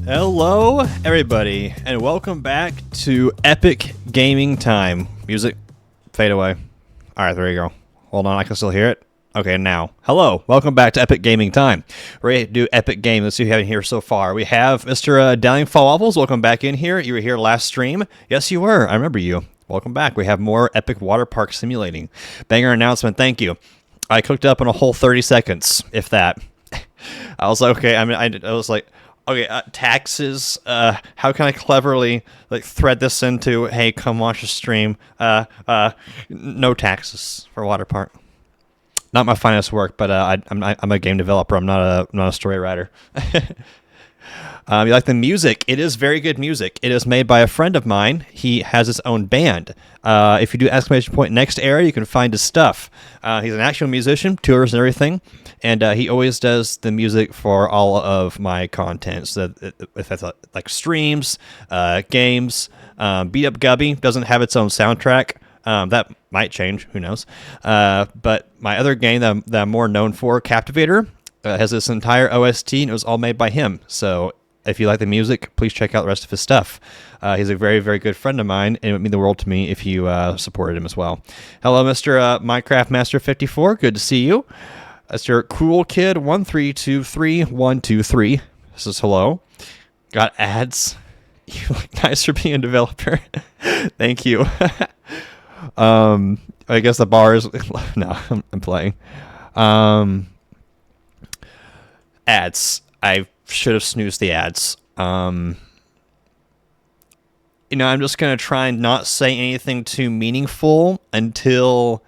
Hello, everybody, and welcome back to Epic Gaming Time. Music, fade away. All right, there you go. Hold on, I can still hear it. Okay, now. Hello, welcome back to Epic Gaming Time. We're ready to do Epic Game. Let's see who we have here so far. We have Mr. Dowling Fall Waffles. Welcome back in here. You were here last stream. Yes, you were. I remember you. Welcome back. We have more Epic Water Park Simulating. Banger announcement. Thank you. I cooked up in a whole 30 seconds, if that. I was like, okay. I was like, okay, taxes. How can I cleverly thread this into? Hey, come watch the stream. No taxes for water park. Not my finest work, but I'm a game developer. I'm not a story writer. You like the music? It is very good music. It is made by a friend of mine. He has his own band. If you do exclamation point next area, you can find his stuff. He's an actual musician, tours and everything, and he always does the music for all of my content. So if that's like streams, games, Beat Up Gubby doesn't have its own soundtrack. That might change. Who knows? But my other game that I'm more known for, Captivator, has this entire OST, and it was all made by him. So if you like the music, please check out the rest of his stuff. He's a very, very good friend of mine, and it would mean the world to me if you supported him as well. Hello, Mr. Minecraft Master 54. Good to see you. Mr. Cool Kid 1323123. This is hello. Got ads. You look nice for being a developer. Thank you. I guess the bar is no. I'm playing. Ads. I should have snoozed the ads. I'm just going to try and not say anything too meaningful until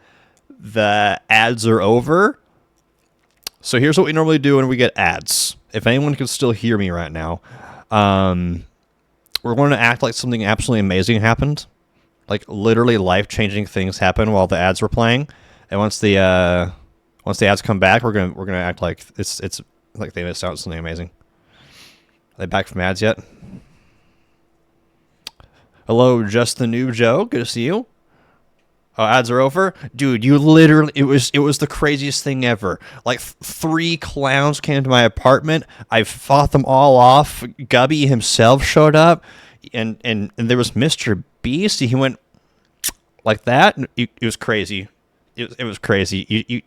the ads are over. So here's what we normally do when we get ads. If anyone can still hear me right now, we're going to act like something absolutely amazing happened. Like literally life-changing things happen while the ads were playing. And once the ads come back, we're gonna act like it's like they missed out on something amazing. Are they back from ads yet? Hello, Just the Noob Joe. Good to see you. Oh, ads are over? Dude, you literally... It was the craziest thing ever. Like, 3 clowns came to my apartment. I fought them all off. Gubby himself showed up. And there was Mr. Beast. He went like that. It was crazy. It was crazy.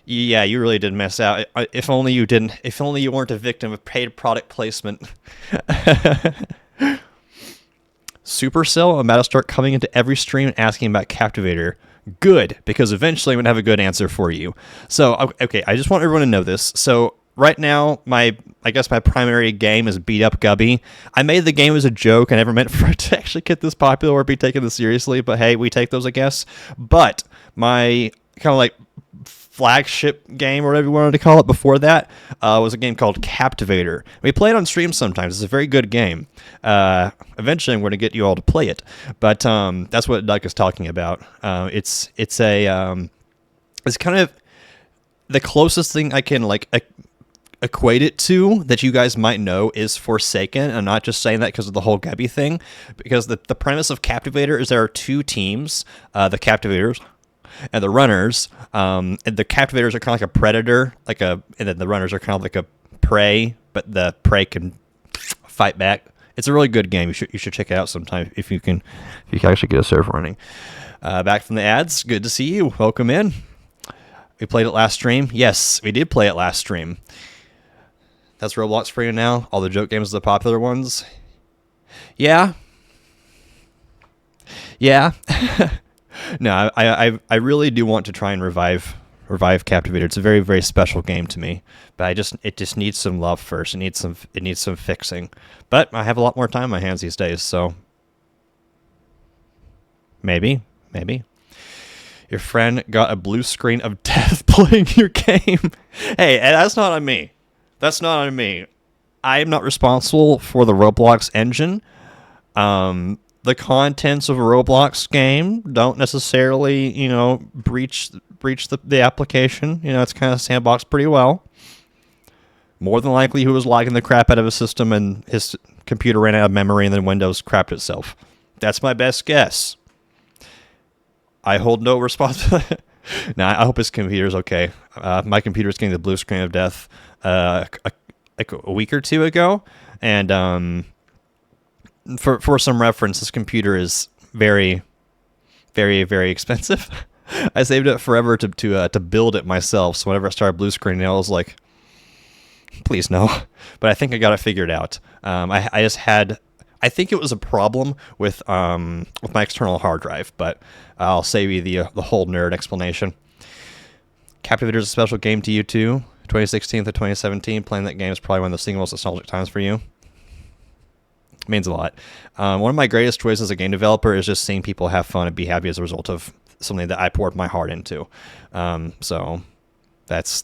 Yeah, you really did miss out. If only you didn't. If only you weren't a victim of paid product placement. Supercell, I'm about to start coming into every stream and asking about Captivator. Good, because eventually I'm going to have a good answer for you. So, okay, I just want everyone to know this. So, right now, I guess my primary game is Beat Up Gubby. I made the game as a joke. I never meant for it to actually get this popular or be taken this seriously, but hey, we take those, I guess. But my kind of like flagship game, or whatever you wanted to call it before that, was a game called Captivator. We play it on stream sometimes. It's a very good game. Eventually I'm going to get you all to play it, but that's what Doug is talking about. It's kind of the closest thing I can equate it to that you guys might know is Forsaken. I'm not just saying that because of the whole Gubby thing, because the premise of Captivator is there are 2 teams, the Captivators and the runners. And the Captivators are kind of like a predator, and then the runners are kind of like a prey, but the prey can fight back. It's a really good game. You should check it out sometime if you can actually get a server running. Back from the ads. Good to see you. Welcome in. We played it last stream. Yes, we did play it last stream. That's Roblox for you now. All the joke games are the popular ones. Yeah. No, I really do want to try and revive Captivator. It's a very, very special game to me, but it just needs some love first. It needs some fixing. But I have a lot more time on my hands these days, so maybe. Your friend got a blue screen of death playing your game. Hey, that's not on me. I am not responsible for the Roblox engine. The contents of a Roblox game don't necessarily, breach the application. It's kind of sandboxed pretty well. More than likely, he was lagging the crap out of his system, and his computer ran out of memory, and then Windows crapped itself. That's my best guess. I hold no responsibility. Nah, I hope his computer's okay. My computer's getting the blue screen of death a week or two ago, And for some reference, this computer is very, very, very expensive. I saved it forever to build it myself. So whenever I started blue screening, I was like, please no. But I think I got it figured out. I just had, I think it was a problem with my external hard drive, but I'll save you the whole nerd explanation. Captivator is a special game to you too. 2016 to 2017, playing that game is probably one of the single most nostalgic times for you. Means a lot. One of my greatest joys as a game developer is just seeing people have fun and be happy as a result of something that I poured my heart into. So that's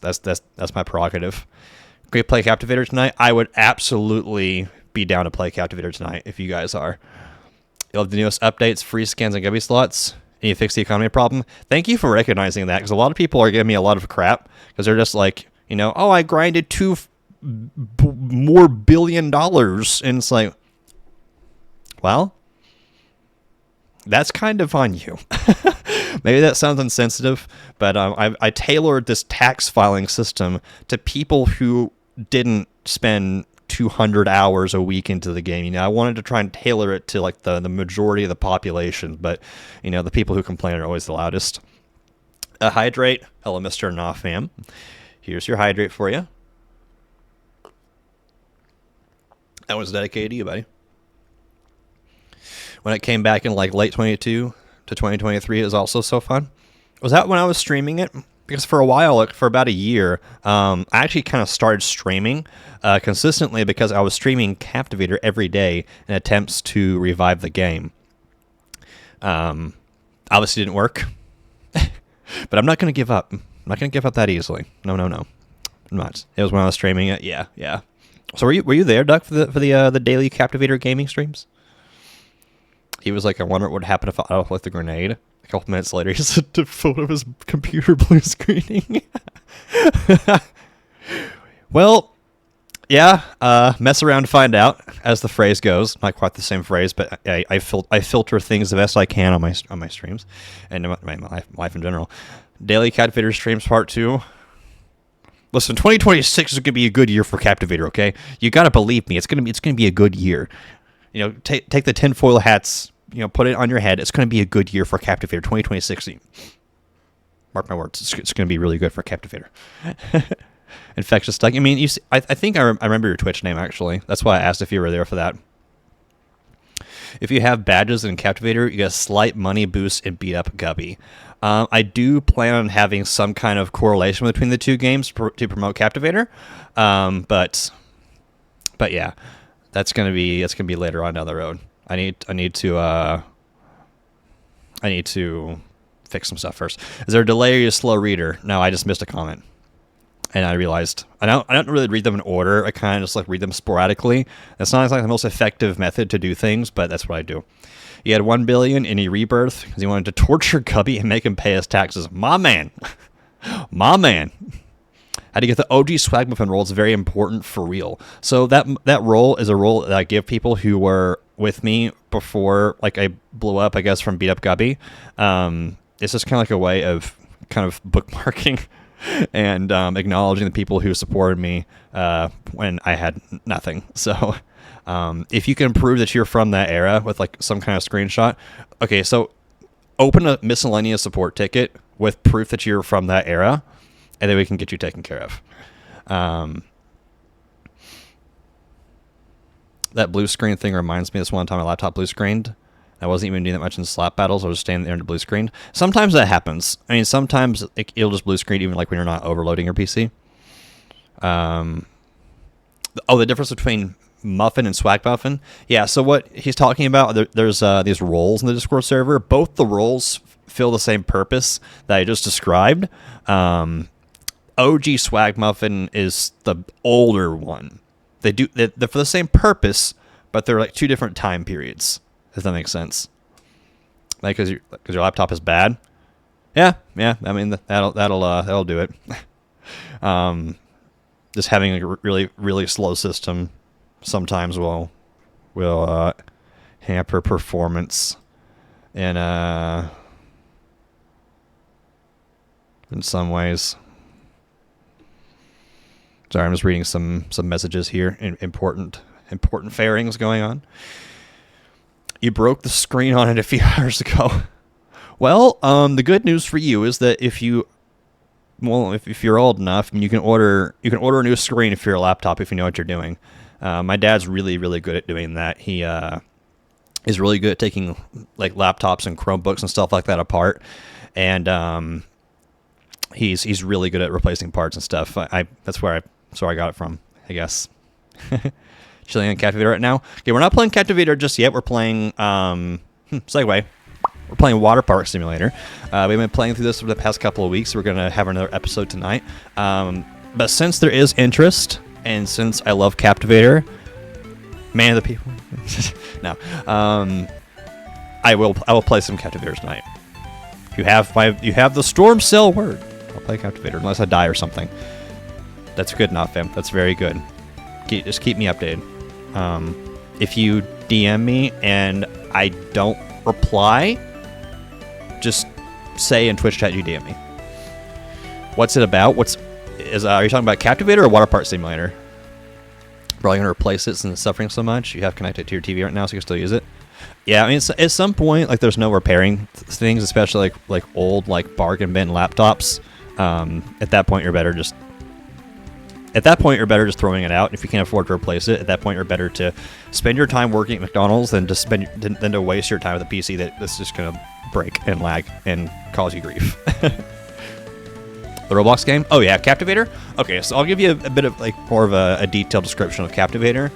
my prerogative. Can we play Captivator tonight? I would absolutely be down to play Captivator tonight if you guys are. You'll have the newest updates, free scans, and Gubby slots. And you fix the economy problem. Thank you for recognizing that, because a lot of people are giving me a lot of crap because they're just like, you know, oh, I grinded more billion dollars, and it's like, well, that's kind of on you. Maybe that sounds insensitive, but I tailored this tax filing system to people who didn't spend 200 hours a week into the game. You know, I wanted to try and tailor it to like the majority of the population, but you know, the people who complain are always the loudest. Hydrate. Hello, Mr. Nofam. Here's your hydrate for you. That was dedicated to you, buddy. When it came back in like late 22 to 2023, it was also so fun. Was that when I was streaming it? Because for a while, like for about a year, I actually kind of started streaming consistently because I was streaming Captivator every day in attempts to revive the game. Obviously didn't work, but I'm not going to give up. I'm not going to give up that easily. No. I'm not. It was when I was streaming it. Yeah. So were you there, Duck, for the daily Captivator gaming streams? He was like, I wonder what would happen if I left the grenade. A couple minutes later, he sent a photo of his computer blue screening. Well, yeah, mess around to find out, as the phrase goes. Not quite the same phrase, but I filter things the best I can on my streams and my life in general. Daily Captivator streams part 2. Listen, 2026 is going to be a good year for Captivator. Okay, you got to believe me. It's going to be a good year. You know, take the tinfoil hats. You know, put it on your head. It's going to be a good year for Captivator 2026. Mark my words. It's going to be really good for Captivator. Infectious Duck. I mean, you see, I think I remember your Twitch name, actually. That's why I asked if you were there for that. If you have badges in Captivator, you get a slight money boost and beat up Gubby. I do plan on having some kind of correlation between the two games to promote Captivator. But yeah, that's gonna be later on down the road. I need to fix some stuff first. Is there a delay or are you a slow reader? No, I just missed a comment. And I realized I don't really read them in order. I kind of just like read them sporadically. That's not like the most effective method to do things, but that's what I do. He had 1 billion in a rebirth because he wanted to torture Gubby and make him pay his taxes. My man. How to get the OG swag muffin roll is very important for real. So that roll is a roll that I give people who were with me before, like I blew up, I guess, from beat up Gubby. It's just kind of like a way of kind of bookmarking and acknowledging the people who supported me when I had nothing. So if you can prove that you're from that era with like some kind of screenshot, okay, so open a miscellaneous support ticket with proof that you're from that era, and then we can get you taken care of. That blue screen thing reminds me of this one time my laptop blue screened. I wasn't even doing that much in slap battles. I was just standing there and blue screened. Sometimes that happens. I mean, sometimes it'll just blue screen even like when you're not overloading your PC. The difference between Muffin and Swag Muffin? Yeah, so what he's talking about, there's these roles in the Discord server. Both the roles fill the same purpose that I just described. OG Swag Muffin is the older one. They're for the same purpose, but they're like two different time periods. If that makes sense. Like, because your laptop is bad. Yeah. I mean, that'll do it. Just having a really, really slow system sometimes will hamper performance in some ways. Sorry, I'm just reading some messages here. Important important fairings going on. You broke the screen on it a few hours ago. Well, the good news for you is that if you're old enough, you can order a new screen for your laptop if you know what you're doing. My dad's really, really good at doing that. He is really good at taking like laptops and Chromebooks and stuff like that apart, and he's really good at replacing parts and stuff. That's where I got it from, I guess. Chilling on Captivator right now. Okay, we're not playing Captivator just yet. We're playing segue. We're playing Waterpark Simulator. We've been playing through this for the past couple of weeks. We're going to have another episode tonight. But since there is interest, and since I love Captivator, man of the people. No. I will play some Captivator tonight. You have the Storm Cell word. I'll play Captivator unless I die or something. That's good enough, fam. That's very good. Just keep me updated. If you DM me and I don't reply, just say in Twitch chat you DM me. What's it about? Are you talking about Captivator or Waterpark Simulator? Probably gonna replace it since it's suffering so much. You have connected to your TV right now, so you can still use it. Yeah, I mean, at some point, like, there's no repairing things, especially like old bargain bin laptops. At that point, you're better just throwing it out. If you can't afford to replace it, at that point, you're better to spend your time working at McDonald's than to waste your time with a PC that's just gonna break and lag and cause you grief. The Roblox game? Oh yeah, Captivator? Okay, so I'll give you a bit of more of a detailed description of Captivator.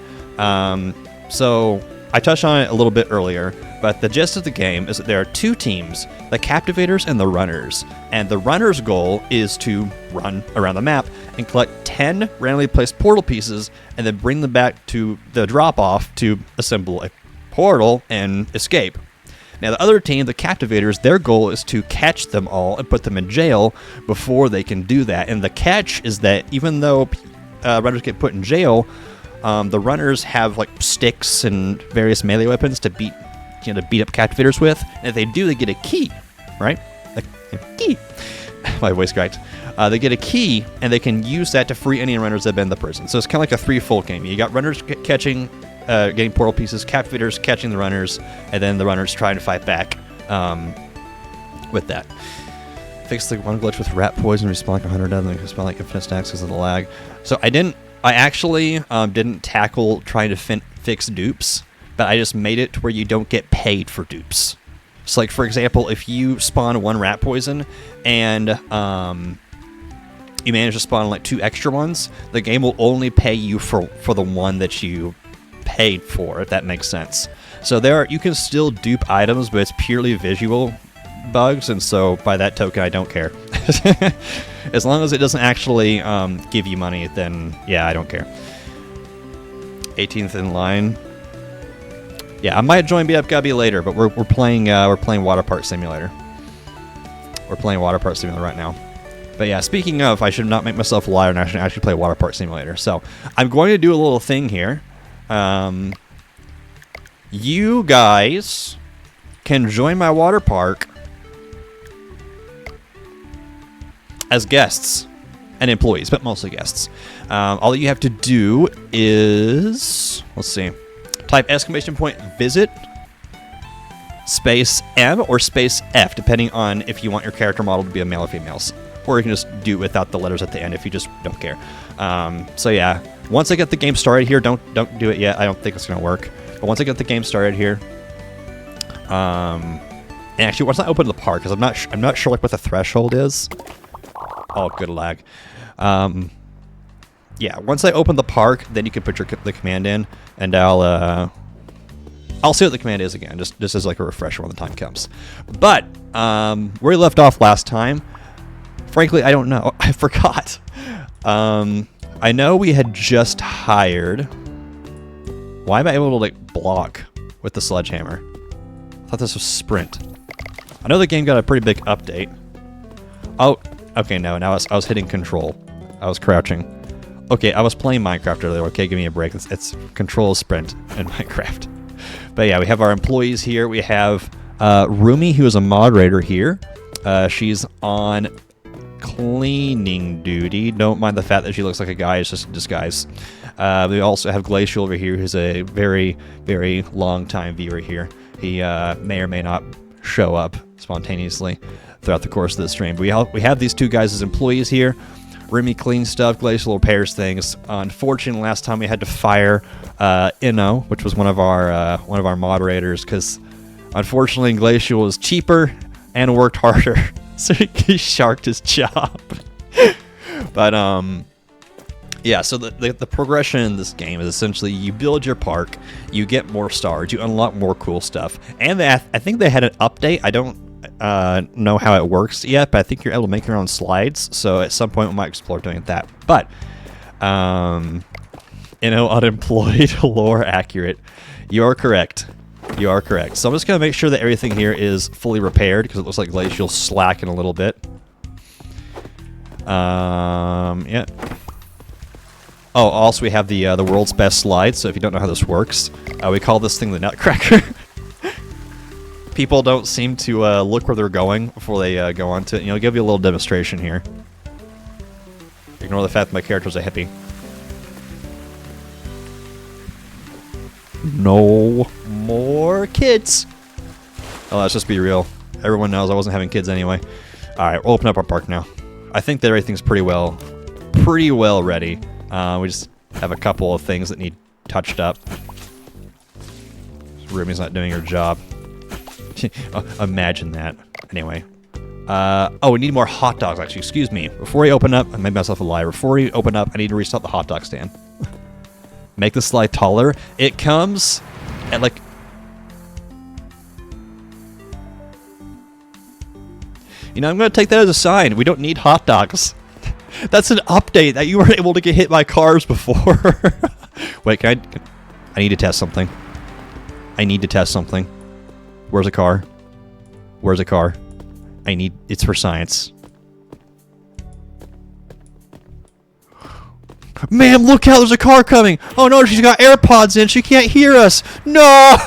So I touched on it a little bit earlier, but the gist of the game is that there are two teams, the Captivators and the Runners. And the Runners' goal is to run around the map and collect 10 randomly placed portal pieces and then bring them back to the drop-off to assemble a portal and escape. Now, the other team, the Captivators, their goal is to catch them all and put them in jail before they can do that. And the catch is that even though runners get put in jail, the runners have sticks and various melee weapons to beat up Captivators with. And if they do, they get a key, right? A key. My voice cracked. They get a key, and they can use that to free any runners that have been in the prison. So it's kind of like a threefold game. You got runners getting portal pieces, Captivators catching the runners, and then the runners trying to fight back with that. Fix the one glitch with rat poison, respawn like 100 of them, respawn like infinite stacks because of the lag. So I actually didn't tackle trying to fix dupes, but I just made it to where you don't get paid for dupes. So for example, if you spawn one rat poison and you manage to spawn 2 extra ones, the game will only pay you for the one that you paid for, if that makes sense. So you can still dupe items, but it's purely visual bugs, and so by that token, I don't care. As long as it doesn't actually give you money, then yeah, I don't care. 18th in line. Yeah, I might join BFGubby later, but we're playing Waterpark Simulator. We're playing Waterpark Simulator right now. But yeah, speaking of, I should not make myself a liar and actually play Waterpark Simulator. So I'm going to do a little thing here. You guys can join my water park as guests and employees, but mostly guests. All you have to do is, let's see, type !visit space M or space F, depending on if you want your character model to be a male or female. Or you can just do it without the letters at the end if you just don't care. So yeah, once I get the game started here, don't do it yet. I don't think it's gonna work. But once I get the game started here, and actually once I open the park, because I'm not sure what the threshold is. Oh, good lag. Yeah, once I open the park, then you can put the command in, and I'll say what the command is again, just as a refresher when the time comes. But where we left off last time. Frankly, I don't know. I forgot. I know we had just hired... Why am I able to, block with the sledgehammer? I thought this was sprint. I know the game got a pretty big update. Oh, okay, no. Now I was hitting control. I was crouching. Okay, I was playing Minecraft earlier. Okay, give me a break. It's control sprint in Minecraft. But yeah, we have our employees here. We have Rumi, who is a moderator here. She's on cleaning duty. Don't mind the fact that she looks like a guy. It's just a disguise. We also have Glacial over here, who's a very, very long-time viewer here. He may or may not show up spontaneously throughout the course of the stream. But we have these two guys as employees here. Remy cleans stuff, Glacial repairs things. Unfortunately, last time we had to fire Inno, which was one of our moderators, because unfortunately Glacial was cheaper and worked harder, so he sharked his job. But yeah, so the progression in this game is essentially you build your park, you get more stars, you unlock more cool stuff, and I think they had an update. I don't know how it works yet, but I think you're able to make your own slides, so at some point we might explore doing that. But unemployed, lore accurate. You are correct. You are correct. So I'm just gonna make sure that everything here is fully repaired, because it looks like Glacial's slacking a little bit. Yeah. Oh, also we have the world's best slide, so if you don't know how this works, we call this thing the Nutcracker. People don't seem to look where they're going before they go onto it. I'll give you a little demonstration here. Ignore the fact that my character's a hippie. No more kids. Oh, let's just be real. Everyone knows I wasn't having kids anyway. Alright, we'll open up our park now. I think that everything's pretty well ready. We just have a couple of things that need touched up. Rumi's not doing her job. Imagine that. Anyway. Oh, we need more hot dogs, actually. Excuse me. Before we open up, I made myself a liar. Before we open up, I need to restock the hot dog stand. Make the slide taller. It comes at like... I'm going to take that as a sign. We don't need hot dogs. That's an update that you were able to get hit by cars before. Wait, I need to test something. I need to test something. Where's a car? Where's a car? It's for science. Ma'am, look out, there's a car coming. Oh no, she's got AirPods in, she can't hear us. No!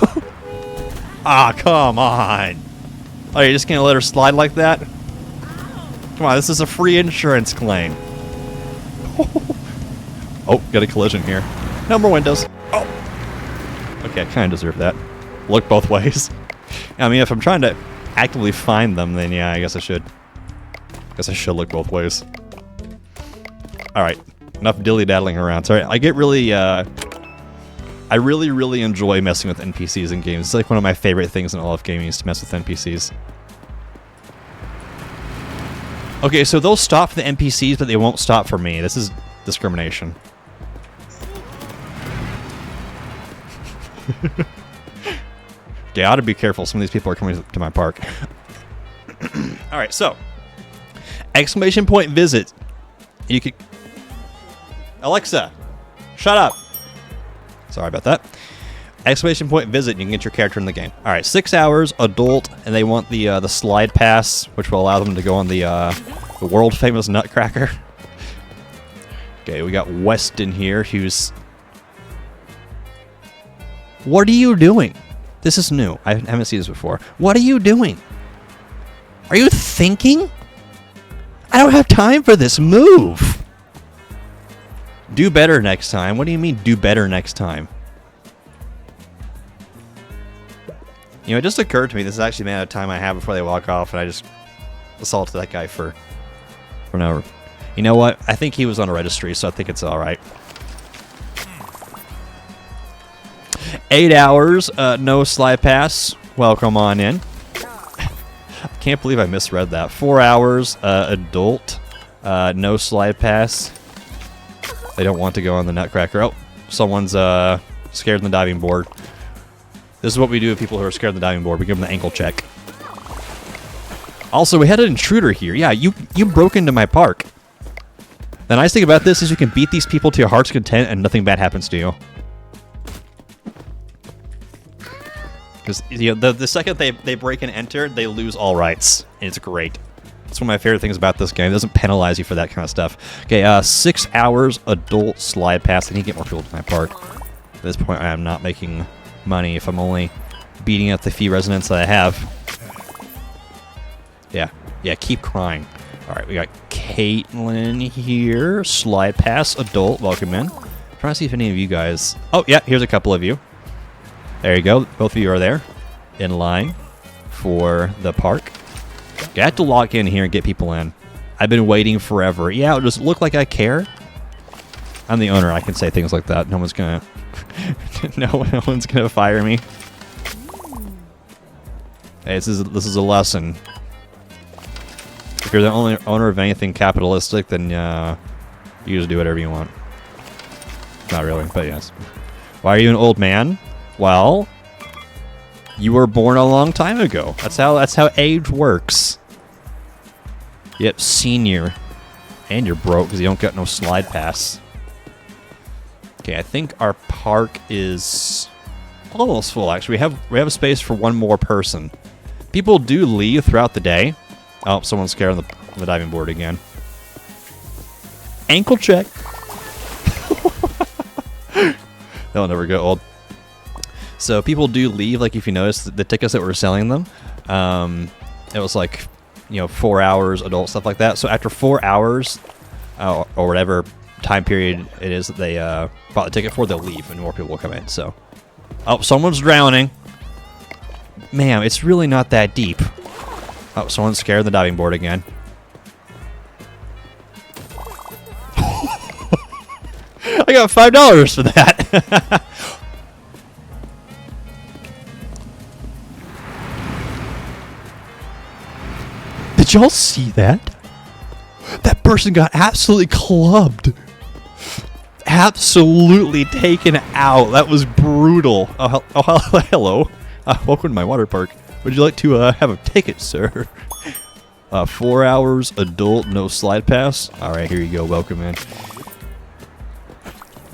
Ah, come on. Oh, you're just gonna let her slide like that? Come on, this is a free insurance claim. Oh, got a collision here. No more windows. Oh! Okay, I kinda deserve that. Look both ways. I mean, if I'm trying to actively find them, then yeah, I guess I should. Guess I should look both ways. Alright. Enough dilly-daddling around. Sorry, I get really, I really enjoy messing with NPCs in games. It's like one of my favorite things in all of gaming is to mess with NPCs. Okay, so they'll stop for the NPCs, but they won't stop for me. This is discrimination. Okay, I ought to be careful. Some of these people are coming to my park. Alright, so. Exclamation point visit. You could... Alexa, shut up. Sorry about that. Exclamation point visit, you can get your character in the game. Alright, 6 hours, adult, and they want the slide pass, which will allow them to go on the world famous Nutcracker. Okay, we got Weston here, who's... What are you doing? This is new. I haven't seen this before. What are you doing? Are you thinking? I don't have time for this. Move! Do better next time. What do you mean, do better next time? It just occurred to me, this is actually the amount of time I have before they walk off, and I just assaulted that guy for no... You know what? I think he was on a registry, so I think it's alright. 8 hours, no slide pass. Welcome on in. I can't believe I misread that. 4 hours, adult, no slide pass. They don't want to go on the Nutcracker. Oh, someone's scared in the diving board. This is what we do with people who are scared of the diving board. We give them the ankle check. Also, we had an intruder here. Yeah, you broke into my park. The nice thing about this is you can beat these people to your heart's content and nothing bad happens to you. Because the second they break and enter, they lose all rights. And it's great. It's one of my favorite things about this game. It doesn't penalize you for that kind of stuff. Okay, 6 hours adult slide pass. I need to get more people to my park. At this point, I am not making money if I'm only beating up the few residents that I have. Yeah, keep crying. Alright, we got Caitlin here. Slide pass, adult, welcome in. Trying to see if any of you guys... Oh, yeah, here's a couple of you. There you go. Both of you are there in line for the park. I have to log in here and get people in. I've been waiting forever. Yeah, it'll just look like I care. I'm the owner. I can say things like that. No one's gonna... no one's gonna fire me. Hey, this is a lesson. If you're the only owner of anything capitalistic, then you just do whatever you want. Not really, but yes. Why are you an old man? Well, you were born a long time ago. That's how age works. Yep, senior. And you're broke because you don't got no slide pass. Okay, I think our park is almost full. Actually, we have a space for one more person. People do leave throughout the day. Oh, someone's scared on the diving board again. Ankle check. That'll never go old. So people do leave, like if you notice the tickets that we're selling them, it was like, 4 hours adult, stuff like that. So after 4 hours, or whatever time period it is that they bought the ticket for, they'll leave and more people will come in. So, oh, someone's drowning. Ma'am, it's really not that deep. Oh, someone's scared of the diving board again. I got $5 for that. Did y'all see that? That person got absolutely clubbed. Absolutely taken out. That was brutal. Oh, hello. Welcome to my water park. Would you like to have a ticket, sir? 4 hours, adult, no slide pass. Alright, here you go. Welcome in.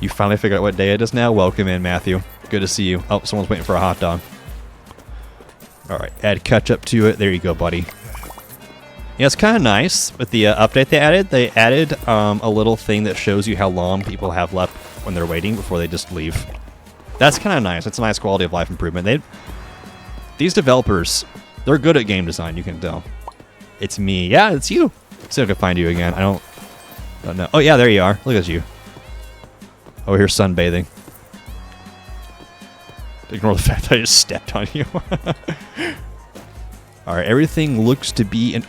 You finally figured out what day it is now? Welcome in, Matthew. Good to see you. Oh, someone's waiting for a hot dog. Alright, add ketchup to it. There you go, buddy. Yeah, it's kind of nice with the update they added. They added a little thing that shows you how long people have left when they're waiting before they just leave. That's kind of nice. It's a nice quality of life improvement. These developers, they're good at game design, you can tell. It's me. Yeah, it's you. See if I can find you again. I don't know. Oh, yeah, there you are. Look at you. Over here sunbathing. Ignore the fact that I just stepped on you. Alright, everything looks to be in...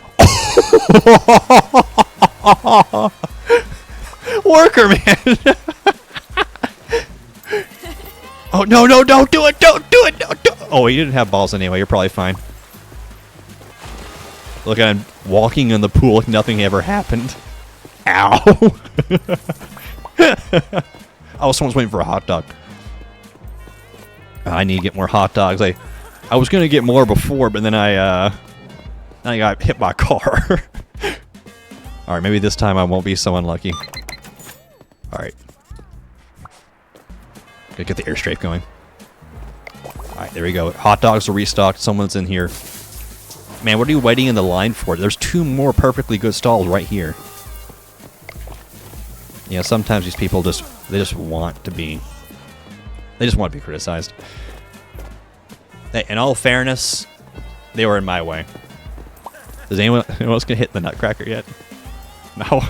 Worker, man! Oh, no, don't do it! Don't do it! Don't. Oh, you didn't have balls anyway. You're probably fine. Look at him walking in the pool like nothing ever happened. Ow! Oh, someone's waiting for a hot dog. I need to get more hot dogs. I was gonna get more before, but then I got hit by a car. Alright, maybe this time I won't be so unlucky. Alright. Gotta get the air strafe going. Alright, there we go. Hot dogs are restocked. Someone's in here. Man, what are you waiting in the line for? There's 2 more perfectly good stalls right here. Yeah, sometimes these people just want to be... They just want to be criticized. Hey, in all fairness, they were in my way. Does anyone else get hit in the nutcracker yet? No.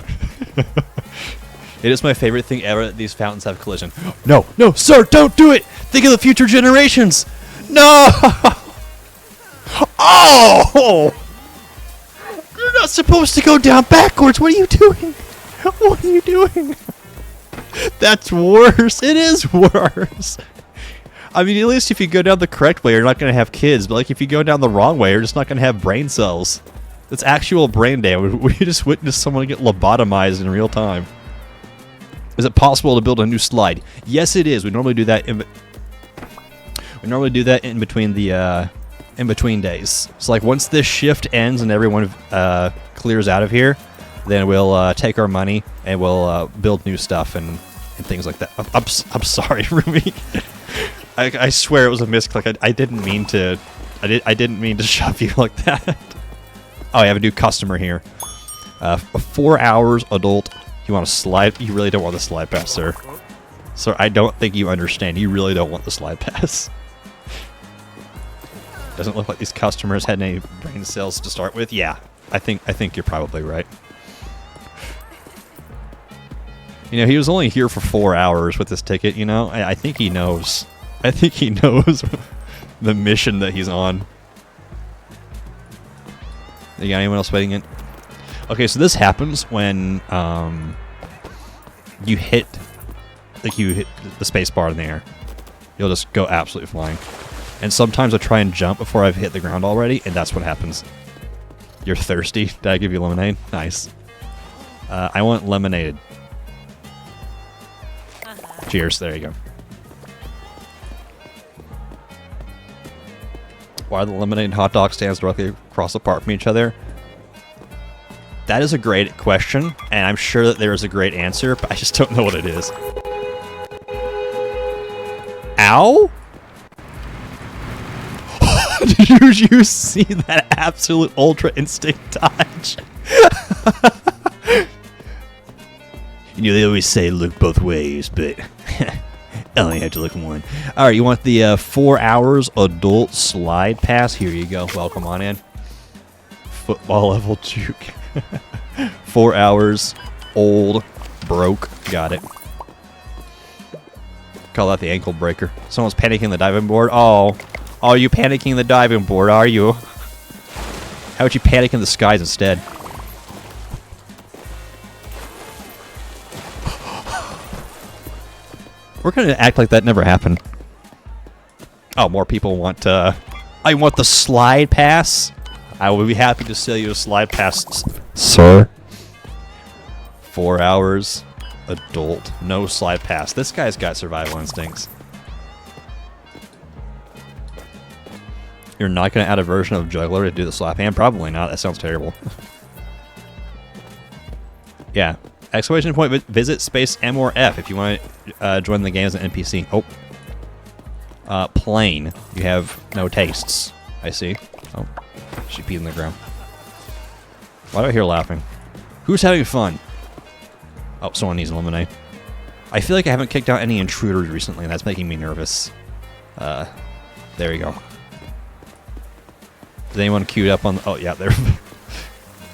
It is my favorite thing ever that these fountains have collision. No, sir, don't do it! Think of the future generations! No! Oh! You're not supposed to go down backwards! What are you doing? What are you doing? That's worse. It is worse. I mean, at least if you go down the correct way, you're not going to have kids. But like, if you go down the wrong way, you're just not going to have brain cells. That's actual brain damage. We just witnessed someone get lobotomized in real time. Is it possible to build a new slide? Yes, it is. We normally do that in between the in between days. So like once this shift ends and everyone clears out of here, then we'll take our money and we'll build new stuff and things like that. I'm sorry, Rumi. I swear it was a misclick. I didn't mean to. I didn't mean to shove you like that. Oh, I have a new customer here. 4 hours adult. You want to slide? You really don't want the slide pass, sir. Sir, I don't think you understand. You really don't want the slide pass. Doesn't look like these customers had any brain cells to start with. Yeah, I think you're probably right. You know, he was only here for 4 hours with this ticket, you know? I think he knows. I think he knows the mission that he's on. You got anyone else waiting in? Okay, so this happens when you hit the space bar in the air. You'll just go absolutely flying. And sometimes I try and jump before I've hit the ground already, and that's what happens. You're thirsty? Did I give you lemonade? Nice. I want lemonade. Cheers. There you go. Why are the lemonade and hot dog stands directly across the park from each other? That is a great question, and I'm sure that there is a great answer, but I just don't know what it is. Ow? Did you see that absolute ultra instinct dodge? You know, they always say look both ways, but I only have to look one. Alright, you want the 4 hours adult slide pass? Here you go. Welcome on in. Football level juke. 4 hours, old, broke. Got it. Call that the ankle breaker. Someone's panicking the diving board. Oh, are you panicking the diving board, are you? How would you panic in the skies instead? We're gonna act like that never happened. Oh, more people want I want the slide pass. I will be happy to sell you a slide pass, sir. 4 hours, adult, no slide pass. This guy's got survival instincts. You're not going to add a version of Juggler to do the slap hand? Probably not. That sounds terrible. Yeah. Exclamation point, visit space M or F if you want to join the game as an NPC. Oh. Plain. You have no tastes. I see. Oh. She peed in the ground. Why do I hear laughing? Who's having fun? Oh, someone needs lemonade. I feel like I haven't kicked out any intruders recently, and that's making me nervous. There you go. Is anyone queued up on... Oh, yeah, there.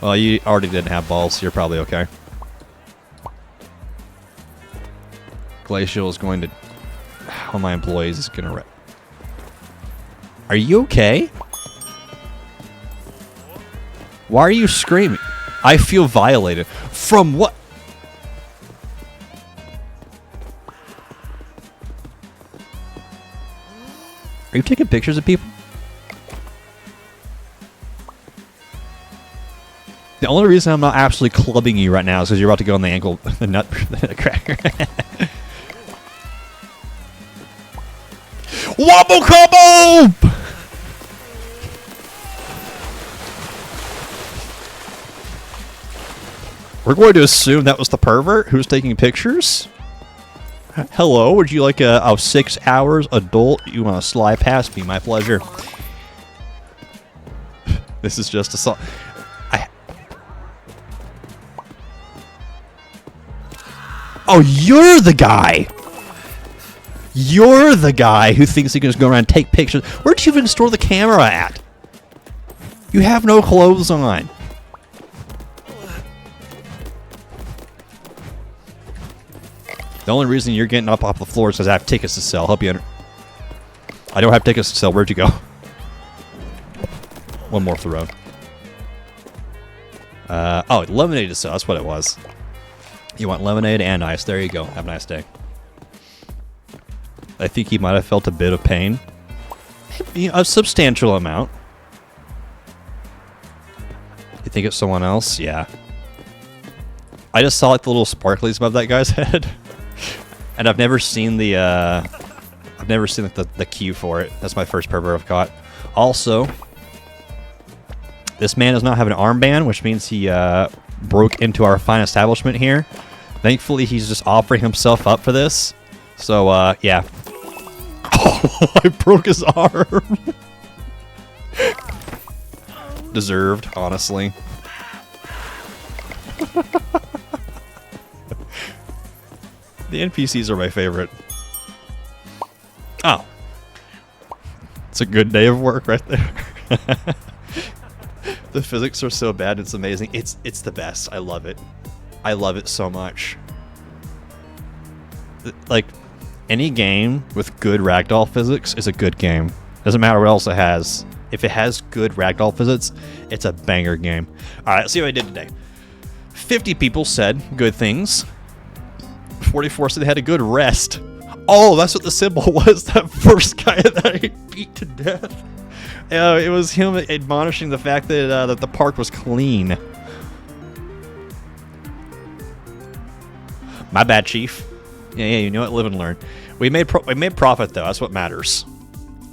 Well, you already didn't have balls, so you're probably okay. Glacial is going to... All my employees is going to... Are you okay? Why are you screaming? I feel violated. From what? Are you taking pictures of people? The only reason I'm not absolutely clubbing you right now is because you're about to go on the ankle, the nut cracker. Wobble combo! We're going to assume that was the pervert who's taking pictures. Hello, would you like a 6 hours adult? You want a slide pass? Be my pleasure. This is just a song. Oh, you're the guy! You're the guy who thinks he can just go around and take pictures. Where'd you even store the camera at? You have no clothes on. The only reason you're getting up off the floor is because I have tickets to sell. Help you under... I don't have tickets to sell. Where'd you go? One more off the road. Oh, lemonade to sell. That's what it was. You want lemonade and ice. There you go. Have a nice day. I think he might have felt a bit of pain. Maybe a substantial amount. You think it's someone else? Yeah. I just saw like the little sparklies above that guy's head. And I've never seen the the cue for it. That's my first pervert I've caught. Also, this man does not have an armband, which means he broke into our fine establishment here. Thankfully, he's just offering himself up for this. So, yeah. Oh, I broke his arm. Deserved, honestly. The NPCs are my favorite. Oh. It's a good day of work right there. The physics are so bad, it's amazing. It's the best. I love it. I love it so much. like any game with good ragdoll physics is a good game. Doesn't matter what else it has. If it has good ragdoll physics, it's a banger game. All right, let's see what I did today. 50 people said good things. 44 said they had a good rest. Oh, that's what the symbol was. That first guy that I beat to death. It was him admonishing the fact that that the park was clean. My bad, Chief. Yeah, you know what? Live and learn. We made profit though. That's what matters.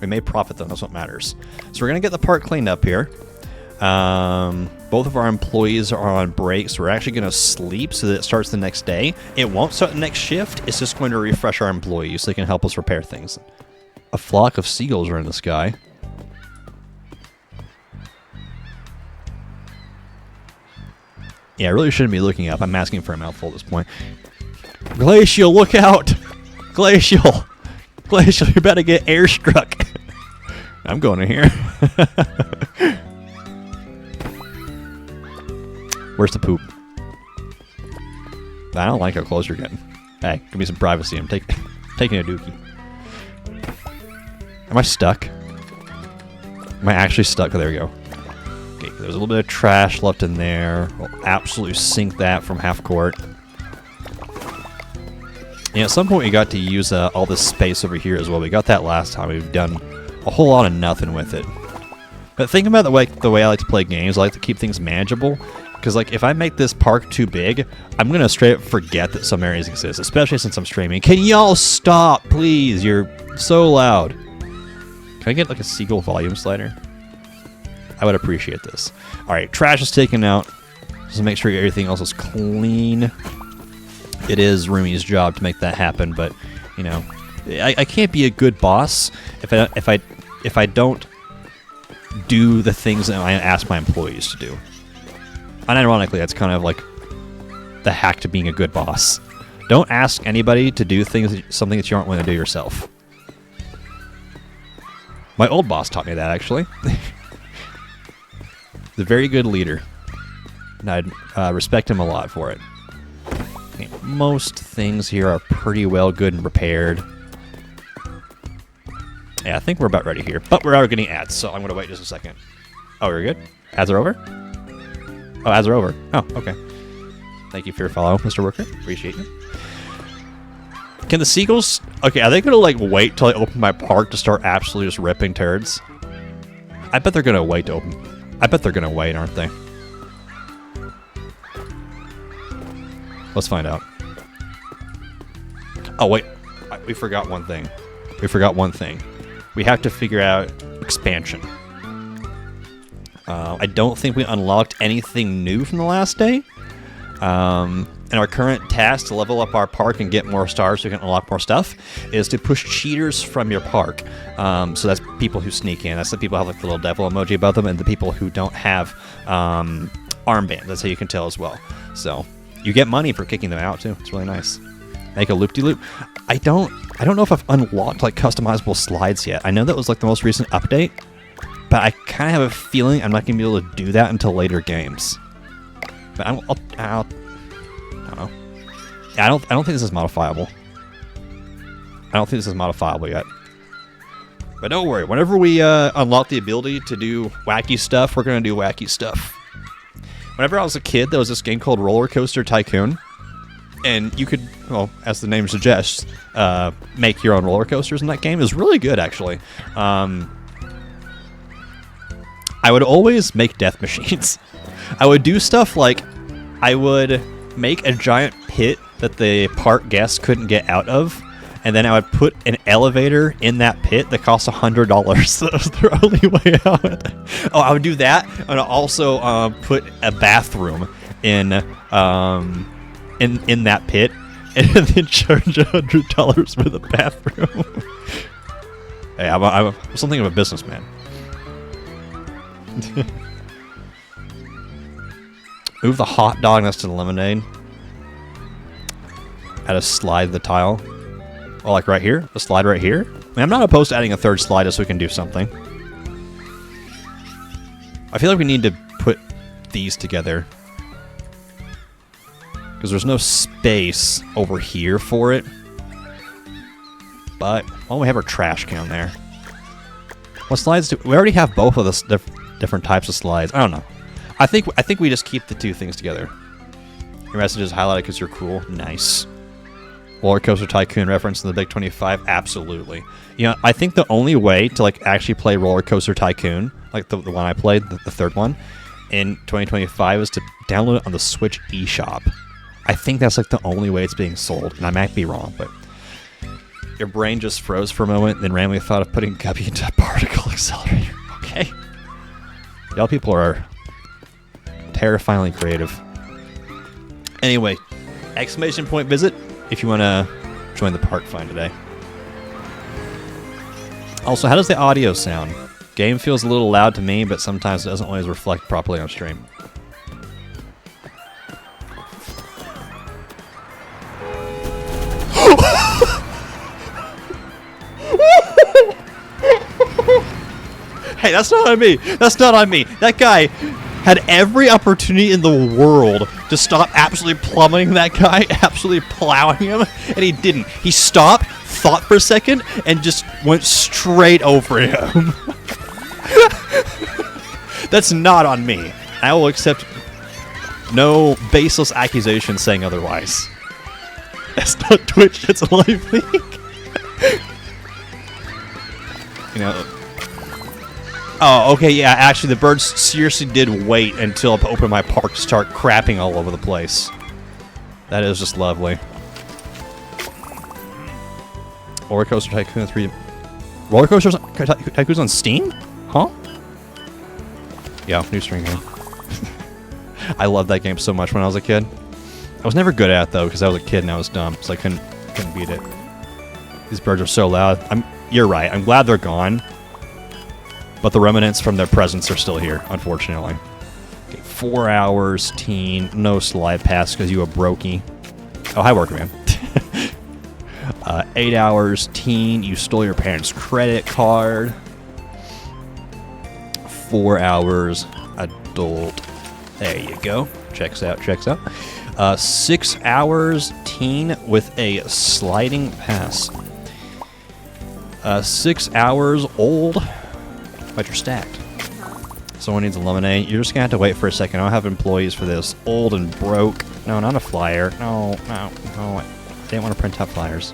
We made profit though. That's what matters. So we're gonna get the park cleaned up here. Both of our employees are on break, so we're actually gonna sleep so that it starts the next day. It won't start the next shift. It's just going to refresh our employees so they can help us repair things. A flock of seagulls are in the sky. Yeah, I really shouldn't be looking up. I'm asking for a mouthful at this point. Glacial, look out! Glacial! Glacial, you're about to get airstruck. I'm going in here. Where's the poop? I don't like how close you're getting. Hey, give me some privacy. I'm taking a dookie. Am I stuck? Am I actually stuck? Oh, there we go. Okay, there's a little bit of trash left in there. We'll absolutely sink that from half court. Yeah, at some point we got to use all this space over here as well. We got that last time. We've done a whole lot of nothing with it. But think about the way I like to play games. I like to keep things manageable. Because like if I make this park too big, I'm gonna straight up forget that some areas exist, especially since I'm streaming. Can y'all stop, please? You're so loud. Can I get like a seagull volume slider? I would appreciate this. All right, trash is taken out. Just make sure everything else is clean. It is Rumi's job to make that happen, but you know, I can't be a good boss if I don't do the things that I ask my employees to do. Unironically, that's kind of like the hack to being a good boss. Don't ask anybody to do something that you aren't willing to do yourself. My old boss taught me that, actually. He's a very good leader, and I respect him a lot for it. Okay, most things here are pretty well good and repaired. Yeah, I think we're about ready here, but we're already getting ads, so I'm going to wait just a second. Oh, we're good? Ads are over? Oh, ads are over. Oh, okay. Thank you for your follow, Mr. Worker. Appreciate you. Can the seagulls... Okay, are they going to, like, wait till I open my park to start absolutely just ripping turds? I bet they're going to wait to open... I bet they're going to wait, aren't they? Let's find out. Oh, wait. We forgot one thing. We forgot one thing. We have to figure out expansion. I don't think we unlocked anything new from the last day. And our current task to level up our park and get more stars so we can unlock more stuff is to push cheaters from your park. So that's people who sneak in. That's the people who have like the little devil emoji above them, and the people who don't have armbands. That's how you can tell as well. So you get money for kicking them out too. It's really nice. Make a loop-de-loop. I don't know if I've unlocked like customizable slides yet. I know that was like the most recent update, but I kind of have a feeling I'm not going to be able to do that until later games. But I don't know. Yeah, I don't think this is modifiable. I don't think this is modifiable yet. But don't worry. Whenever we unlock the ability to do wacky stuff, we're going to do wacky stuff. Whenever I was a kid, there was this game called Roller Coaster Tycoon. And you could, well, as the name suggests, make your own roller coasters in that game. It was really good, actually. I would always make death machines. I would do stuff like I would make a giant pit that the park guests couldn't get out of, and then I would put an elevator in that pit that cost $100. That was their only way out. Oh, I would do that, and I'd also put a bathroom in that pit, and then charge $100 for the bathroom. Hey, I'm something of a businessman. Move the hot dog next to the lemonade. Add a slide to the tile. Oh, like right here? A slide right here? I mean, I'm not opposed to adding a third slide just so we can do something. I feel like we need to put these together, because there's no space over here for it. but why don't we have our trash can there? What slides do we already have? Both of the different types of slides. I don't know. I think we just keep the two things together. Your message is highlighted because you're cool. Nice. Roller Coaster Tycoon reference in the Big 25. Absolutely. You know, I think the only way to like actually play Roller Coaster Tycoon, like the one I played, the third one, in 2025 is to download it on the Switch eShop. I think that's like the only way it's being sold, and I might be wrong, but your brain just froze for a moment, then randomly thought of putting Guppy into a particle accelerator. Okay. Y'all people are terrifyingly creative. Anyway, exclamation point visit if you want to join the park fine today. Also, how does the audio sound? Game feels a little loud to me, but sometimes it doesn't always reflect properly on stream. Hey, that's not on me. That's not on me. That guy had every opportunity in the world to stop absolutely plummeting that guy, absolutely plowing him, and he didn't. He stopped, thought for a second, and just went straight over him. That's not on me. I will accept no baseless accusation saying otherwise. That's not Twitch, it's a live leak. You know. Oh, okay, yeah, actually the birds seriously did wait until I opened my park to start crapping all over the place. That is just lovely. Roller Coaster Tycoon 3. Roller Coaster Tycoon's on Steam? Huh? Yeah, new stream game. I loved that game so much when I was a kid. I was never good at it though, because I was a kid and I was dumb, so I couldn't beat it. These birds are so loud. You're right, I'm glad they're gone. But the remnants from their presence are still here, unfortunately. Okay, 4 hours, teen, no slide pass because you a brokey. Oh, hi, worker man. 8 hours, teen, you stole your parents' credit card. 4 hours, adult. There you go. Checks out, checks out. 6 hours, teen with a sliding pass. 6 hours, old. But you're stacked. Someone needs a lemonade. You're just gonna have to wait for a second. I don't have employees for this. Old and broke. No, not a flyer. No. I didn't want to print out flyers.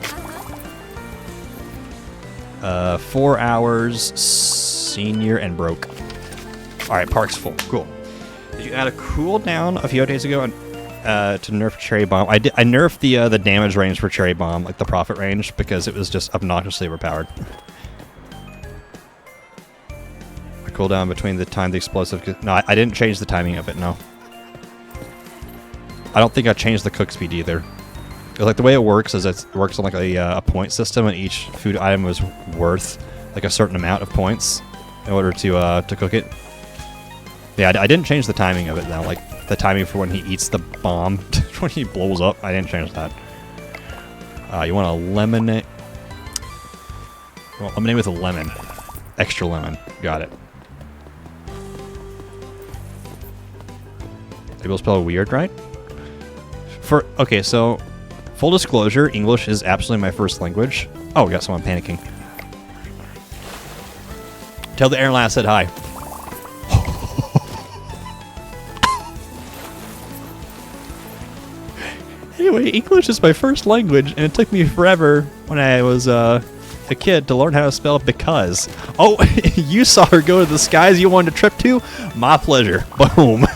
4 hours, senior and broke. Alright, park's full. Cool. Did you add a cooldown a few days ago to nerf Cherry Bomb? I nerfed the damage range for Cherry Bomb, like the profit range, because it was just obnoxiously overpowered. Cooldown between the time the explosive... No, I didn't change the timing of it, no. I don't think I changed the cook speed either. Like the way it works is it works on like a point system, and each food item was worth like a certain amount of points in order to cook it. Yeah, I didn't change the timing of it though. Like the timing for when he eats the bomb, when he blows up, I didn't change that. You want a lemonade? Well, lemonade with a lemon, extra lemon. Got it. Able to spell weird, right? Okay, so full disclosure, English is absolutely my first language. Oh, we got someone panicking. Tell the airline I said hi. Anyway, English is my first language, and it took me forever when I was a kid to learn how to spell because. Oh, you saw her go to the skies you wanted to trip to? My pleasure. Boom.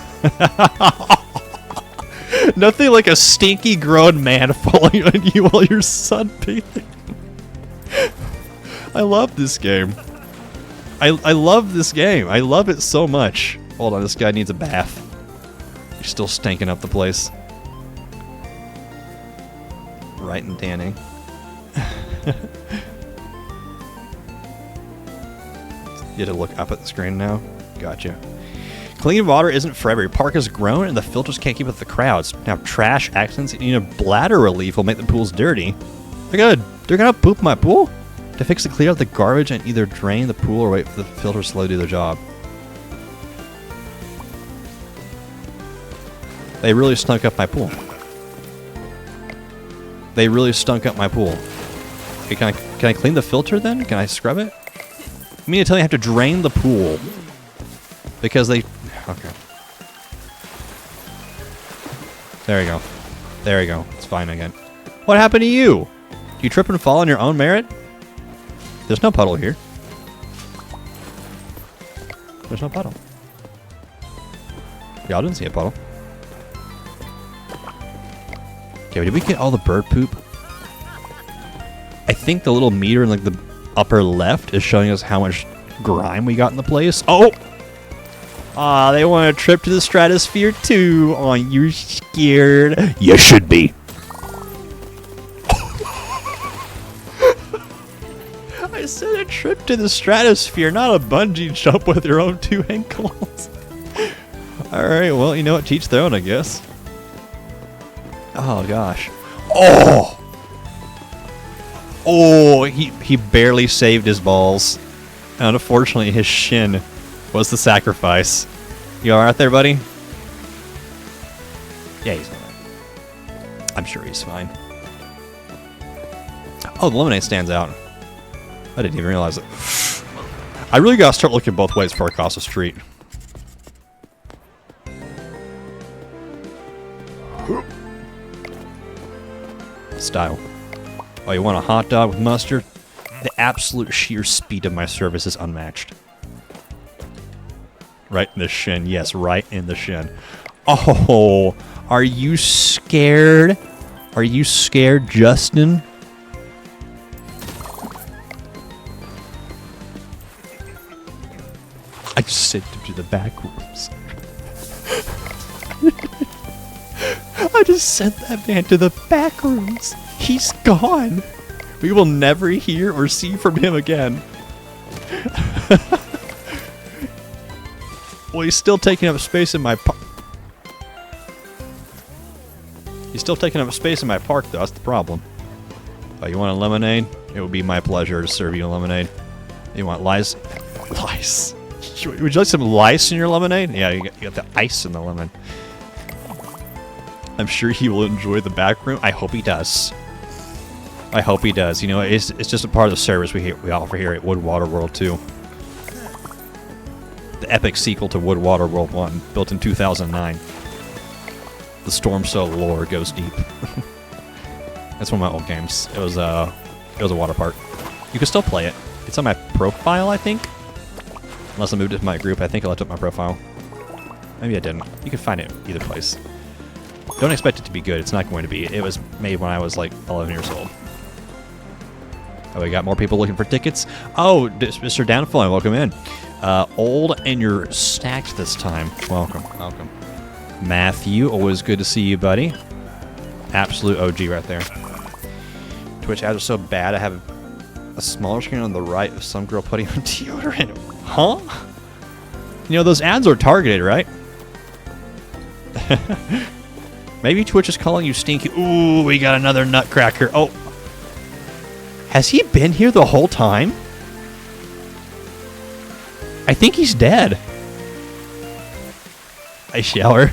Nothing like a stinky grown man falling on you while you're sunbathing. I love this game. I love this game. I love it so much. Hold on, this guy needs a bath. He's still stinking up the place. Right and tanning. You had to look up at the screen now? Gotcha. Clean water isn't forever. Your park has grown and the filters can't keep up with the crowds. Now trash, accidents, and even bladder relief will make the pools dirty. They're gonna poop my pool? To fix it, clear out the garbage and either drain the pool or wait for the filters to slowly do their job. They really stunk up my pool. They really stunk up my pool. Okay, can I... Can I clean the filter then? Can I scrub it? You mean to tell me I have to drain the pool? Because they... Okay. There you go. There you go. It's fine again. What happened to you? Do you trip and fall on your own merit? There's no puddle here. There's no puddle. Y'all didn't see a puddle. Okay, did we get all the bird poop? I think the little meter in like the upper left is showing us how much grime we got in the place. Oh! Ah, they want a trip to the stratosphere too. Oh, you're scared. You should be. I said a trip to the stratosphere, not a bungee jump with your own 2 ankles. Alright, well, you know what? Teach their own, I guess. Oh, gosh. Oh! Oh, he barely saved his balls. And unfortunately, his shin was the sacrifice. You alright there, buddy? Yeah, he's alright. I'm sure he's fine. Oh, the lemonade stands out. I didn't even realize it. I really gotta start looking both ways before I cross the street. Style. Oh, you want a hot dog with mustard? The absolute sheer speed of my service is unmatched. Right in the shin. Yes, right in the shin. Oh, are you scared? Are you scared, Justin? I just sent him to the back rooms. I just sent that man to the back rooms. He's gone. We will never hear or see from him again. Well, he's still taking up space in my He's still taking up space in my park, though. That's the problem. Oh, you want a lemonade? It would be my pleasure to serve you a lemonade. You want lice? Lice. Would you like some lice in your lemonade? Yeah, you got the ice in the lemon. I'm sure he will enjoy the back room. I hope he does. I hope he does. You know, it's just a part of the service we offer here at Wood Water World 2. The epic sequel to Wood Water World 1, built in 2009. The Storm Cell lore goes deep. That's one of my old games. It was a water park. You can still play it. It's on my profile, I think. Unless I moved it to my group, I think I left up my profile. Maybe I didn't. You can find it either place. Don't expect it to be good. It's not going to be. It was made when I was like 11 years old. Oh, we got more people looking for tickets. Oh, Mr. Downfall, welcome in. Old and you're stacked this time. Welcome, welcome. Matthew, always good to see you, buddy. Absolute OG right there. Twitch ads are so bad, I have a smaller screen on the right of some girl putting on deodorant. Huh? You know, those ads are targeted, right? Maybe Twitch is calling you stinky. Ooh, we got another nutcracker. Oh. Has he been here the whole time? I think he's dead. I shower.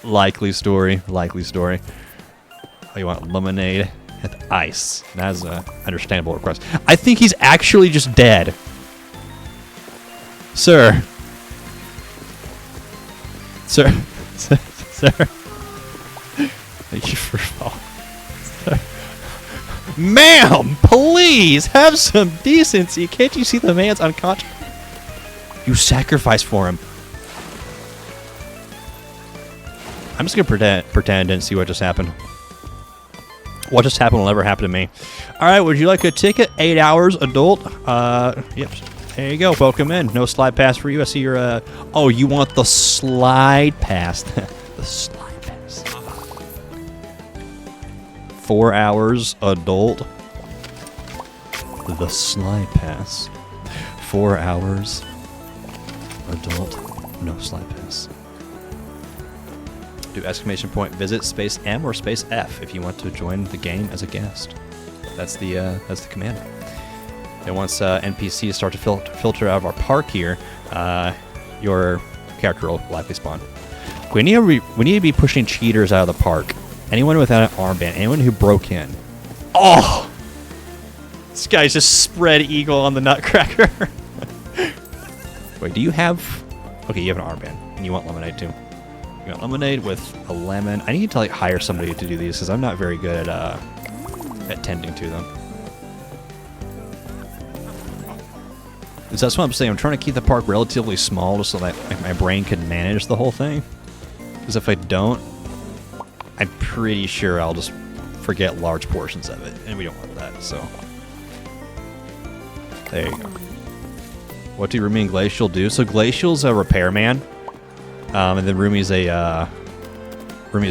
Likely story. Likely story. Oh, you want lemonade with ice? That's an understandable request. I think he's actually just dead. Sir. Sir. Sir. Thank you for following. Ma'am, please have some decency. Can't you see the man's unconscious? You sacrificed for him. I'm just gonna pretend and see what just happened. What just happened will never happen to me. All right, would you like a ticket? 8 hours, adult. Yep. There you go. Welcome in. No slide pass for you. I see your. Oh, you want the slide pass? The slide pass. 4 hours, adult. The slide pass. 4 hours, adult. No slide pass. Do exclamation point visit space M or space F if you want to join the game as a guest. That's the command. And once NPCs start to filter out of our park here, your character will likely spawn. We need to be pushing cheaters out of the park. Anyone without an armband, anyone who broke in. Oh! This guy's just spread eagle on the Nutcracker. Wait, do you have... Okay, you have an armband, and you want lemonade too. You want lemonade with a lemon. I need to like hire somebody to do these because I'm not very good at tending to them. So that's what I'm saying. I'm trying to keep the park relatively small just so that my brain can manage the whole thing. Because if I don't, I'm pretty sure I'll just forget large portions of it, and we don't want that. So there you go. What do Rumi and Glacial do? So Glacial's a repairman, and then Rumi's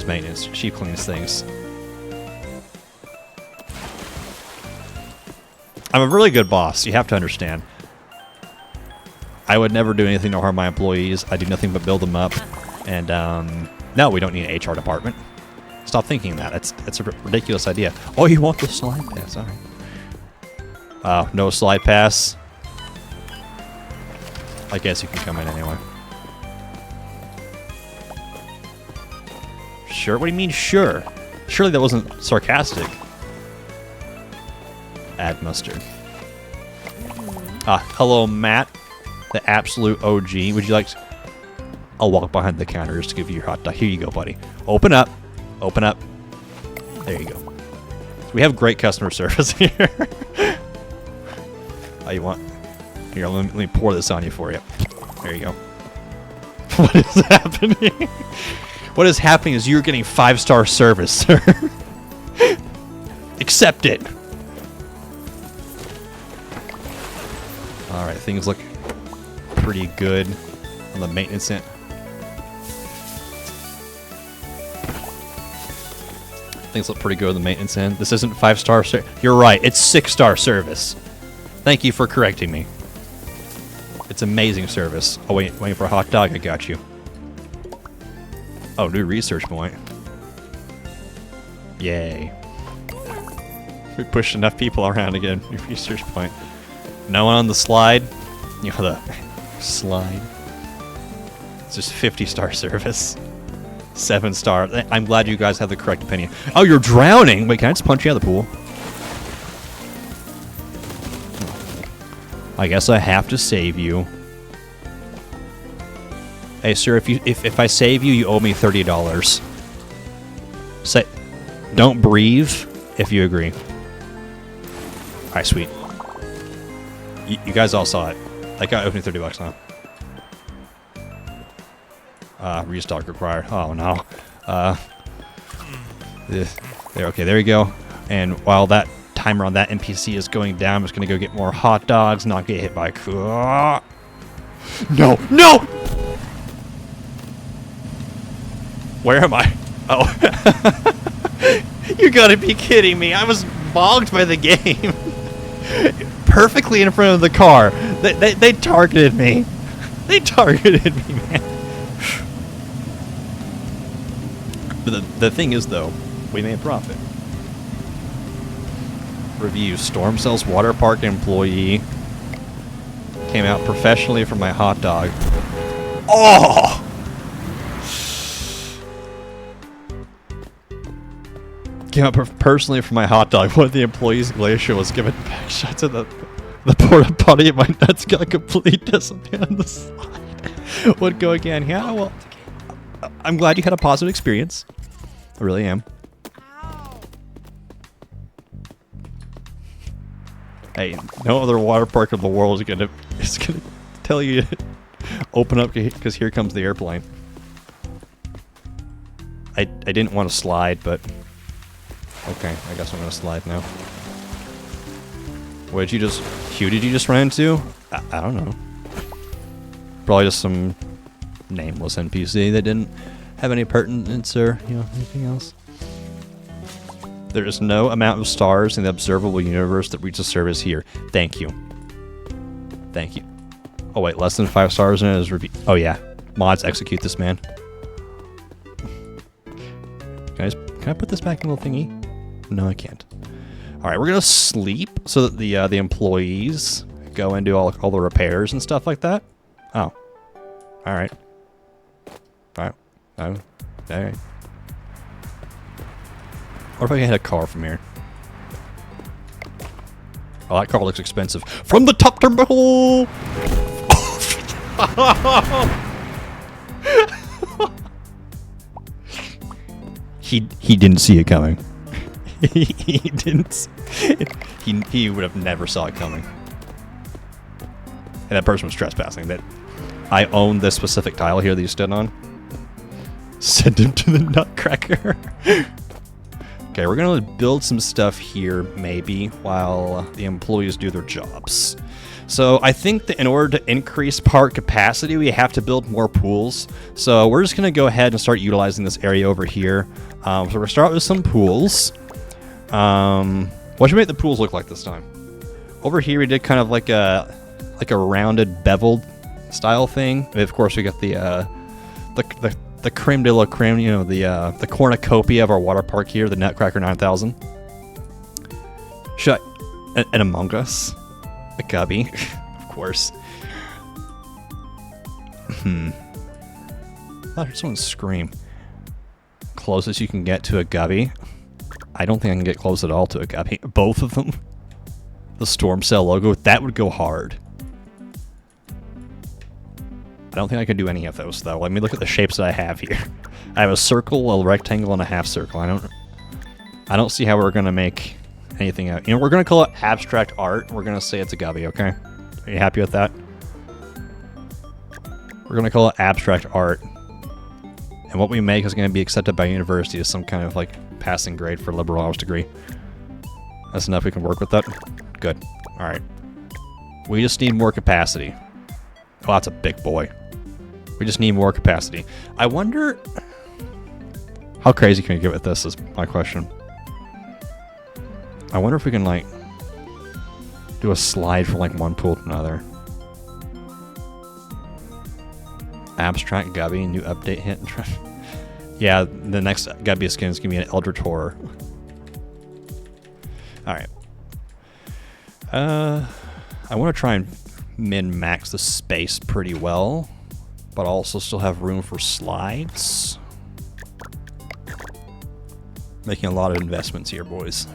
maintenance. She cleans things. I'm a really good boss. You have to understand. I would never do anything to harm my employees. I do nothing but build them up. And no, we don't need an HR department. Stop thinking that. It's a ridiculous idea. Oh, you want the slide pass? All right. No slide pass. I guess you can come in anyway. Sure? What do you mean, sure? Surely that wasn't sarcastic. Add mustard. Hello, Matt. The absolute OG. Would you like to... I'll walk behind the counter just to give you your hot dog. Here you go, buddy. Open up. Open up. There you go. So we have great customer service here. Oh, you want... Here, let me pour this on you for you. There you go. What is happening? What is happening is you're getting 5-star service, sir. Accept it. Alright, things look pretty good on the maintenance end. Things look pretty good on the maintenance end. This isn't 5-star service. You're right, it's 6-star service. Thank you for correcting me. It's amazing service. Oh, waiting for a hot dog. I got you. Oh, new research point. Yay. We pushed enough people around to get a new research point. No one on the slide. You know, the slide. It's just 50-star service. 7-star. I'm glad you guys have the correct opinion. Oh, you're drowning! Wait, can I just punch you out of the pool? I guess I have to save you. Hey, sir, if I save you, you owe me $30. Say, don't breathe if you agree. All right, sweet. You guys all saw it. That guy owed me $30 now. Restock required. Oh no. There. Okay, there you go. And while that timer on that NPC is going down, I'm just gonna go get more hot dogs, not get hit by a... No! No! Where am I? Oh. You gotta be kidding me. I was bogged by the game. Perfectly in front of the car. They targeted me. They targeted me, man. But the thing is, though, we made a profit. Review. Storm Cells Water Park employee came out professionally for my hot dog. Oh! Came out personally for my hot dog. One of the employees Glacier was giving back shots at the porta potty, and my nuts got completely disappeared on the slide. Would go again. Yeah, well, I'm glad you had a positive experience. I really am. Hey, no other water park in the world is gonna tell you to open up because here comes the airplane. I didn't want to slide, but okay, I guess I'm gonna slide now. Who did you just run into? I don't know. Probably just some nameless NPC that didn't have any pertinence or, you know, anything else. There is no amount of stars in the observable universe that reaches service here. Thank you. Thank you. Oh wait, less than 5 stars in it is review. Oh yeah, mods execute this man. Can I put this back in the little thingy? No, I can't. All right, we're gonna sleep so that the employees go and do all the repairs and stuff like that. Oh, all right. All right. Oh, all right. What if I had a car from here? Oh, that car looks expensive. From the top terminal! He didn't see it coming. He didn't. He would have never saw it coming. And that person was trespassing. That I own this specific tile here that you stood on. Send him to the Nutcracker. Okay, we're gonna build some stuff here, maybe, while the employees do their jobs. So I think that in order to increase park capacity, we have to build more pools. So we're just gonna go ahead and start utilizing this area over here. So we're gonna start with some pools. What should we make the pools look like this time? Over here, we did kind of like a rounded, beveled style thing. And of course, we got the creme de la creme, you know, the cornucopia of our water park here, the Nutcracker 9000. And Among Us, a gubby, of course. I heard someone scream. Closest you can get to a gubby. I don't think I can get close at all to a gubby. Both of them. The Storm Cell logo, that would go hard. I don't think I can do any of those, though. Let me look at the shapes that I have here. I have a circle, a rectangle, and a half circle. I don't see how we're going to make anything out. You know, we're going to call it abstract art. We're going to say it's a gubby, okay? Are you happy with that? We're going to call it abstract art. And what we make is going to be accepted by university as some kind of, like, passing grade for liberal arts degree. That's enough. We can work with that? Good. All right. We just need more capacity. Oh, that's a big boy. We just need more capacity. I wonder... How crazy can we get with this is my question. I wonder if we can, like, do a slide from, like, one pool to another. Abstract Gubby, new update hit. Yeah, the next Gubby skin is going to be an Eldritch Horror. Alright. I want to try and min-max the space pretty well, but also still have room for slides. Making a lot of investments here, boys.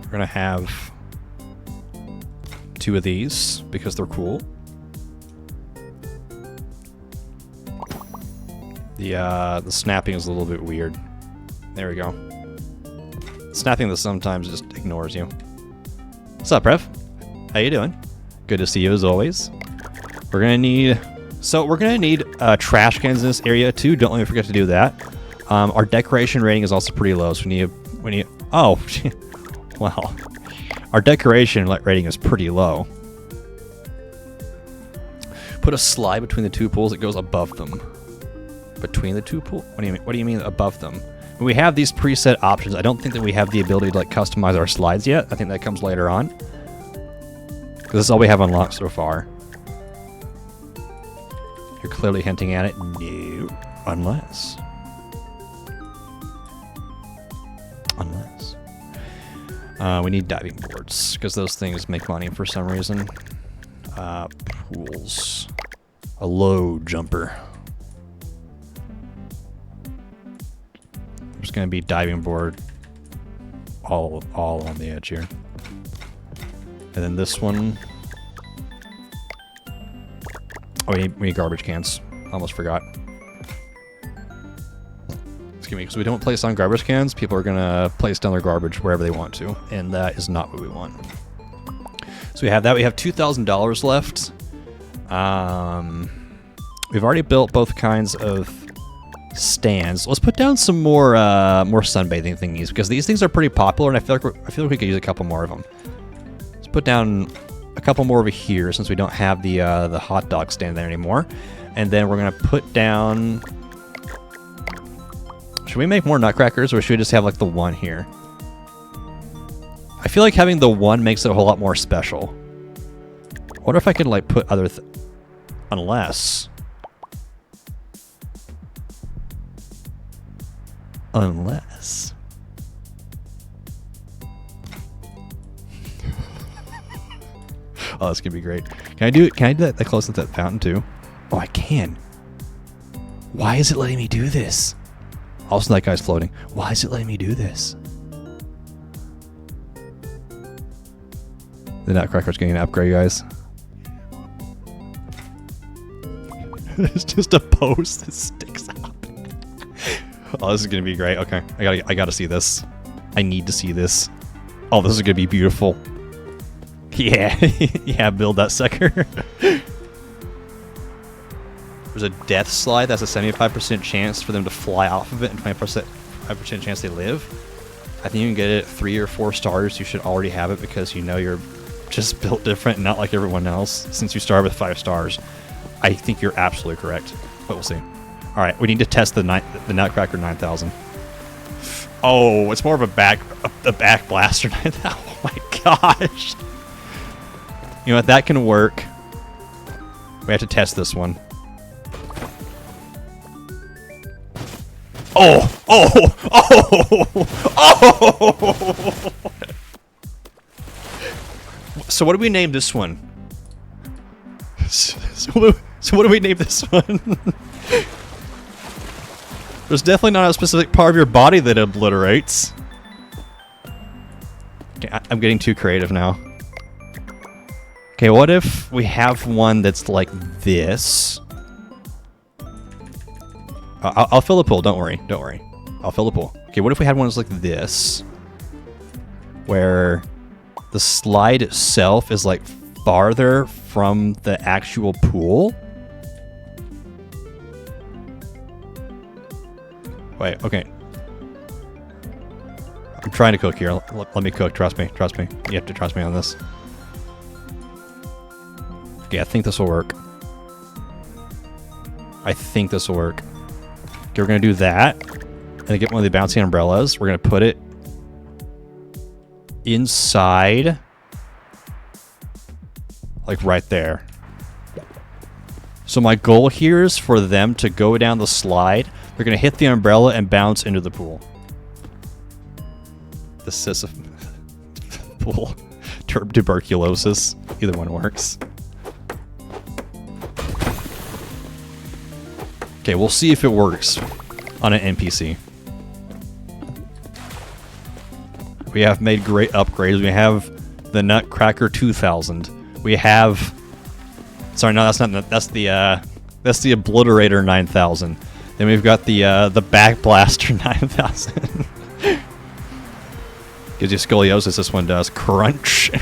We're gonna have 2 of these because they're cool. The snapping is a little bit weird. There we go. Snapping that sometimes just ignores you. What's up, Rev? How you doing? Good to see you as always. We're gonna need trash cans in this area too. Don't let me forget to do that. Our decoration rating is also pretty low, so we need. Oh, wow. Our decoration rating is pretty low. Put a slide between the 2 pools that goes above them. Between the 2 pools? What do you mean? What do you mean above them? When we have these preset options, I don't think that we have the ability to, like, customize our slides yet. I think that comes later on. Because this is all we have unlocked so far. You're clearly hinting at it. No. Unless. We need diving boards, because those things make money for some reason. Pools. A low jumper. There's going to be diving board all on the edge here. And then this one. Oh, we need garbage cans. Almost forgot. Excuse me, because we don't place on garbage cans, people are going to place down their garbage wherever they want to, and that is not what we want. So we have that. We have $2,000 left. We've already built both kinds of stands. Let's put down some more sunbathing thingies, because these things are pretty popular, and I feel like we could use a couple more of them. Let's put down a couple more over here, since we don't have the hot dog stand there anymore. And then we're gonna put down. Should we make more nutcrackers, or should we just have, like, the one here? I feel like having the one makes it a whole lot more special. I wonder if I could, like, put other unless. Oh, that's gonna be great. Can I do that close to that fountain too? Oh, I can. Why is it letting me do this? Also, that guy's floating. Why is it letting me do this? The Nutcracker's getting an upgrade, guys. It's just a post that sticks out. Oh, this is gonna be great. Okay, I gotta see this. I need to see this. Oh, this is gonna be beautiful. Yeah, yeah, build that sucker. There's a death slide. That's a 75% chance for them to fly off of it, and 25% chance they live. I think you can get it at 3 or 4 stars. You should already have it because you know you're just built different, and not like everyone else. Since you start with 5 stars, I think you're absolutely correct. But we'll see. All right, we need to test the Nutcracker 9000. Oh, it's more of a back blaster 9000. Oh my gosh! You know what? That can work. We have to test this one. Oh! Oh! Oh! Oh! So what do we name this one? So what do we name this one? There's definitely not a specific part of your body that obliterates. Okay, I'm getting too creative now. Okay, what if we have one that's like this? I'll fill the pool, don't worry, don't worry. I'll fill the pool. Okay, what if we had one that's like this? Where the slide itself is like farther from the actual pool? Wait, okay. I'm trying to cook here. Let me cook, trust me, trust me. You have to trust me on this. Okay, I think this will work. I think this will work. Okay, we're gonna do that. And then get one of the bouncy umbrellas. We're gonna put it inside. Like right there. So my goal here is for them to go down the slide. They're gonna hit the umbrella and bounce into the pool. The pool. Tuberculosis. Either one works. Okay, we'll see if it works on an NPC. We have made great upgrades. We have the Nutcracker 2000. We have... Sorry, no, that's not... That's the Obliterator 9000. Then we've got the Back Blaster 9000. Gives you scoliosis, this one does. Crunch.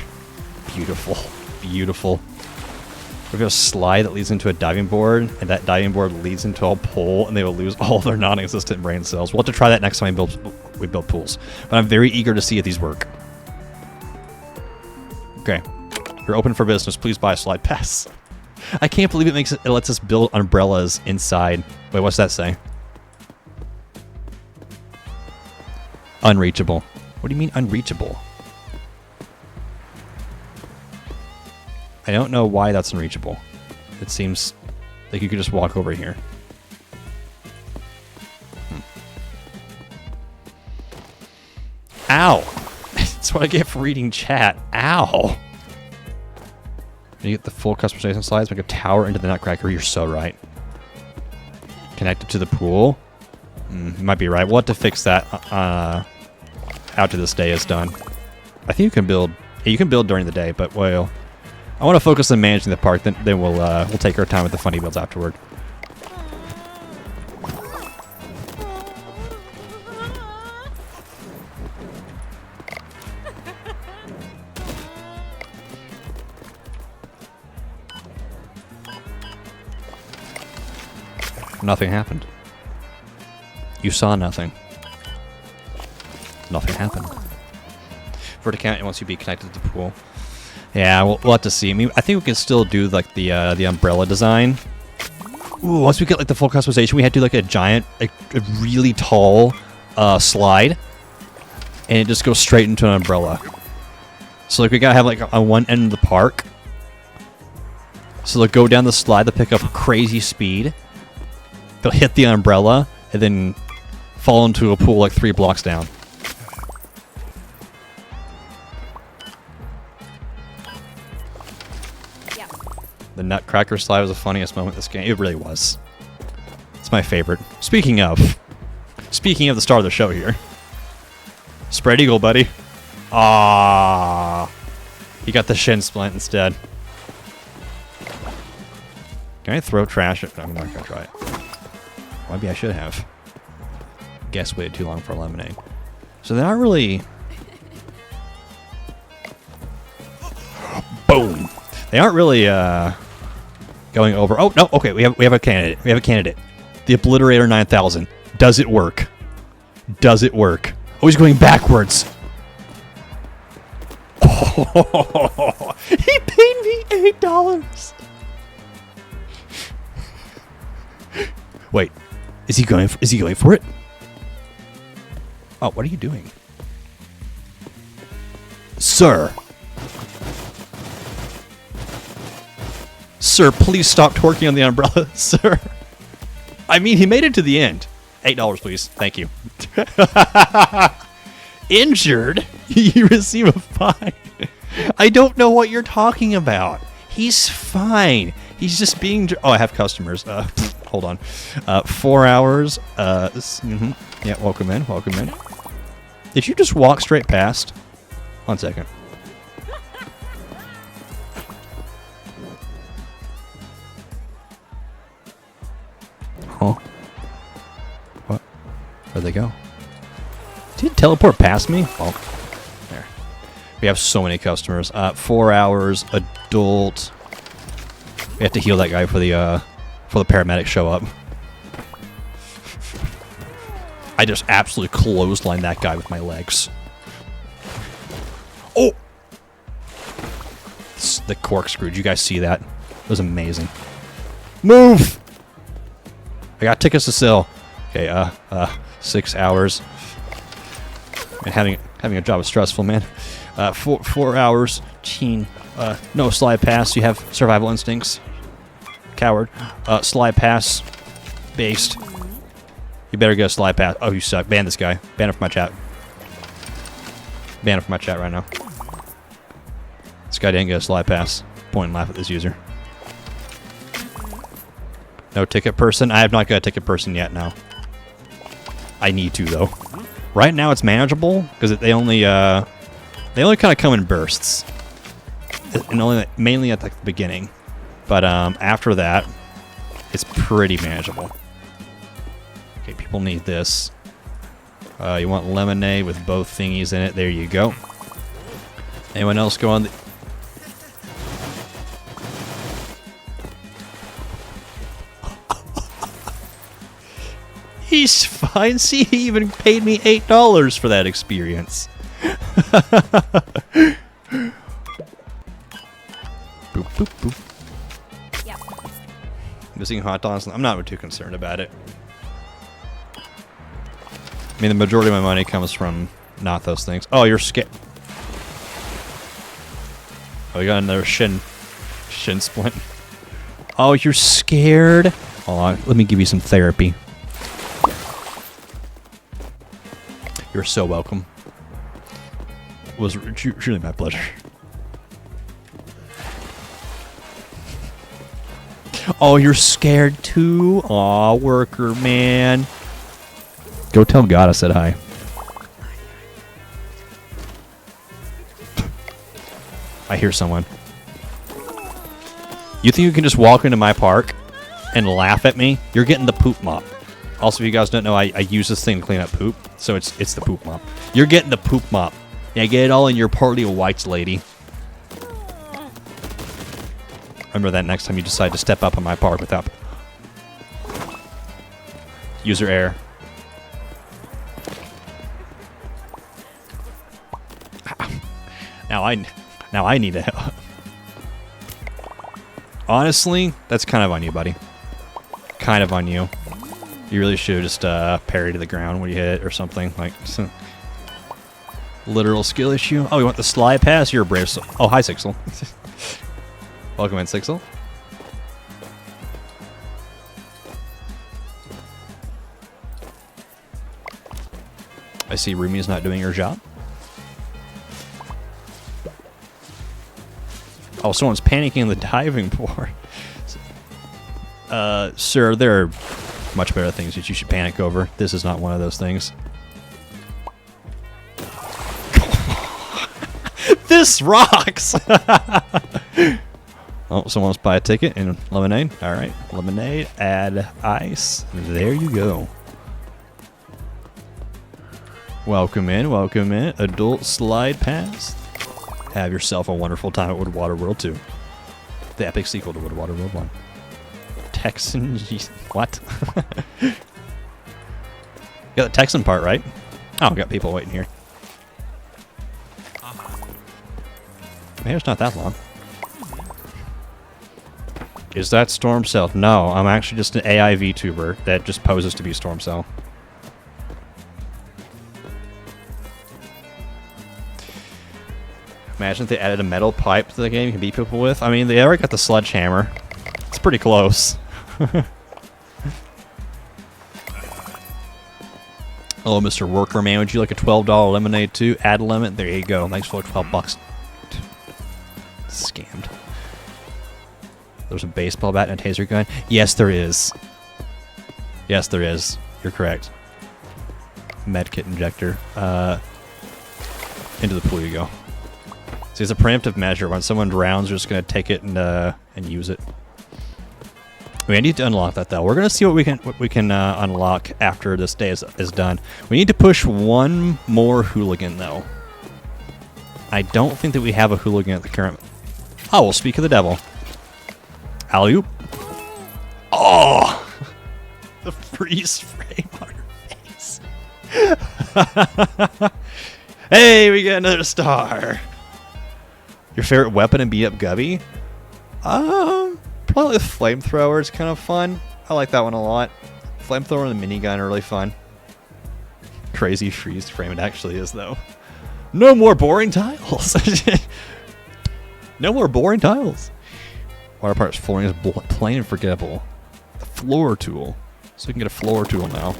Beautiful. Beautiful. We've got a slide that leads into a diving board, and that diving board leads into a pole, and they will lose all their non-existent brain cells. We'll have to try that next time we build pools. But I'm very eager to see if these work. Okay. You're open for business. Please buy a slide pass. I can't believe it lets us build umbrellas inside. Wait, what's that say? Unreachable. What do you mean unreachable? I don't know why that's unreachable. It seems like you could just walk over here. Ow! That's what I get for reading chat. Ow! You get the full customization slides, make a tower into the Nutcracker. You're so right. Connected to the pool. You might be right. We'll have to fix that after this day is done. I think you can build. Yeah, you can build during the day, but well, I want to focus on managing the park. Then we'll take our time with the funny builds afterward. Nothing happened. You saw nothing. Nothing happened. For it to count, once you be connected to the pool. Yeah, we'll have to see. I mean, I think we can still do like the umbrella design. Ooh, once we get like the full customization, we had to do like a giant, a really tall slide, and it just goes straight into an umbrella. So like we gotta have like on one end of the park. So they'll go down the slide, they'll pick up crazy speed. They'll hit the umbrella and then fall into a pool like 3 blocks down. Yeah. The Nutcracker slide was the funniest moment in this game. It really was. It's my favorite. Speaking of the star of the show here. Spread eagle, buddy. Ah. He got the shin splint instead. Can I throw trash? I'm not gonna try it. Maybe I should have. Guess waited too long for lemonade. So they're not really. Boom. They aren't really going over. Oh no. Okay, we have a candidate. We have a candidate. The Obliterator 9000. Does it work? Does it work? Oh, he's going backwards. Oh, he paid me $8. Wait, is he going for it? Oh, what are you doing, sir? Sir, please stop twerking on the umbrella, sir. I mean, he made it to the end. $8, please. Thank you. Injured? You receive a fine. I don't know what you're talking about. He's fine. He's just being... Oh, I have customers. Hold on. 4 hours. Yeah, welcome in. Welcome in. Did you just walk straight past? 1 second. Huh? What? Where'd they go? Did he teleport past me? Oh, there. We have so many customers. 4 hours. Adult. We have to heal that guy for the paramedics show up. I just absolutely clotheslined that guy with my legs. Oh! The corkscrew. Did you guys see that? It was amazing. Move! I got tickets to sell. Okay, 6 hours. And having a job is stressful, man. 4 hours. Teen. No slide pass. You have survival instincts. Coward. Slide pass. Based. You better get a slide pass. Oh, you suck. Ban this guy. Ban him from my chat. Ban him from my chat right now. This guy didn't get a slide pass. Point and laugh at this user. No ticket person? I have not got a ticket person yet now. I need to, though. Right now it's manageable, because they only kind of come in bursts. And mainly at the beginning. But after that, it's pretty manageable. Okay, people need this. You want lemonade with both thingies in it. There you go. Anyone else go on the... He's fine. See, he even paid me $8 for that experience. Boop, boop, boop. Yep. Missing hot dogs. I'm not too concerned about it. I mean, the majority of my money comes from not those things. Oh, you're scared. Oh, you got another shin splint. Oh, you're scared? Hold on, let me give you some therapy. You're so welcome. It was truly my pleasure. Oh, you're scared too? Aw, worker, man. Go tell God I said hi. I hear someone. You think you can just walk into my park and laugh at me? You're getting the poop mop. Also, if you guys don't know, I use this thing to clean up poop, so it's the poop mop. You're getting the poop mop. Yeah, get it all in your pearly whites, lady. Remember that next time you decide to step up on my park without... User error. Now I need to help. Honestly, that's kind of on you, buddy. Kind of on you. You really should just parry to the ground when you hit it or something. Like, some literal skill issue. Oh, you want the slide pass? You're a brave soul. Oh, hi, Sixel. Welcome in, Sixel. I see Rumi's not doing her job. Oh, someone's panicking in the diving board. Sir, there are much better things that you should panic over. This is not one of those things. This rocks! Oh, someone wants to buy a ticket and lemonade. Alright, lemonade, add ice. There you go. Welcome in, welcome in. Adult slide pass. Have yourself a wonderful time at Wood Water World 2. The epic sequel to Wood Water World 1. Texan... What? You got the Texan part, right? Oh, we got people waiting here. Maybe it's not that long. Is that Storm Cell? No, I'm actually just an AI VTuber that just poses to be Storm Cell. Imagine if they added a metal pipe to the game you can beat people with. I mean, they already got the sledgehammer. It's pretty close. Hello, Mr. Worker Man. Would you like a $12 lemonade too? Add a lemon. There you go. Thanks for 12 bucks. Scammed. There's a baseball bat and a taser gun. Yes, there is. Yes, there is. You're correct. Medkit injector. Into the pool you go. See, it's a preemptive measure. When someone drowns, you're just going to take it and use it. We need to unlock that though. We're going to see what we can unlock after this day is done. We need to push one more hooligan though. I don't think that we have a hooligan at the current. Oh, we'll speak of the devil. Alley-oop. Oh! The freeze frame on her face. Hey, we get another star. Your favorite weapon in Beat Up Gubby? Probably the flamethrower is kind of fun. I like that one a lot. Flamethrower and the minigun are really fun. Crazy freeze frame it actually is though. No more boring tiles. No more boring tiles. Waterpark's flooring is plain and forgettable. The floor tool. So we can get a floor tool now.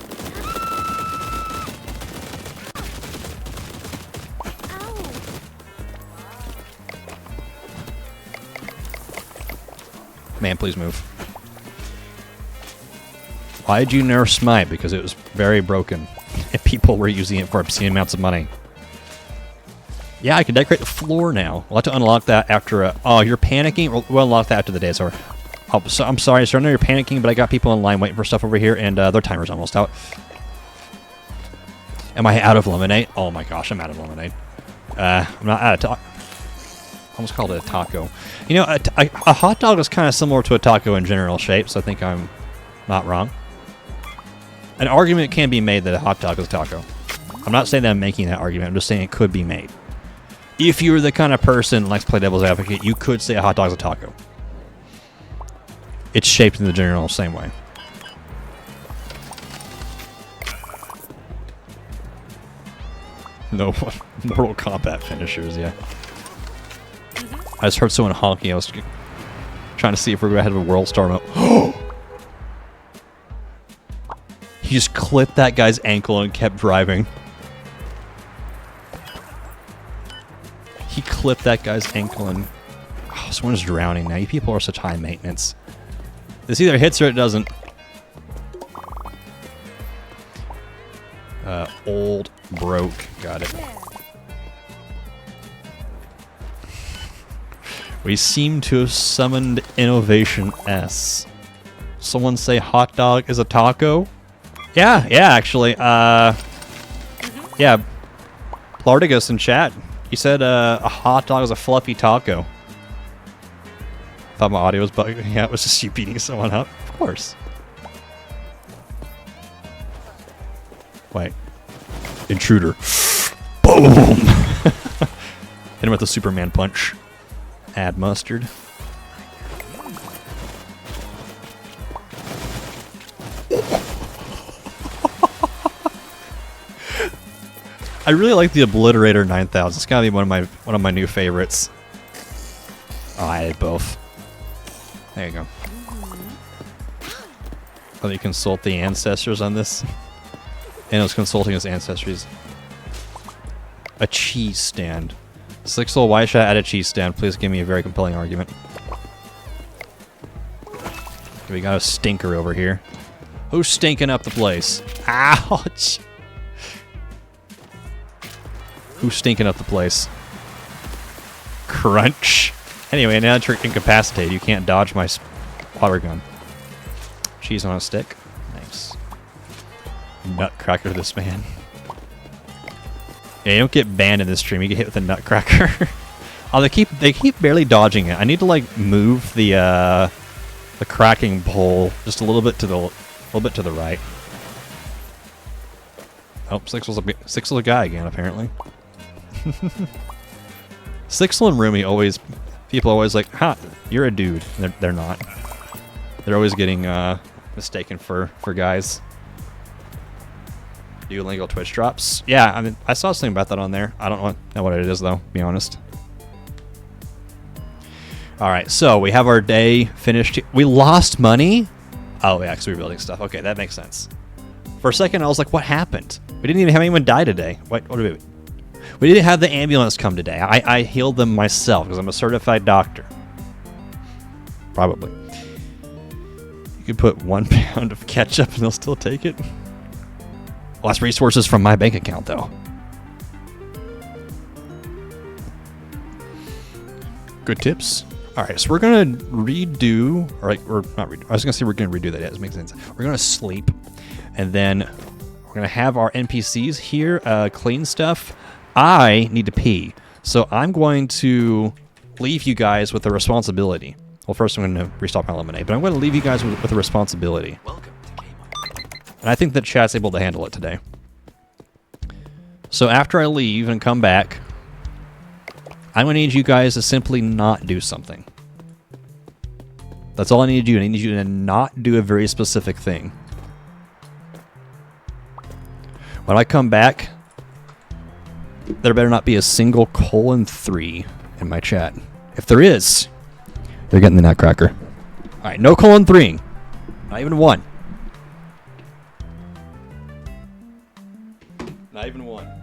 Man, please move. Why did you nerf Smite? Because it was very broken. And people were using it for obscene amounts of money. Yeah, I can decorate the floor now. We'll have to unlock that after oh, you're panicking? We'll unlock that after the day is over. Oh, so, I'm sorry, sir. I know you're panicking, but I got people in line waiting for stuff over here, and their timer's almost out. Am I out of lemonade? Oh my gosh, I'm out of lemonade. I'm not out of almost called it a taco. You know, a hot dog is kind of similar to a taco in general shape, so I think I'm not wrong. An argument can be made that a hot dog is a taco. I'm not saying that I'm making that argument. I'm just saying it could be made. If you're the kind of person that likes to play devil's advocate, you could say a hot dog is a taco. It's shaped in the general same way. No Mortal Kombat finishers, yeah. I just heard someone honking. I was trying to see if we were ahead of a World Star mode. He just clipped that guy's ankle and kept driving. He clipped that guy's ankle and... Oh, someone's drowning now. You people are such high maintenance. This either hits or it doesn't. Old broke. Got it. We seem to have summoned Innovation S. Someone say hot dog is a taco? Yeah, actually. Yeah. Plartigus in chat. He said a hot dog is a fluffy taco. Thought my audio was bugging. Yeah, it was just you beating someone up. Of course. Wait. Intruder. Boom! Hit him with the Superman punch. Add mustard. I really like the Obliterator 9000. It's gotta be one of my new favorites. Oh, I added both. There you go. Let me consult the ancestors on this. And I was consulting his ancestors. A cheese stand. Sixel, why should I add a cheese stand? Please give me a very compelling argument. We got a stinker over here. Who's stinking up the place? Ouch! Who's stinking up the place? Crunch. Anyway, now that you're incapacitated, you can't dodge my water gun. Cheese on a stick. Nice. Nutcracker this man. Yeah, you don't get banned in this stream. You get hit with a nutcracker. Oh, they keep barely dodging it. I need to like move the cracking pole just a little bit to the right. Oh, Six was a guy again, apparently. Sixel and Rumi people always like, ha, you're a dude. They're not. They're always getting mistaken for guys. Duolingo Twitch drops. Yeah, I mean, I saw something about that on there. I don't know what it is though, to be honest. All right, so we have our day finished. We lost money. Oh, yeah, because we were building stuff. Okay, that makes sense. For a second, I was like, what happened? We didn't even have anyone die today. What did we didn't have the ambulance come today. I healed them myself because I'm a certified doctor. Probably. You could put 1 pound of ketchup and they'll still take it. Less resources from my bank account, though. Good tips. All right, so we're gonna redo, or not redo. I was gonna say we're gonna redo that. Yeah, it makes sense. We're gonna sleep, and then we're gonna have our NPCs here clean stuff. I need to pee, so I'm going to leave you guys with a responsibility. Well, first I'm going to restock my lemonade, but I'm going to leave you guys with a responsibility. Welcome to and I think that chat's able to handle it today. So after I leave and come back, I'm going to need you guys to simply not do something. That's all I need to do. I need you to not do a very specific thing. When I come back, there better not be a single :3 in my chat. If there is, they're getting the nutcracker. All right, no :3. Not even 1. Not even 1.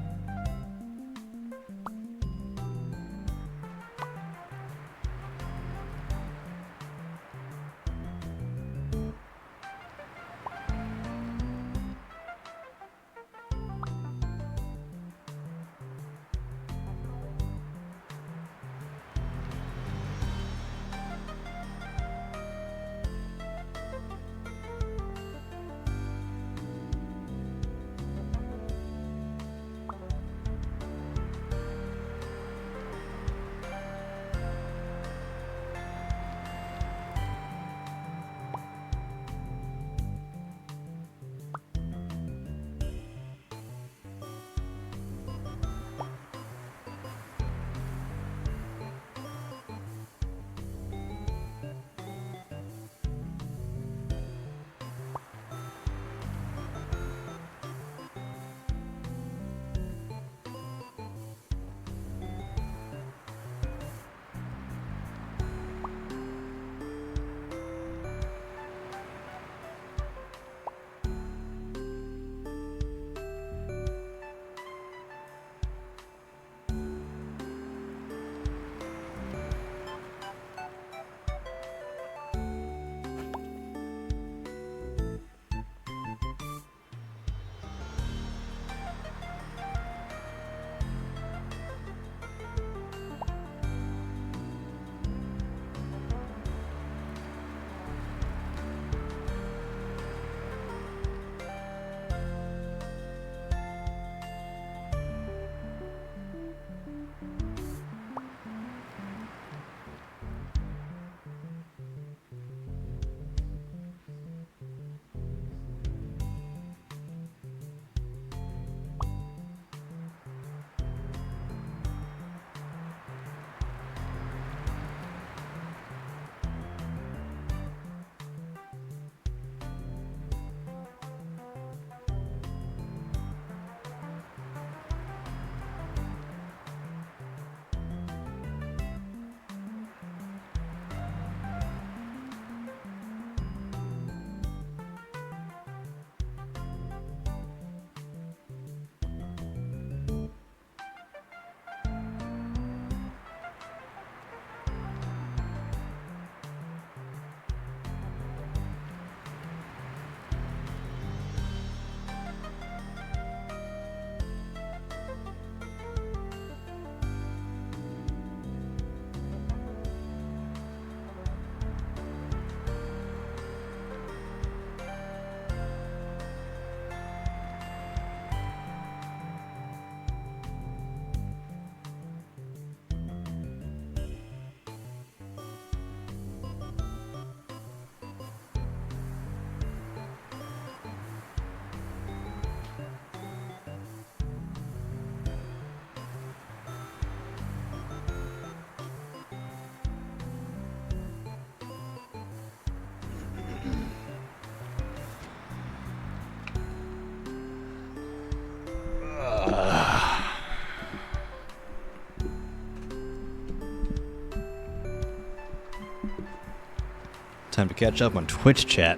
Time to catch up on Twitch chat.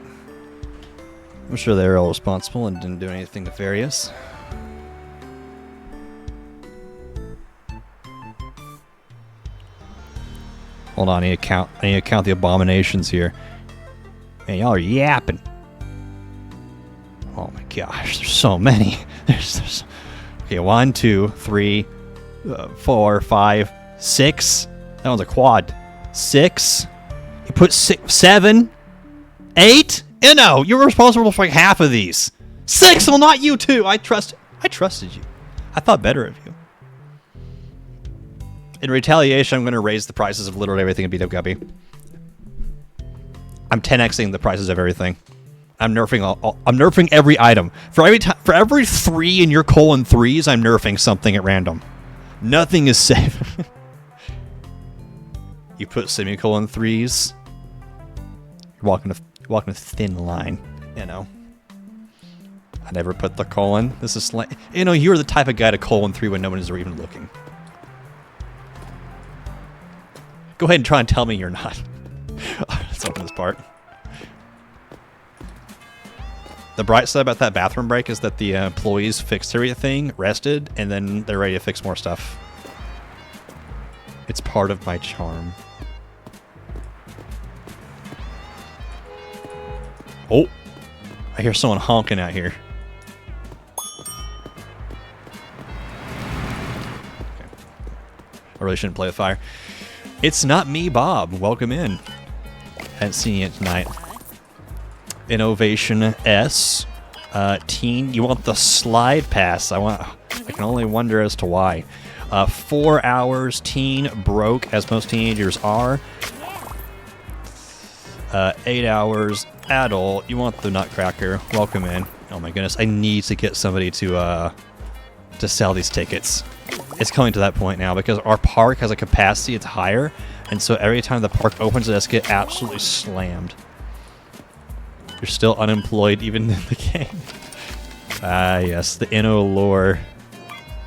I'm sure they're all responsible and didn't do anything nefarious. Hold on, I need to count the abominations here. Man, y'all are yapping. Oh my gosh, there's so many. There's okay, 1, 2, 3, 4, 5, 6. That one's a quad. 6. You put 6, 7, 8. No, you're responsible for like half of these. 6. Well, not you too. I trusted you. I thought better of you. In retaliation, I'm going to raise the prices of literally everything in Beat Up Guppy. I'm 10xing the prices of everything. I'm nerfing every item. For every 3 in your colon 3s, I'm nerfing something at random. Nothing is safe. You put semicolon 3s. You're walking a thin line, you know. I never put the colon. This is like, you know, you're the type of guy to colon 3 when no one is even looking. Go ahead and try and tell me you're not. Let's open this part. The bright side about that bathroom break is that the employees fixed everything, rested, and then they're ready to fix more stuff. It's part of my charm. Oh! I hear someone honking out here. Okay. I really shouldn't play with fire. It's not me, Bob. Welcome in. Hadn't seen you tonight. Innovation S. Teen, you want the slide pass. I can only wonder as to why. 4 hours teen broke, as most teenagers are. 8 hours adult. You want the Nutcracker. Welcome in. Oh my goodness, I need to get somebody to sell these tickets. It's coming to that point now because our park has a capacity, it's higher, and so every time the park opens, it has to get absolutely slammed. You're still unemployed even in the game. Ah, yes, the Inno lore.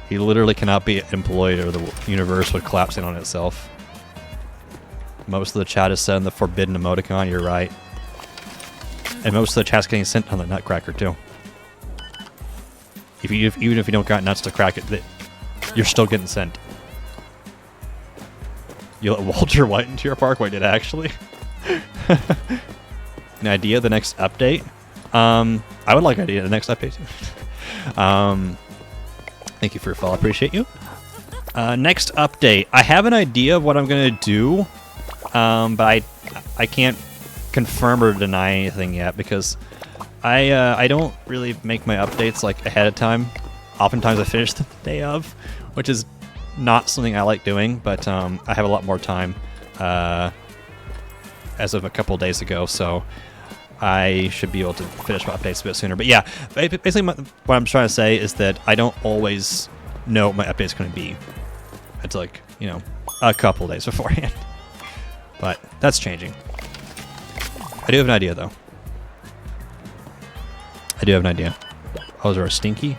He literally cannot be employed or the universe would collapse in on itself. Most of the chat is sent the forbidden emoticon, you're right. And most of the chat's getting sent on the Nutcracker too. Even if you don't got nuts to crack it, you're still getting sent. You let Walter White into your park? Wait, did I actually? An idea of the next update? I would like an idea of the next update too. Thank you for your follow. I appreciate you. Next update. I have an idea of what I'm going to do, but I can't confirm or deny anything yet because I don't really make my updates like ahead of time. Oftentimes I finish the day of, which is not something I like doing, but I have a lot more time as of a couple days ago, so I should be able to finish my updates a bit sooner. But yeah, basically what I'm trying to say is that I don't always know what my update's going to be. It's like, you know, a couple days beforehand. But that's changing. I do have an idea, though. I do have an idea. Oh, is there a stinky?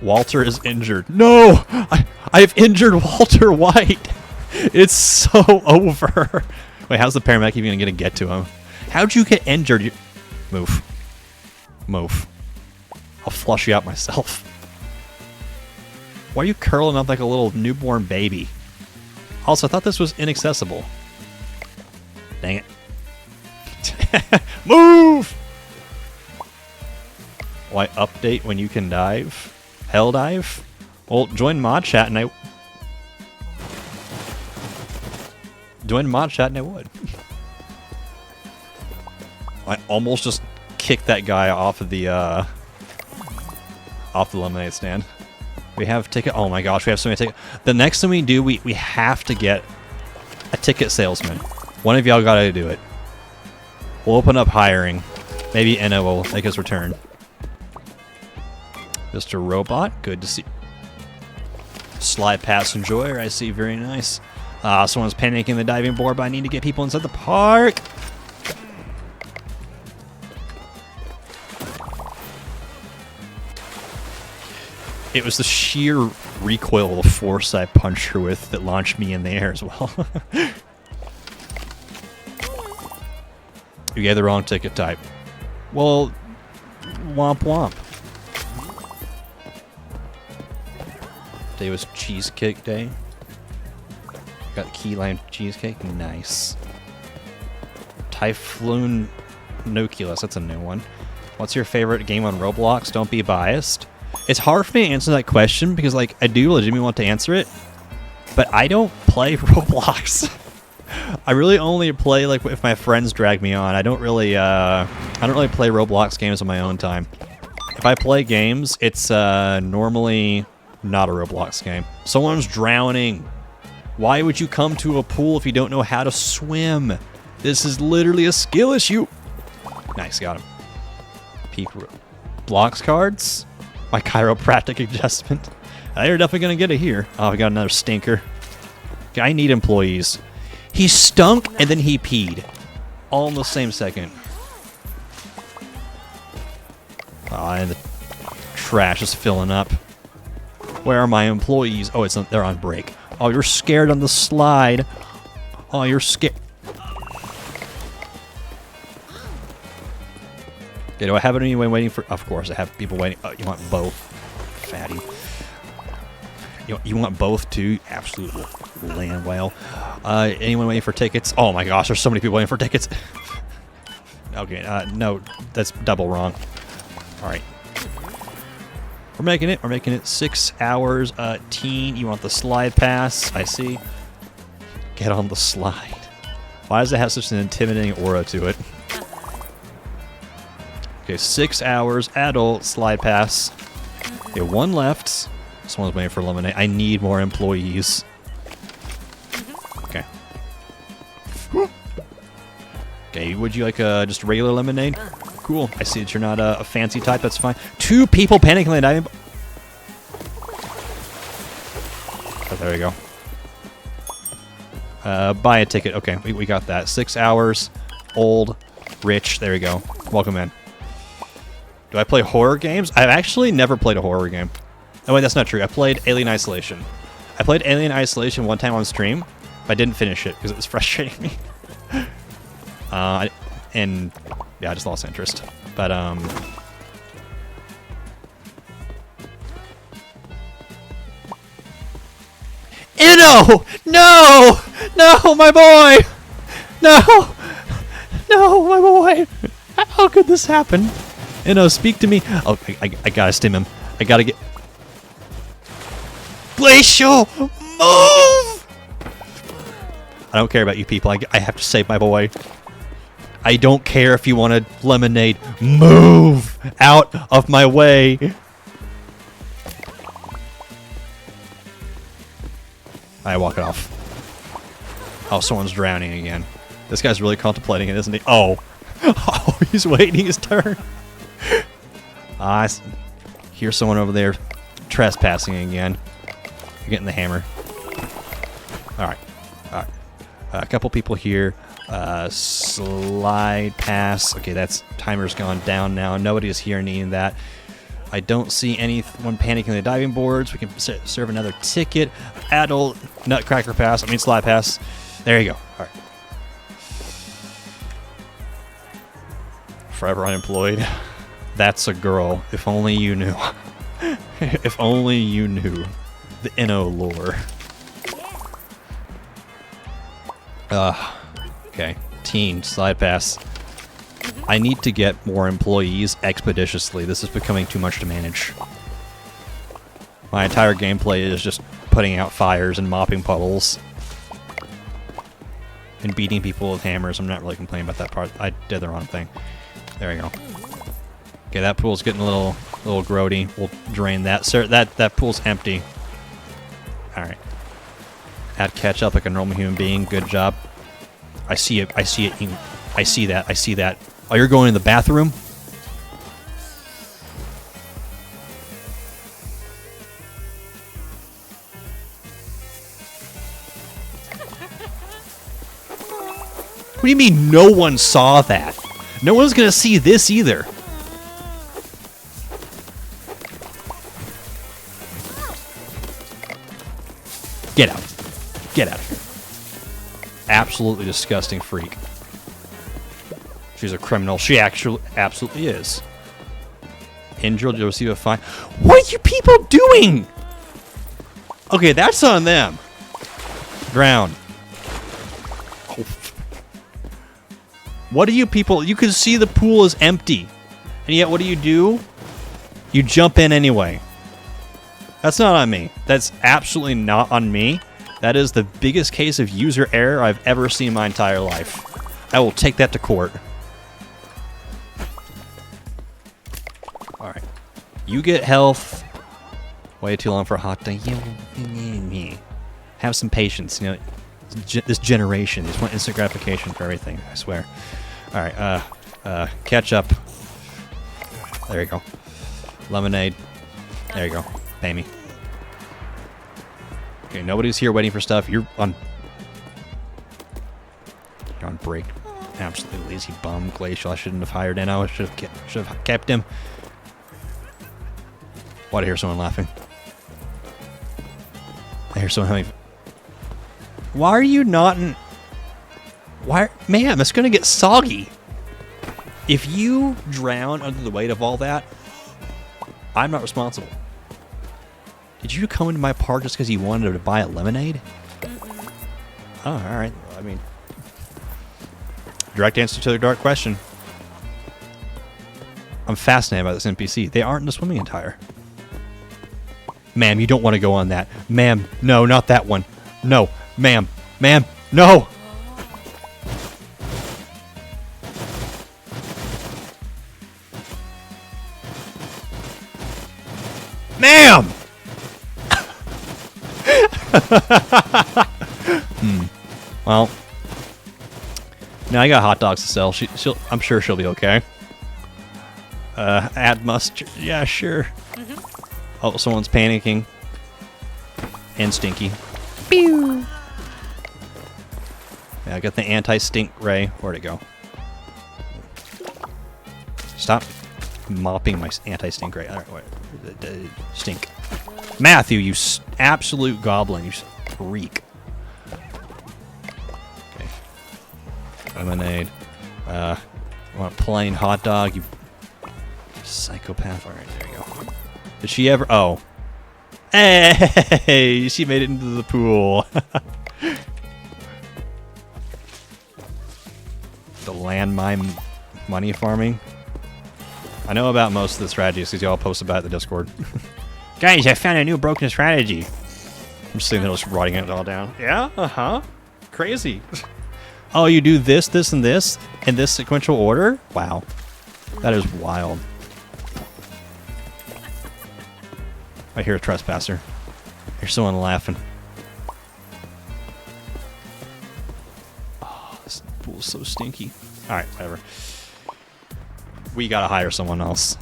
Walter is injured. No! I have injured Walter White! It's so over. Wait, how's the paramedic even going to get to him? How'd you get injured? Move. Move. I'll flush you out myself. Why are you curling up like a little newborn baby? Also, I thought this was inaccessible. Dang it. Move! Why update when you can dive? Hell dive? Well, join mod chat and I... Join mod chat and I would. I almost just kicked that guy off of the lemonade stand. We have ticket. Oh my gosh, we have so many tickets. The next thing we do, we have to get a ticket salesman. One of y'all gotta do it. We'll open up hiring. Maybe Enno will make his return. Mr. Robot, good to see. Slide pass enjoyer, I see, very nice. Someone's panicking the diving board, but I need to get people inside the park. It was the sheer recoil of force I punched her with that launched me in the air as well. You gave the wrong ticket type. Well, womp womp. Today was cheesecake day. Got key lime cheesecake. Nice. Typhoon Nucleus. That's a new one. What's your favorite game on Roblox? Don't be biased. It's hard for me to answer that question because, like, I do legitimately want to answer it, but I don't play Roblox. I really only play, like, if my friends drag me on. I don't really play Roblox games on my own time. If I play games, it's normally not a Roblox game. Someone's drowning. Why would you come to a pool if you don't know how to swim? This is literally a skill issue. Nice, got him. Peak blocks cards. My chiropractic adjustment. You're definitely gonna get it here. Oh, we got another stinker. Okay, I need employees. He stunk and then he peed, all in the same second. Oh, and the trash is filling up. Where are my employees? Oh, they're on break. Oh, you're scared on the slide. Oh, you're scared. Okay, do I have anyone waiting for? Of course, I have people waiting. Oh, you want both, fatty? You want both too? Absolute land whale. Anyone waiting for tickets? Oh my gosh, there's so many people waiting for tickets. Okay, no, that's double wrong. All right. We're making it. We're making it. 6 hours. Teen, you want the slide pass? I see. Get on the slide. Why does it have such an intimidating aura to it? Okay, 6 hours. Adult slide pass. Okay, one left. Someone's waiting for lemonade. I need more employees. Okay. Okay, would you like just regular lemonade? Cool. I see that you're not a fancy type. That's fine. 2 people panicking on the diving. Oh, there we go. Buy a ticket. Okay, we got that. 6 hours. Old. Rich. There we go. Welcome in. Do I play horror games? I've actually never played a horror game. Oh, wait, that's not true. I played Alien Isolation. I played Alien Isolation one time on stream, but I didn't finish it because it was frustrating me. And yeah, I just lost interest. But no, my boy, no, my boy. How could this happen? Speak to me. Oh, I gotta stim him. I gotta get Glacial. Move. I don't care about you people. I have to save my boy. I don't care if you wanted lemonade. Move out of my way. I walk it off. Oh, someone's drowning again. This guy's really contemplating it, isn't he? Oh. Oh, he's waiting his turn. I hear someone over there trespassing again. You're getting the hammer. All right. All right. A couple people here. Slide pass. Okay, that's timer's gone down now. Nobody is here needing that. I don't see anyone panicking on the diving boards. We can serve another ticket. Adult nutcracker pass. I mean slide pass. There you go. All right. Forever unemployed. That's a girl. If only you knew. If only you knew the Inno lore. Okay. Teen, slide pass. I need to get more employees expeditiously. This is becoming too much to manage. My entire gameplay is just putting out fires and mopping puddles. And beating people with hammers. I'm not really complaining about that part. I did the wrong thing. There we go. Okay, that pool's getting a little grody. We'll drain that. Sir, that pool's empty. Alright. Add ketchup like a normal human being. Good job. I see it. I see it. I see that. I see that. Oh, you're going in the bathroom? What do you mean no one saw that? No one's gonna see this either. Get out. Get out of here. Absolutely disgusting freak. She's a criminal. She actually absolutely is. Injured, you'll receive a fine. What are you people doing? Okay, that's on them. Drown. Oh. What do you people... You can see the pool is empty. And yet, what do? You jump in anyway. That's not on me. That's absolutely not on me. That is the biggest case of user error I've ever seen in my entire life. I will take that to court. Alright. You get health. Way too long for a hot day. Have some patience, you know. This generation just want instant gratification for everything, I swear. Alright, catch up. There you go. Lemonade. There you go. Pay me. Okay, nobody's here waiting for stuff. You're on break. Absolutely lazy bum. Glacial. I shouldn't have hired in. I should have kept him. What? I hear someone laughing. I hear someone having... Why are you not in... Why... Man, that's gonna get soggy. If you drown under the weight of all that, I'm not responsible. Did you come into my park just because you wanted to buy a lemonade? Oh, alright. I mean... Direct answer to the dark question. I'm fascinated by this NPC. They aren't in the swimming attire. Ma'am, you don't want to go on that. Ma'am, no, not that one. No, ma'am, ma'am, no! Ma'am! Well, now I got hot dogs to sell. I'm sure she'll be okay. Add mustard. Yeah, sure. Oh, someone's panicking. And Stinky. Pew! Yeah, I got the anti-stink ray. Where'd it go? Stop mopping my anti-stink ray. Alright, wait. Stink. Matthew, you absolute goblin. You freak. Okay. Lemonade. Want a plain hot dog, you psychopath. Alright, there you go. Did she ever... Oh. Hey! She made it into the pool. The landmine money farming. I know about most of the strategies because y'all post about it in the Discord. Guys, I found a new broken strategy. I'm just sitting there just writing it all down. Yeah? Uh-huh. Crazy. Oh, you do this, this, and this in this sequential order? Wow. That is wild. I hear a trespasser. I hear someone laughing. Oh, this pool's so stinky. Alright, whatever. We gotta hire someone else.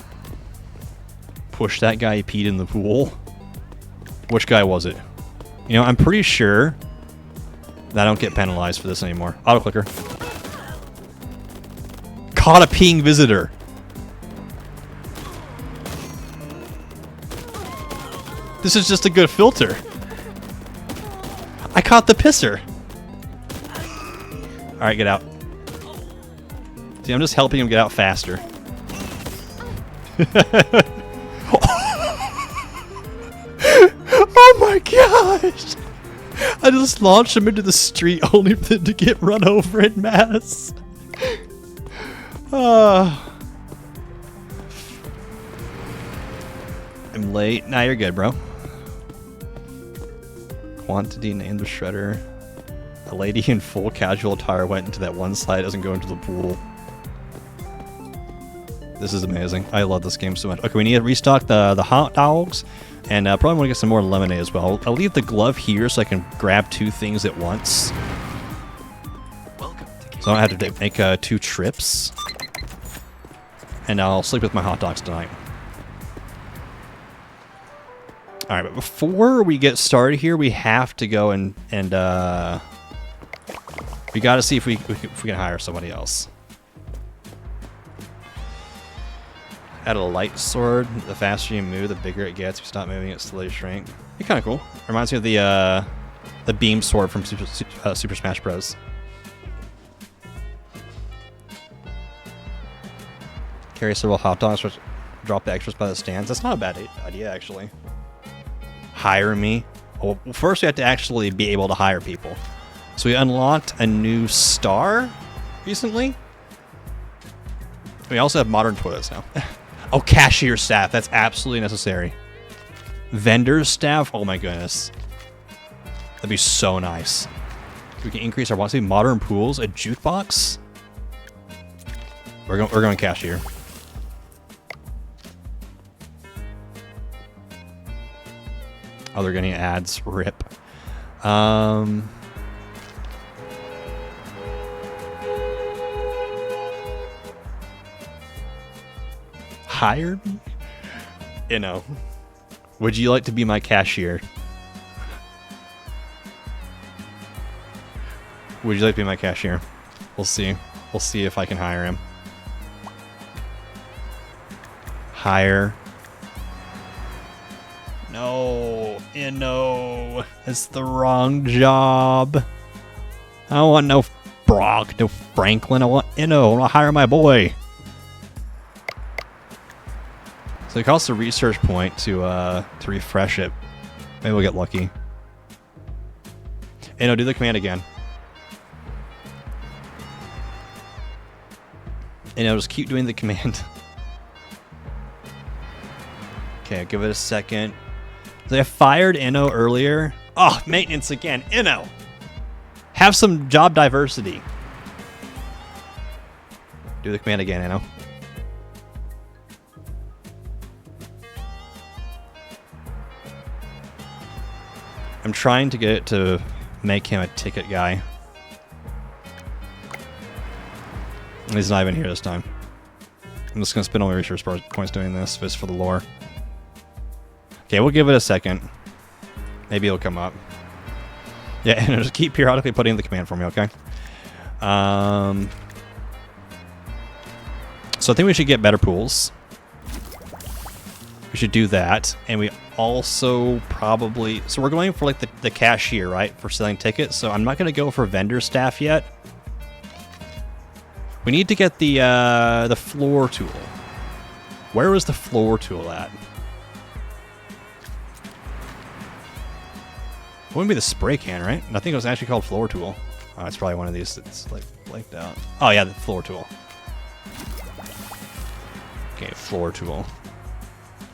Push that guy he peed in the pool. Which guy was it? You know, I'm pretty sure that I don't get penalized for this anymore. Auto clicker. Caught a peeing visitor. This is just a good filter. I caught the pisser. Alright, get out. See, I'm just helping him get out faster. Oh my gosh! I just launched him into the street only for him to get run over in mass. I'm late. Nah, you're good, bro. Quantity named the shredder. A lady in full casual attire went into that one slide, doesn't go into the pool. This is amazing. I love this game so much. Okay, we need to restock the hot dogs, and probably want to get some more lemonade as well. I'll leave the glove here so I can grab two things at once. So I don't have to make 2 trips. And I'll sleep with my hot dogs tonight. Alright, but before we get started here, we have to go and we gotta see if we can hire somebody else. Add a light sword. The faster you move, the bigger it gets. If you stop moving, it slowly shrink. It's kind of cool. Reminds me of the beam sword from Super Smash Bros. Carry several hot dogs, which drop the extras by the stands. That's not a bad idea, actually. Hire me. Well, first we have to actually be able to hire people. So we unlocked a new star recently. We also have modern toilets now. Oh, cashier staff. That's absolutely necessary. Vendor staff. Oh my goodness. That'd be so nice. We can increase our wants. Modern pools. A jukebox. We're going cashier. Oh, they're getting ads. Rip. Hire me? You know. Would you like to be my cashier? Would you like to be my cashier? We'll see. We'll see if I can hire him. Hire. No. No. It's the wrong job. I don't want no Brock, no Franklin. I want I want to hire my boy. So it costs a research point to refresh it. Maybe we'll get lucky. Do the command again. Just keep doing the command. Okay, I'll give it a second. So I fired Inno earlier. Oh, maintenance again. Inno! Have some job diversity. Do the command again, Inno. I'm trying to get it to make him a ticket guy. He's not even here this time. I'm just going to spend all my research points doing this just for the lore. Okay, we'll give it a second. Maybe it'll come up. Yeah, and just keep periodically putting in the command for me, okay? So I think we should get better pools. We should do that. And we also probably... So we're going for like the cashier, right? For selling tickets. So I'm not going to go for vendor staff yet. We need to get the floor tool. Where was the floor tool at? It wouldn't be the spray can, right? I think it was actually called floor tool. Oh, it's probably one of these that's like blanked out. Oh yeah, the floor tool. Okay, floor tool.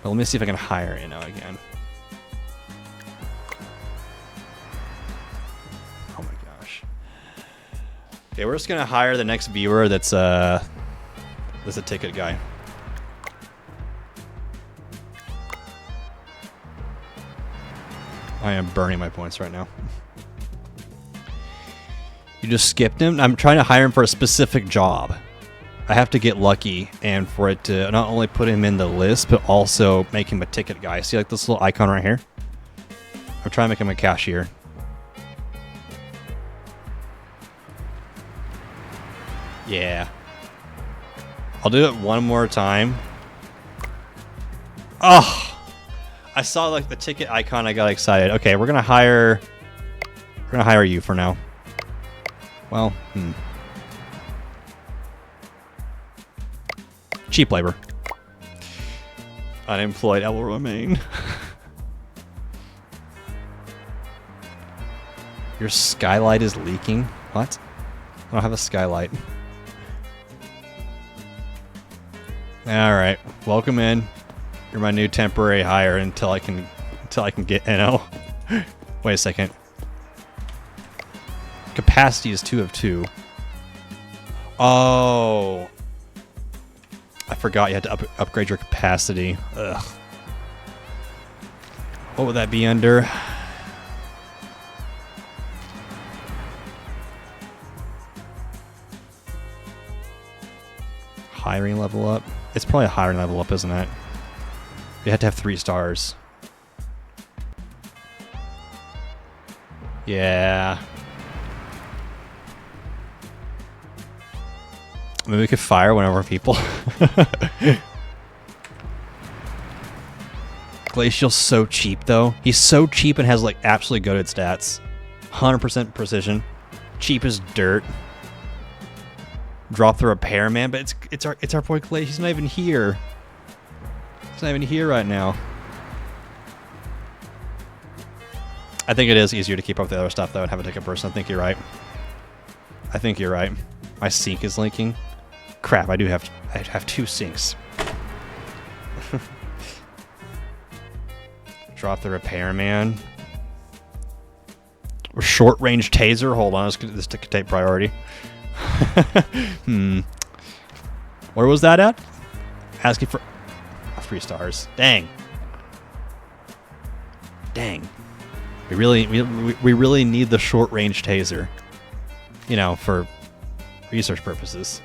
Well, let me see if I can hire again. Oh my gosh. Okay, we're just gonna hire the next viewer that's a ticket guy. I am burning my points right now. You just skipped him? I'm trying to hire him for a specific job. I have to get lucky and for it to not only put him in the list, but also make him a ticket guy. See like this little icon right here? I'm trying to make him a cashier. Yeah. I'll do it one more time. Oh! I saw like the ticket icon, I got excited. Okay, we're gonna hire you for now. Well, cheap labor. Unemployed, I will remain. Your skylight is leaking? What? I don't have a skylight. Alright, welcome in. You're my new temporary hire until I can get Wait a second. Capacity is 2 of 2. Oh. I forgot you had to upgrade your capacity. Ugh. What would that be under? Hiring level up? It's probably a hiring level up, isn't it? You had to have 3 stars. Yeah. Maybe we could fire one of our people. Glacial's so cheap, though. He's so cheap and has, like, absolutely goated stats. 100% precision. Cheap as dirt. Drop the repairman, but it's our boy Clay. He's not even here. He's not even here right now. I think it is easier to keep up with the other stuff though and have it take a person. I think you're right. I think you're right. My sink is linking. Crap! I have 2 sinks. Drop the repairman. Or short range taser. Hold on, this could take priority. Where was that at? Asking for 3 stars. Dang. Dang. We really need the short range taser. You know, for research purposes.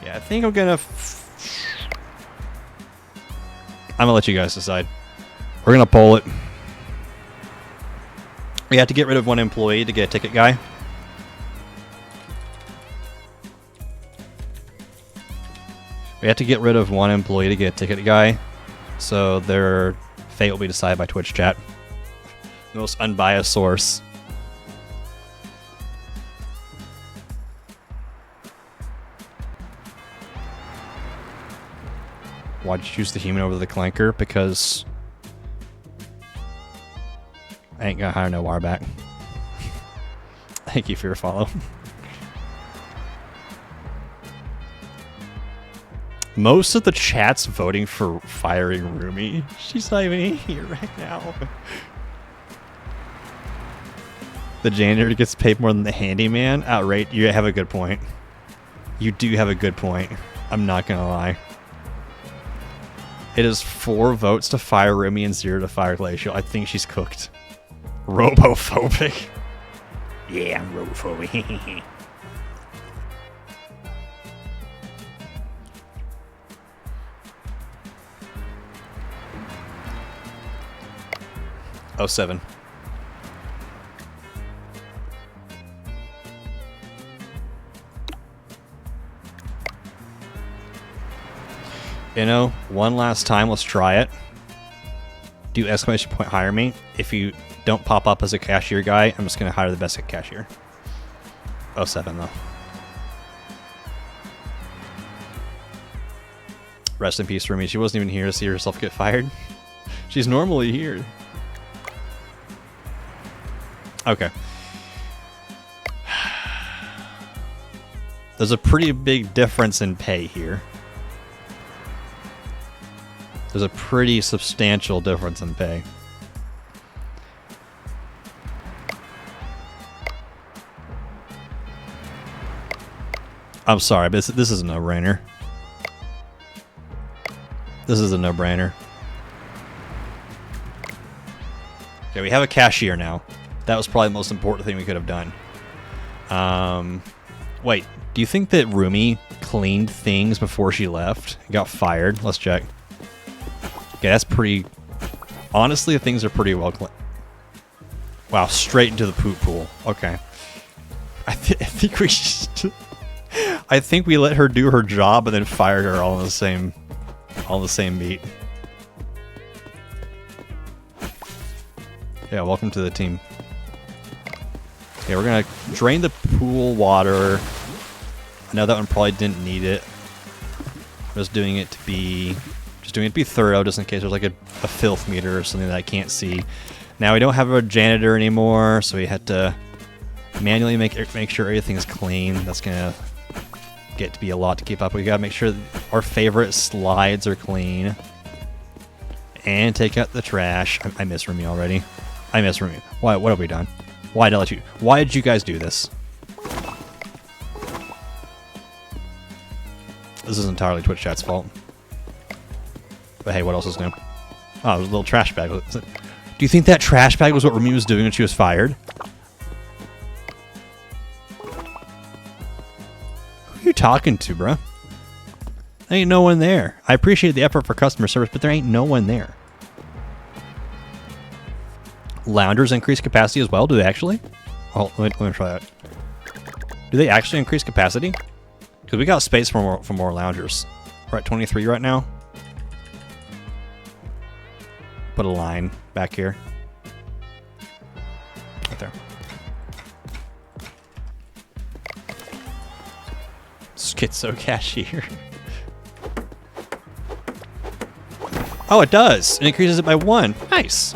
Yeah, I think I'm gonna let you guys decide. We're gonna poll it. We have to get rid of 1 employee to get a ticket guy. We have to get rid of 1 employee to get a ticket guy, so their fate will be decided by Twitch chat. The most unbiased source. Why'd you choose the human over the clanker? Because I ain't gonna hire no wire back. Thank you for your follow. Most of the chat's voting for firing Rumi. She's not even here right now. The janitor gets paid more than the handyman? Outright, you have a good point. You do have a good point. I'm not gonna lie. It is 4 votes to fire Rumi and 0 to fire Glacial. I think she's cooked. Robophobic. Yeah, I'm robophobic. Oh, 7. You know, one last time, let's try it. Do exclamation point hire me. If you don't pop up as a cashier guy, I'm just going to hire the best cashier. Oh, 7 though. Rest in peace for me. She wasn't even here to see herself get fired. She's normally here. Okay. There's a pretty big difference in pay here. There's a pretty substantial difference in pay. I'm sorry, but this is a no-brainer. This is a no-brainer. Okay, we have a cashier now. That was probably the most important thing we could have done. Wait, do you think that Rumi cleaned things before she left? Got fired? Let's check. Okay, that's pretty... Honestly, the things are pretty well cleaned. Wow, straight into the poop pool. Okay. I think we just... I think we let her do her job and then fired her all in the same beat. Yeah, welcome to the team. Okay, we're gonna drain the pool water. I know that one probably didn't need it. I'm just doing it to be thorough, just in case there's like a filth meter or something that I can't see. Now we don't have a janitor anymore, so we had to manually make sure everything's clean. That's gonna get to be a lot to keep up. We gotta make sure that our favorite slides are clean. And take out the trash. I miss Rumi already. I miss Rumi. What have we done? Why did you guys do this? This is entirely Twitch chat's fault. But hey, what else is new? Oh, there's a little trash bag. Do you think that trash bag was what Rumi was doing when she was fired? Who are you talking to, bruh? There ain't no one there. I appreciate the effort for customer service, but there ain't no one there. Loungers increase capacity as well? Do they actually? Oh, let me try that. Do they actually increase capacity? Because we got space for more loungers. We're at 23 right now. Put a line back here. Right there. Schizo cashier. Oh, it does. It increases it by 1. Nice.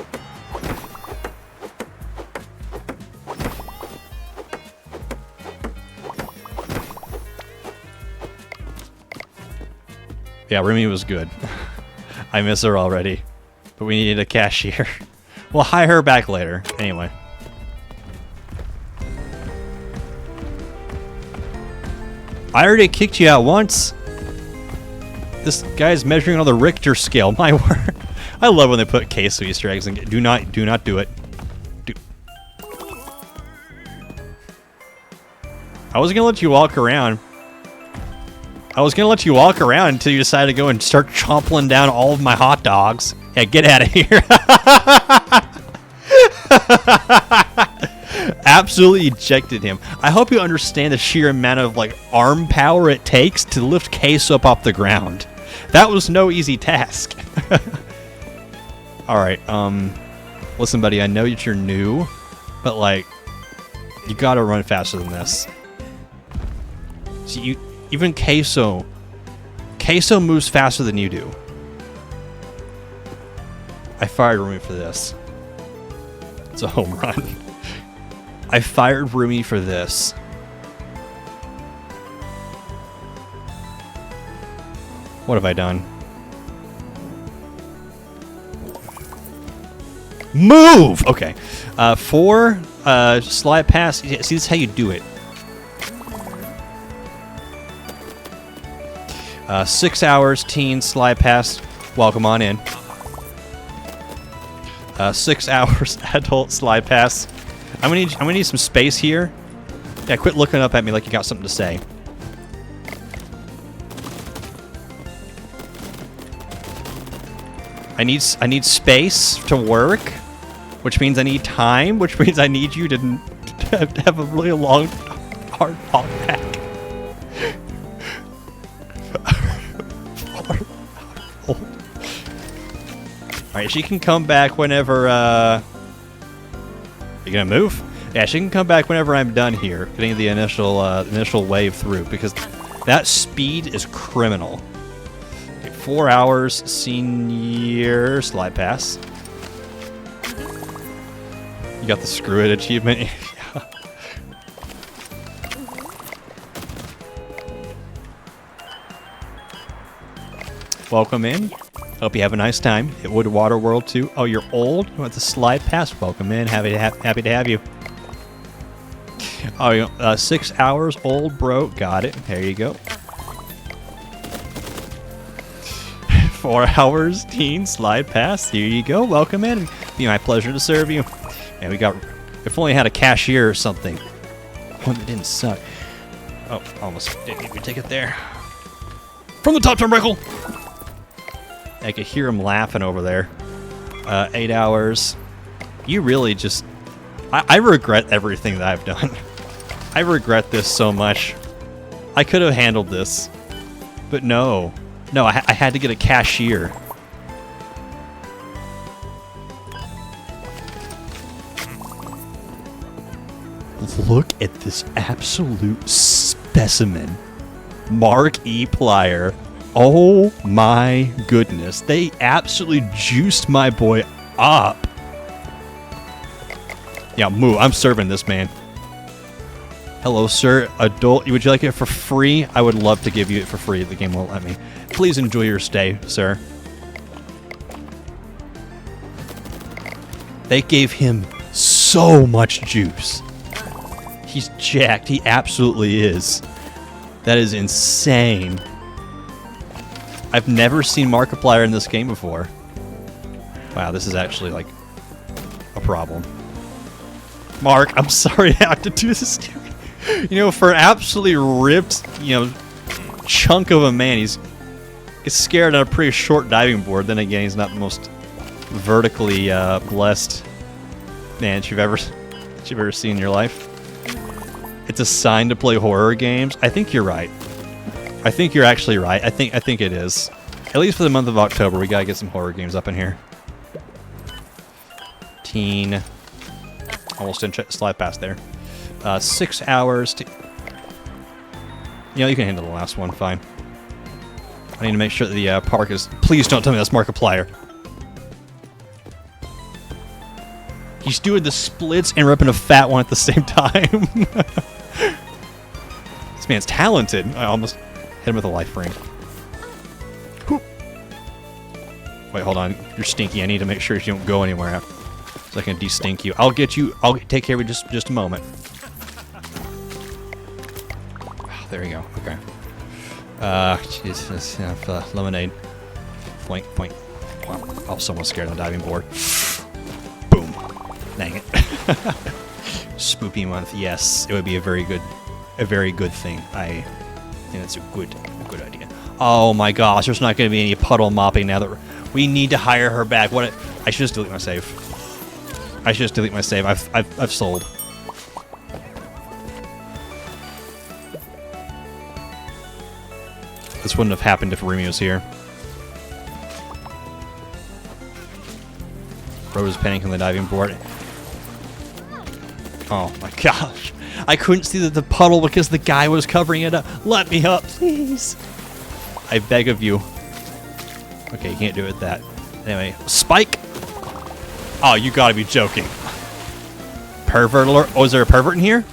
Yeah, Remy was good. I miss her already. But we needed a cashier. We'll hire her back later. Anyway. I already kicked you out once. This guy's measuring on the Richter scale. My word. I love when they put queso Easter eggs and do not do it. I was gonna let you walk around. I was gonna let you walk around until you decided to go and start chomping down all of my hot dogs. Yeah, get out of here. Absolutely ejected him. I hope you understand the sheer amount of like arm power it takes to lift Case up off the ground. That was no easy task. Alright, listen buddy, I know that you're new, but like, you gotta run faster than this. See, even Queso moves faster than you do. I fired Rumi for this. It's a home run. I fired Rumi for this. What have I done? Move! Okay. 4, slide pass. See, this is how you do it. 6 hours, teen, slide pass. Welcome on in. 6 hours, adult, slide pass. I'm gonna need some space here. Yeah, quit looking up at me like you got something to say. I need space to work, which means I need time, which means I need you to have a really long, hard walk back. Alright, she can come back whenever, You gonna move? Yeah, she can come back whenever I'm done here, getting the initial wave through, because that speed is criminal. Okay, 4 hours, senior, slide pass. You got the screw it achievement? Yeah. Welcome in. Hope you have a nice time at Wood Water World 2. Oh, you're old? You want the slide pass? Welcome in. Happy to have you. Oh, 6 hours old, bro. Got it. There you go. 4 hours, teen, slide pass. Here you go. Welcome in. It'd be my pleasure to serve you. And we got... If only had a cashier or something. One that didn't suck. Oh, almost didn't even take it there. From the top turnbuckle! I could hear him laughing over there. 8 hours. You really just... I regret everything that I've done. I regret this so much. I could have handled this. But no. No, I had to get a cashier. Look at this absolute specimen. Mark E. Plier. Oh my goodness. They absolutely juiced my boy up. Yeah, move. I'm serving this man. Hello, sir. Adult. Would you like it for free? I would love to give you it for free. The game won't let me. Please enjoy your stay, sir. They gave him so much juice. He's jacked. He absolutely is. That is insane. I've never seen Markiplier in this game before. Wow, this is actually, like, a problem. Mark, I'm sorry I have to do this to you. You know, for an absolutely ripped, chunk of a man, he's scared on a pretty short diving board. Then again, he's not the most vertically blessed man you've ever seen in your life. It's a sign to play horror games. I think you're right. I think you're actually right. I think it is. At least for the month of October, we gotta get some horror games up in here. Teen. Almost didn't slide past there. 6 hours. You know, you can handle the last one, fine. I need to make sure that the park is... Please don't tell me that's Markiplier. He's doing the splits and ripping a fat one at the same time. This man's talented. I almost hit him with a life ring. Whew. Wait, hold on. You're stinky. I need to make sure you don't go anywhere so I can de-stink you. I'll get you... I'll take care of you just a moment. Oh, there you go. Okay. Jesus. Lemonade. Point. Wow. Oh, someone's scared of the diving board. Boom. Dang it. Spoopy month. Yes, it would be a very good thing. I think that's a good idea. Oh my gosh, there's not going to be any puddle mopping now that we need to hire her back. What? I should just delete my save. I've sold. This wouldn't have happened if Remy was here. Rose is panicking on the diving board. Oh my gosh. I couldn't see the puddle because the guy was covering it up. Let me up, please. I beg of you. Okay, you can't do it with that. Anyway, Spike. Oh, you gotta be joking. Pervert alert. Oh, is there a pervert in here?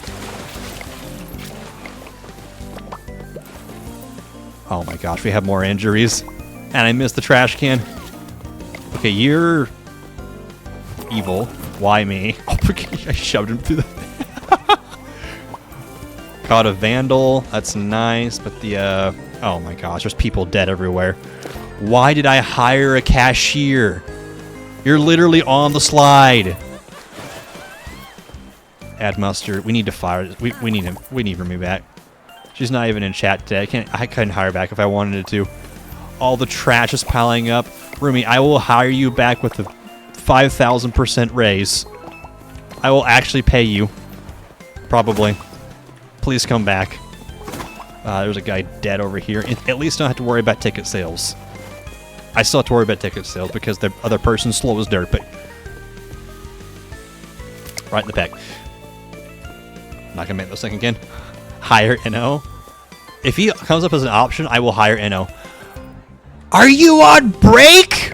Oh my gosh, we have more injuries. And I missed the trash can. Okay, you're evil. Why me? Oh, I shoved him through the... Caught a vandal. That's nice, but the, oh my gosh, there's people dead everywhere. Why did I hire a cashier? You're literally on the slide. Add mustard. We need to fire. We need him. We need Remy back. She's not even in chat today. I couldn't hire her back if I wanted to. All the trash is piling up. Remy, I will hire you back with a 5,000% raise. I will actually pay you. Probably. Please come back. There's a guy dead over here. At least I don't have to worry about ticket sales. I still have to worry about ticket sales because the other person's slow as dirt, but... Right in the back. Not gonna make this thing again. Hire NO. If he comes up as an option, I will hire NO. Are you on break?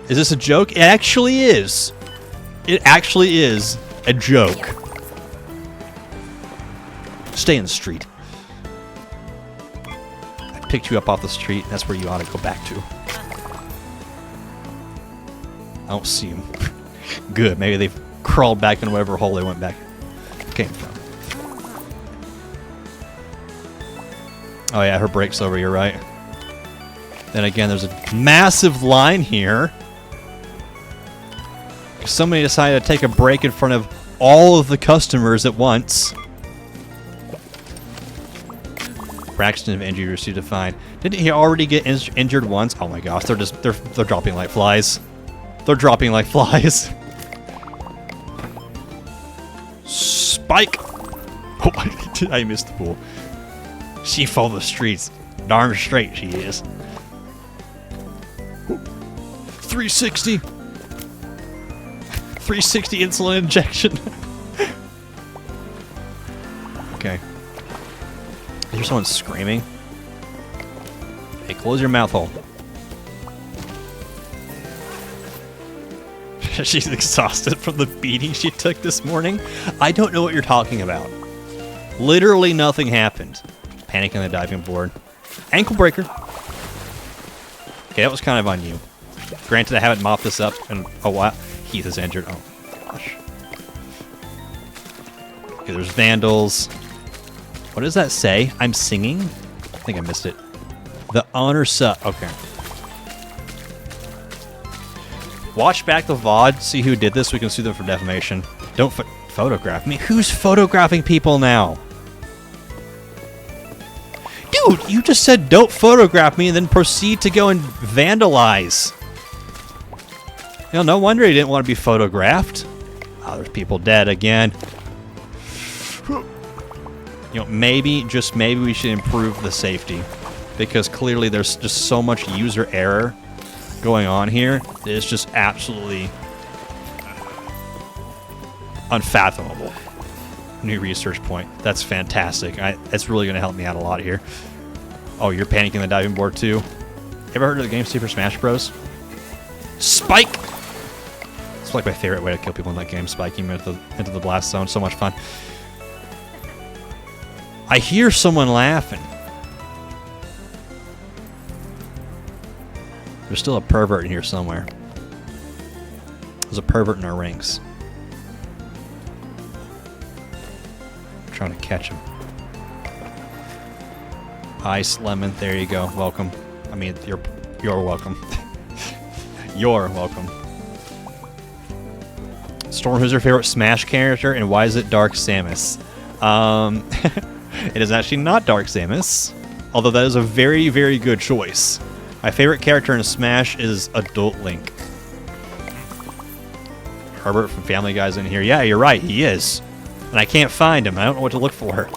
Is this a joke? It actually is. It actually is a joke. Stay in the street. I picked you up off the street. That's where you ought to go back to. I don't see him. Good. Maybe they've crawled back in whatever hole they went back came from. Oh yeah, her brake's over. You're right. Then again, there's a massive line here. Somebody decided to take a break in front of all of the customers at once. Fraction of injury received a fine. Didn't he already get injured once? Oh my gosh, they're dropping like flies. They're dropping like flies. Spike! Oh, I missed the pool. She followed the streets. Darn straight she is. 360! 360 insulin injection. Okay. I hear someone screaming. Hey, close your mouth hole. She's exhausted from the beating she took this morning. I don't know what you're talking about. Literally nothing happened. Panic on the diving board. Ankle breaker. Okay, that was kind of on you. Granted, I haven't mopped this up in a while. Heath is injured. Oh, gosh. Okay, there's vandals. What does that say? I'm singing? I think I missed it. The honor sup. Okay. Watch back the VOD, see who did this. We can sue them for defamation. Don't photograph me. Who's photographing people now? Dude, you just said don't photograph me and then proceed to go and vandalize. You know, no wonder he didn't want to be photographed. Oh, there's people dead again. You know, maybe, just maybe we should improve the safety. Because clearly there's just so much user error going on here. It's just absolutely unfathomable. New research point. That's fantastic. It's really going to help me out a lot here. Oh, you're panicking the diving board too? Ever heard of the game Super Smash Bros? Spike! It's like my favorite way to kill people in that game, spiking them into the blast zone. So much fun. I hear someone laughing. There's still a pervert in here somewhere. There's a pervert in our ranks. I'm trying to catch him. Ice lemon, there you go. Welcome. I mean, you're welcome. You're welcome. Storm, who's your favorite Smash character, and why is it Dark Samus? It is actually not Dark Samus, although that is a very, very good choice. My favorite character in Smash is Adult Link. Herbert from Family Guy's in here. Yeah, you're right, he is. And I can't find him. I don't know what to look for. I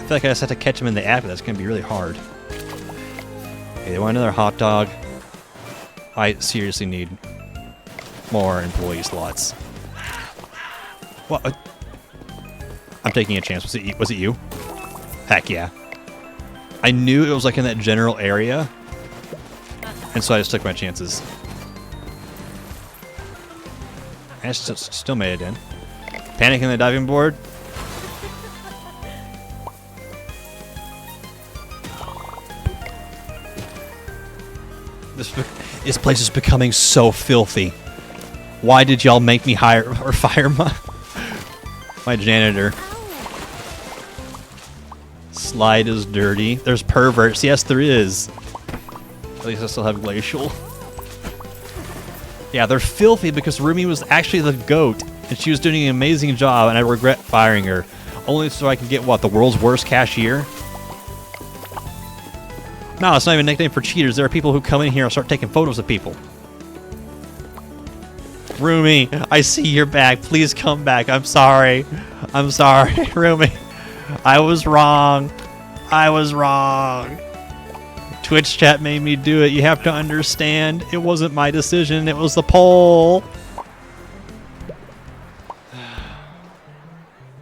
feel like I just have to catch him in the app, but that's going to be really hard. Okay, they want another hot dog. I seriously need more employee slots. What? I'm taking a chance. Was it you? Heck yeah. I knew it was like in that general area, and so I just took my chances. I still made it in. Panicking the diving board. This place is becoming so filthy. Why did y'all make me hire or fire my janitor? Slide is dirty. There's perverts. Yes, there is. At least I still have glacial. Yeah, they're filthy because Rumi was actually the GOAT, and she was doing an amazing job, and I regret firing her. Only so I can get, what, the world's worst cashier? No, it's not even a nickname for cheaters. There are people who come in here and start taking photos of people. Rumi, I see you're back. Please come back. I'm sorry. I'm sorry, Rumi. I was wrong. I was wrong. Twitch chat made me do it. You have to understand. It wasn't my decision. It was the poll.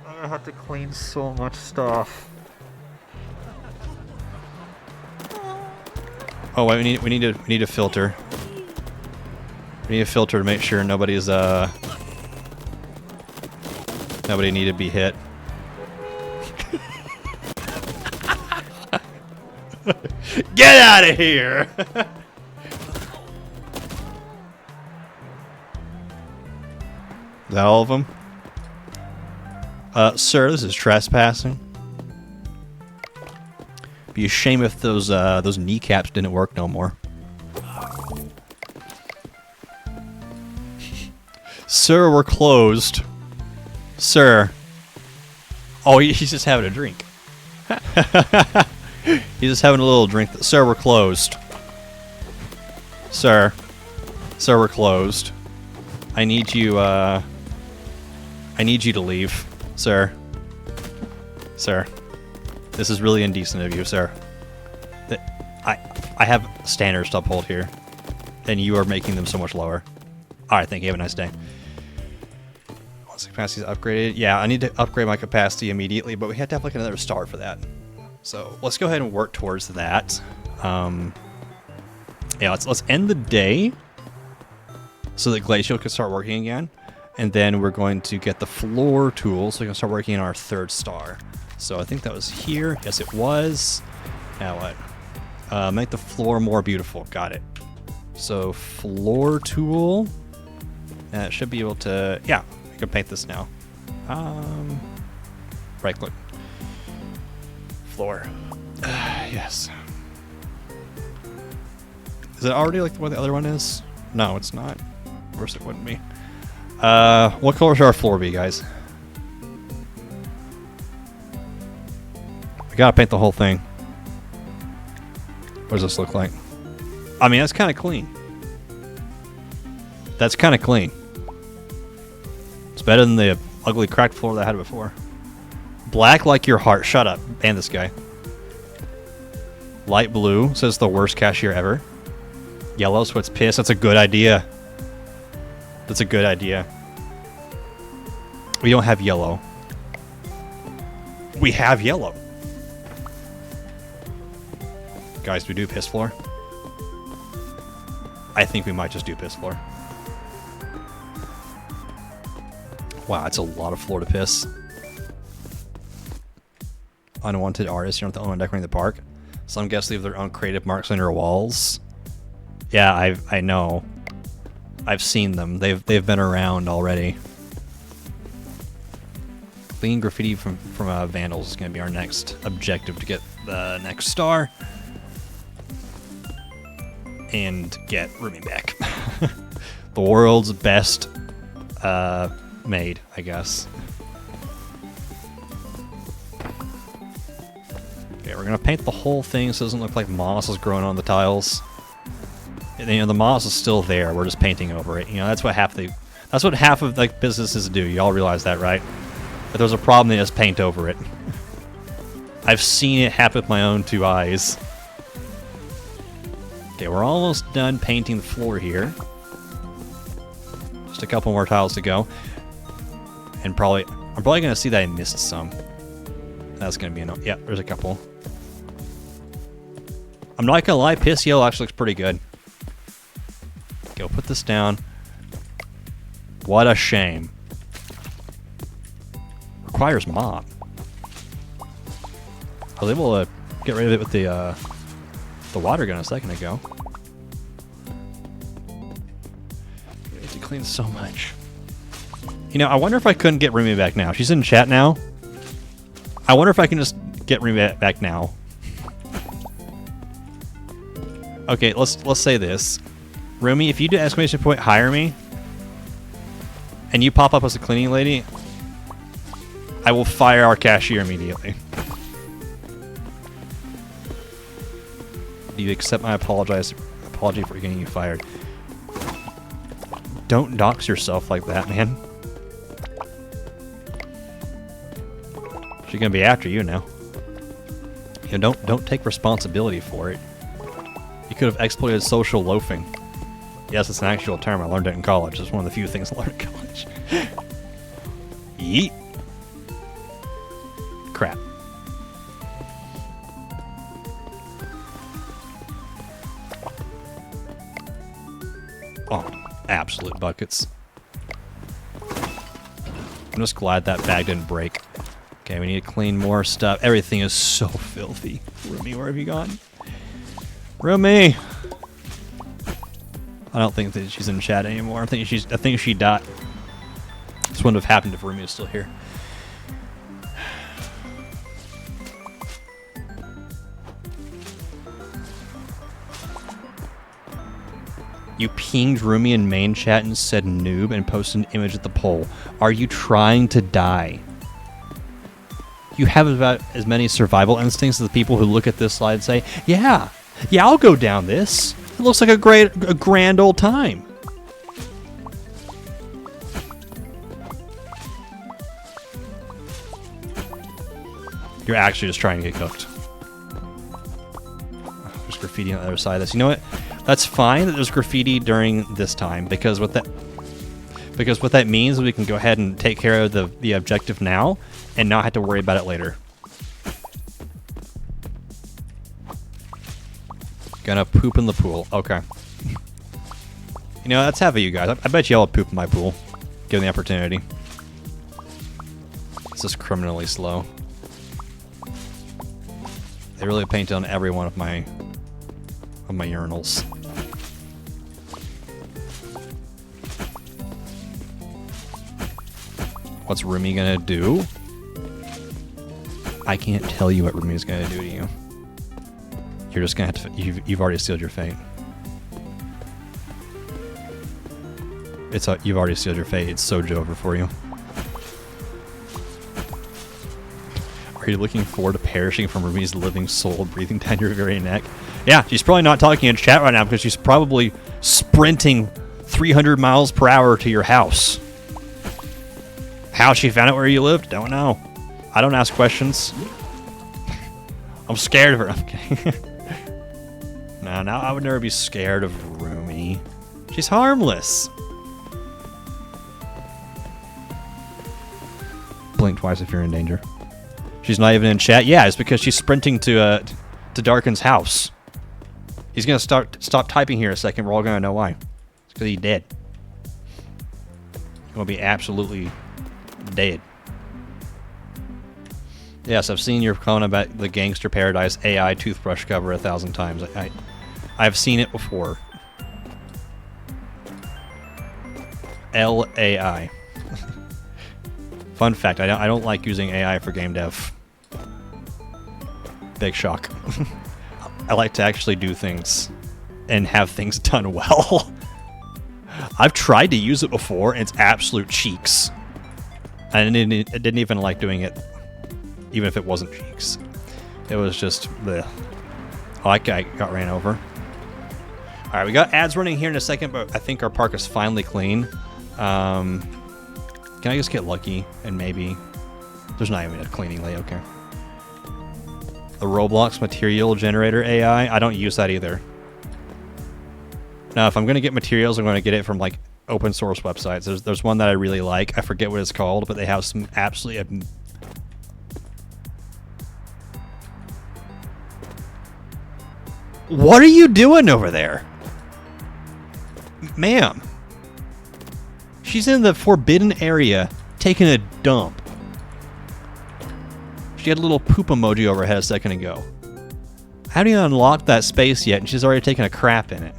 I'm gonna have to clean so much stuff. Oh wait, we need a filter. We need a filter to make sure nobody need to be hit. Get out of here! Is that all of them? Sir, this is trespassing. Be a shame if those kneecaps didn't work no more. Sir, we're closed. Sir. Oh, he's just having a drink. He's just having a little drink. Sir, we're closed. Sir. Sir, we're closed. I need you to leave. Sir. Sir. This is really indecent of you, sir. I have standards to uphold here, and you are making them so much lower. Alright, thank you. Have a nice day. Once the capacity is upgraded, yeah, I need to upgrade my capacity immediately, but we have to have like another star for that. So let's go ahead and work towards that. Yeah, let's end the day so that Glacial can start working again, and then we're going to get the floor tool so we can start working on our third star. So I think that was here. Yes, it was. Now what? Make the floor more beautiful. Got it. So floor tool. And it should be able to. Yeah, I can paint this now. Right click. Floor. Yes. Is it already like the way the other one is? No, it's not. Of course it wouldn't be. What color should our floor be, guys? We gotta paint the whole thing. What does this look like? I mean, that's kind of clean. That's kind of clean. It's better than the ugly cracked floor that I had before. Black like your heart. Shut up. Ban this guy. Light blue says the worst cashier ever. Yellow, so it's pissed. That's a good idea. That's a good idea. We don't have yellow. We have yellow. Guys, do we do piss floor? I think we might just do piss floor. Wow, that's a lot of floor to piss. Unwanted artists, you're not the only one decorating the park. Some guests leave their own creative marks on your walls. Yeah, I know. I've seen them. They've been around already. Clean graffiti from vandals is going to be our next objective to get the next star. And get Rumi back. The world's best maid, I guess. Okay, we're gonna paint the whole thing so it doesn't look like moss is growing on the tiles. And, you know, the moss is still there. We're just painting over it. You know, that's what half of like businesses do. You all realize that, right? If there's a problem, they just paint over it. I've seen it happen with my own two eyes. Okay, we're almost done painting the floor here. Just a couple more tiles to go. And I'm probably gonna see that I missed some. That's gonna be enough. Yeah, there's a couple. I'm not gonna lie, piss yellow actually looks pretty good. Okay, we'll put this down. What a shame. Requires mop. I was able to get rid of it with the water gun a second ago. We need to clean so much. You know, I wonder if I couldn't get Rumi back now. She's in chat now. I wonder if I can just get Rumi back now. Okay, let's say this. Rumi, if you do exclamation point hire me, and you pop up as a cleaning lady, I will fire our cashier immediately. Do you accept my apology for getting you fired? Don't dox yourself like that, man. She's gonna be after you now. You know, don't take responsibility for it. You could have exploited social loafing. Yes, it's an actual term. I learned it in college. It's one of the few things I learned in college. Yeet. Crap. Oh, absolute buckets. I'm just glad that bag didn't break. Okay, we need to clean more stuff. Everything is so filthy. Rumi, where have you gone? Rumi! I don't think that she's in chat anymore. I think she died. This wouldn't have happened if Rumi was still here. You pinged Rumi in main chat and said noob and posted an image at the poll. Are you trying to die? You have about as many survival instincts as the people who look at this slide and say, yeah, I'll go down this. It looks like a grand old time. You're actually just trying to get cooked. There's graffiti on the other side of this. You know what? That's fine that there's graffiti during this time, because what that means is we can go ahead and take care of the objective now and not have to worry about it later. Gonna poop in the pool. Okay. You know, that's half of you guys. I bet you all would poop in my pool, given the opportunity. It's just criminally slow. They really painted on every one of my urinals. What's Rumi gonna do? I can't tell you what Rumi's gonna do to you. You're just gonna have to. You've already sealed your fate. You've already sealed your fate. It's so over for you. Are you looking forward to perishing from Rumi's living soul breathing down your very neck? Yeah, she's probably not talking in chat right now because she's probably sprinting 300 miles per hour to your house. How she found out where you lived? Don't know. I don't ask questions. I'm scared of her. Okay. No, I would never be scared of Rumi. She's harmless. Blink twice if you're in danger. She's not even in chat. Yeah, it's because she's sprinting to Darkin's house. He's gonna stop typing here in a second. We're all gonna know why. It's because he's dead. He's gonna be absolutely dead. Yes, I've seen your comment about the Gangster Paradise AI toothbrush cover 1,000 times. I've seen it before. LAI. Fun fact, I don't like using AI for game dev. Big shock. I like to actually do things and have things done well. I've tried to use it before, and it's absolute cheeks. I didn't even like doing it, even if it wasn't cheeks. It was just the. Oh, that guy got ran over. All right, we got ads running here in a second, but I think our park is finally clean. Can I just get lucky and maybe there's not even a cleaning lady? Okay. The Roblox material generator AI. I don't use that either. Now, if I'm going to get materials, I'm going to get it from like open source websites. There's one that I really like. I forget what it's called, but they have some absolutely. What are you doing over there? Ma'am. She's in the forbidden area taking a dump. She had a little poop emoji over her head a second ago. How do you unlock that space yet and she's already taken a crap in it?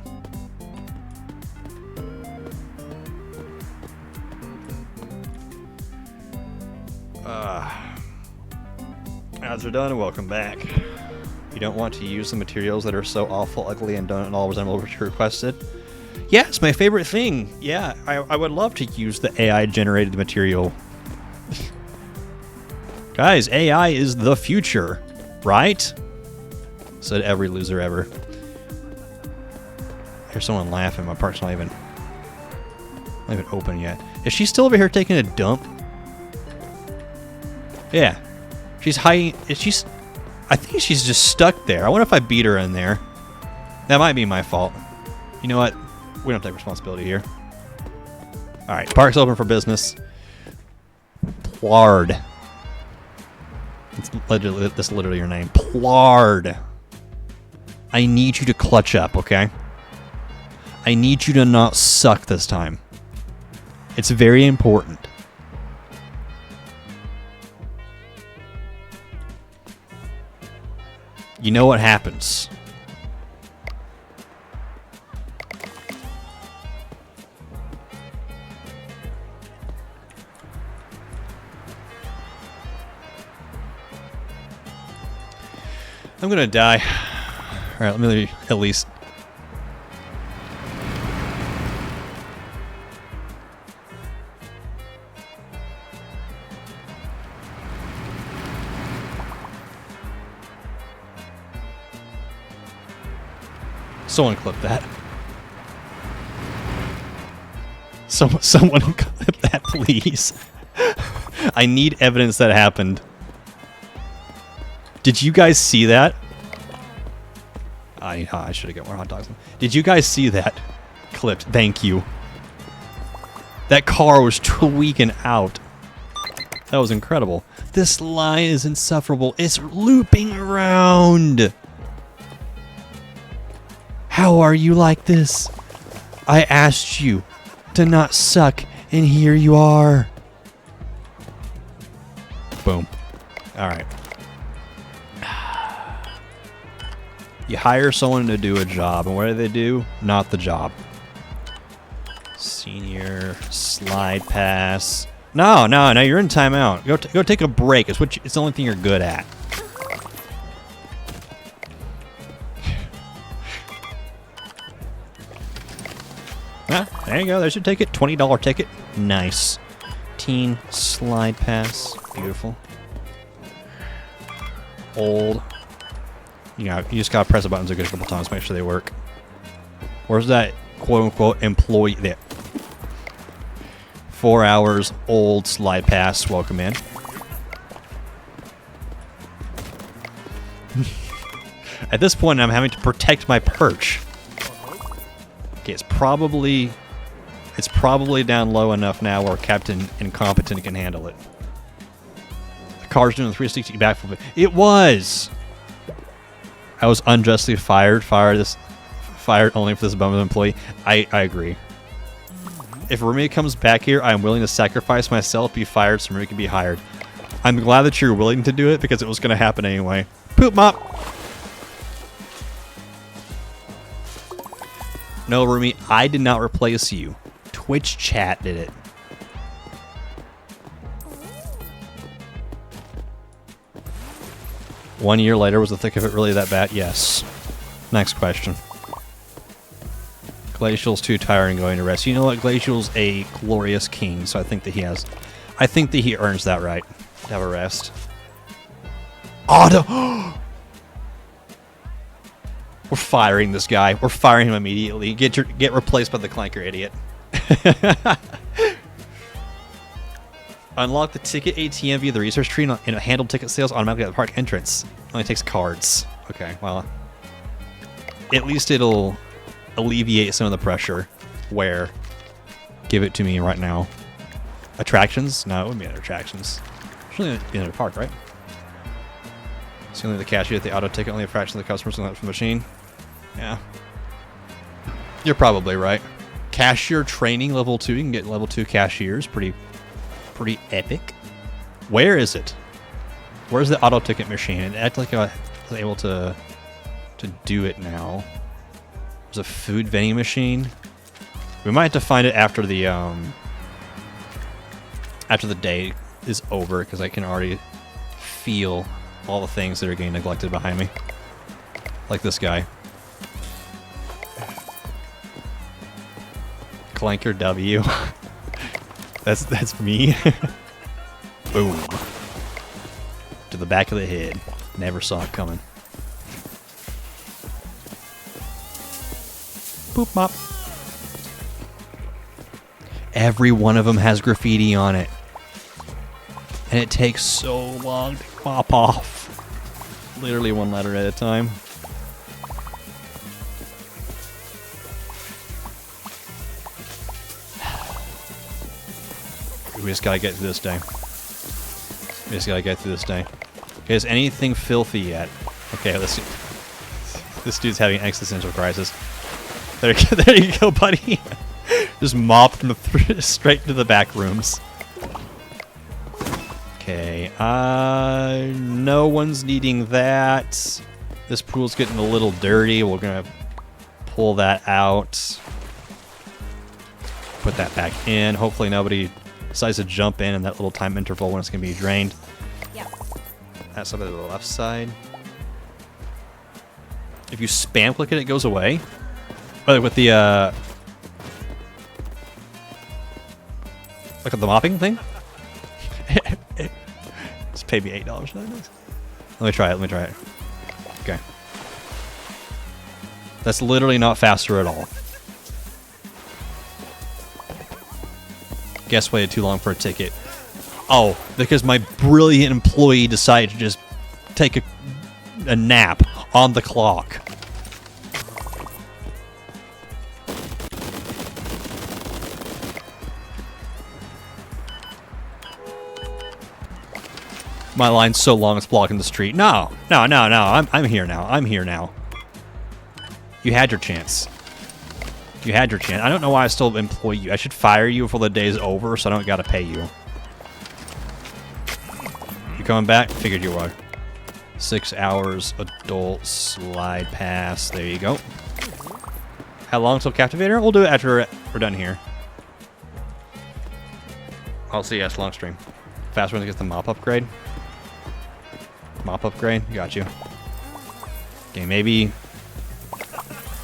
Ads are done, welcome back. You don't want to use the materials that are so awful, ugly, and don't at all resemble what you requested? Yeah, it's my favorite thing. Yeah, I would love to use the AI-generated material. Guys, AI is the future, right? Said every loser ever. I hear someone laughing. My park's not even open yet. Is she still over here taking a dump? Yeah. She's hiding. I think she's just stuck there. I wonder if I beat her in there. That might be my fault. You know what? We don't take responsibility here. Alright, park's open for business. Plard. That's literally your name. Plard. I need you to clutch up, okay? I need you to not suck this time. It's very important. You know what happens. I'm gonna die. Alright, let me at least. Someone clip that. Someone clip that, please. I need evidence that happened. Did you guys see that? I should have got more hot dogs. Did you guys see that clipped? Thank you. That car was tweaking out. That was incredible. This line is insufferable. It's looping around. How are you like this? I asked you to not suck, and here you are. Boom. All right. You hire someone to do a job, and what do? Not the job. Senior slide pass. No, you're in timeout. Go take a break. It's the only thing you're good at. There you go. There's your ticket. $20 ticket. Nice. Teen slide pass. Beautiful. Old. You know, you just gotta press the buttons a good couple times, make sure they work. Where's that quote-unquote employee there? 4 hours old slide pass. Welcome in. At this point, I'm having to protect my perch. Okay, it's probably down low enough now where Captain Incompetent can handle it. car's doing a 360 backflip. It was. I was unjustly fired. Fired only for this bum of an employee. I agree. If Rumi comes back here, I'm willing to sacrifice myself, be fired, so Rumi can be hired. I'm glad that you're willing to do it because it was going to happen anyway. Poop mop. No, Rumi, I did not replace you. Twitch chat did it. One year later, was the thick of it really that bad? Yes. Next question. Glacial's too tired and going to rest. You know what? Glacial's a glorious king, so I think that he earns that right to have a rest. Auto. We're firing this guy. We're firing him immediately. Get replaced by the clanker, idiot. Unlock the ticket ATM via the research tree and handle ticket sales automatically at the park entrance. Only takes cards. Okay, well, at least it'll alleviate some of the pressure. Where? Give it to me right now. Attractions? No, it wouldn't be under attractions. It should be under the park, right? So only the cashier at the auto ticket, only a fraction of the customers from the machine. Yeah. You're probably right. Cashier training level 2. You can get level 2 cashiers. Pretty epic. Where is it? Where's the auto ticket machine? It acted like I was able to do it now. There's a food vending machine. We might have to find it after the day is over, because I can already feel all the things that are getting neglected behind me. Like this guy. Clanker W. That's me. Boom. To the back of the head. Never saw it coming. Boop mop. Every one of them has graffiti on it. And it takes so long to pop off. Literally one letter at a time. We just gotta get through this day. We just gotta get through this day. Okay, is anything filthy yet? Okay, let's see. This dude's having an existential crisis. There you go, buddy. Just mopped him straight to the back rooms. Okay, no one's needing that. This pool's getting a little dirty. We're gonna pull that out. Put that back in. Hopefully nobody decides to jump in that little time interval when it's gonna be drained. Yep. That's over to the left side. If you spam click it, it goes away. But with the look at the mopping thing. Just pay me $8. Let me try it. Okay. That's literally not faster at all. Guess waited too long for a ticket. Oh, because my brilliant employee decided to just take a nap on the clock. My line's so long it's blocking the street. No. I'm here now. You had your chance. I don't know why I still employ you. I should fire you before the day's over so I don't gotta pay you. You coming back? Figured you were. 6 hours adult slide pass. There you go. How long till Captivator? We'll do it after we're done here. I'll see you guys long stream. Fast one to get the mop upgrade. Mop upgrade? Got you. Okay, maybe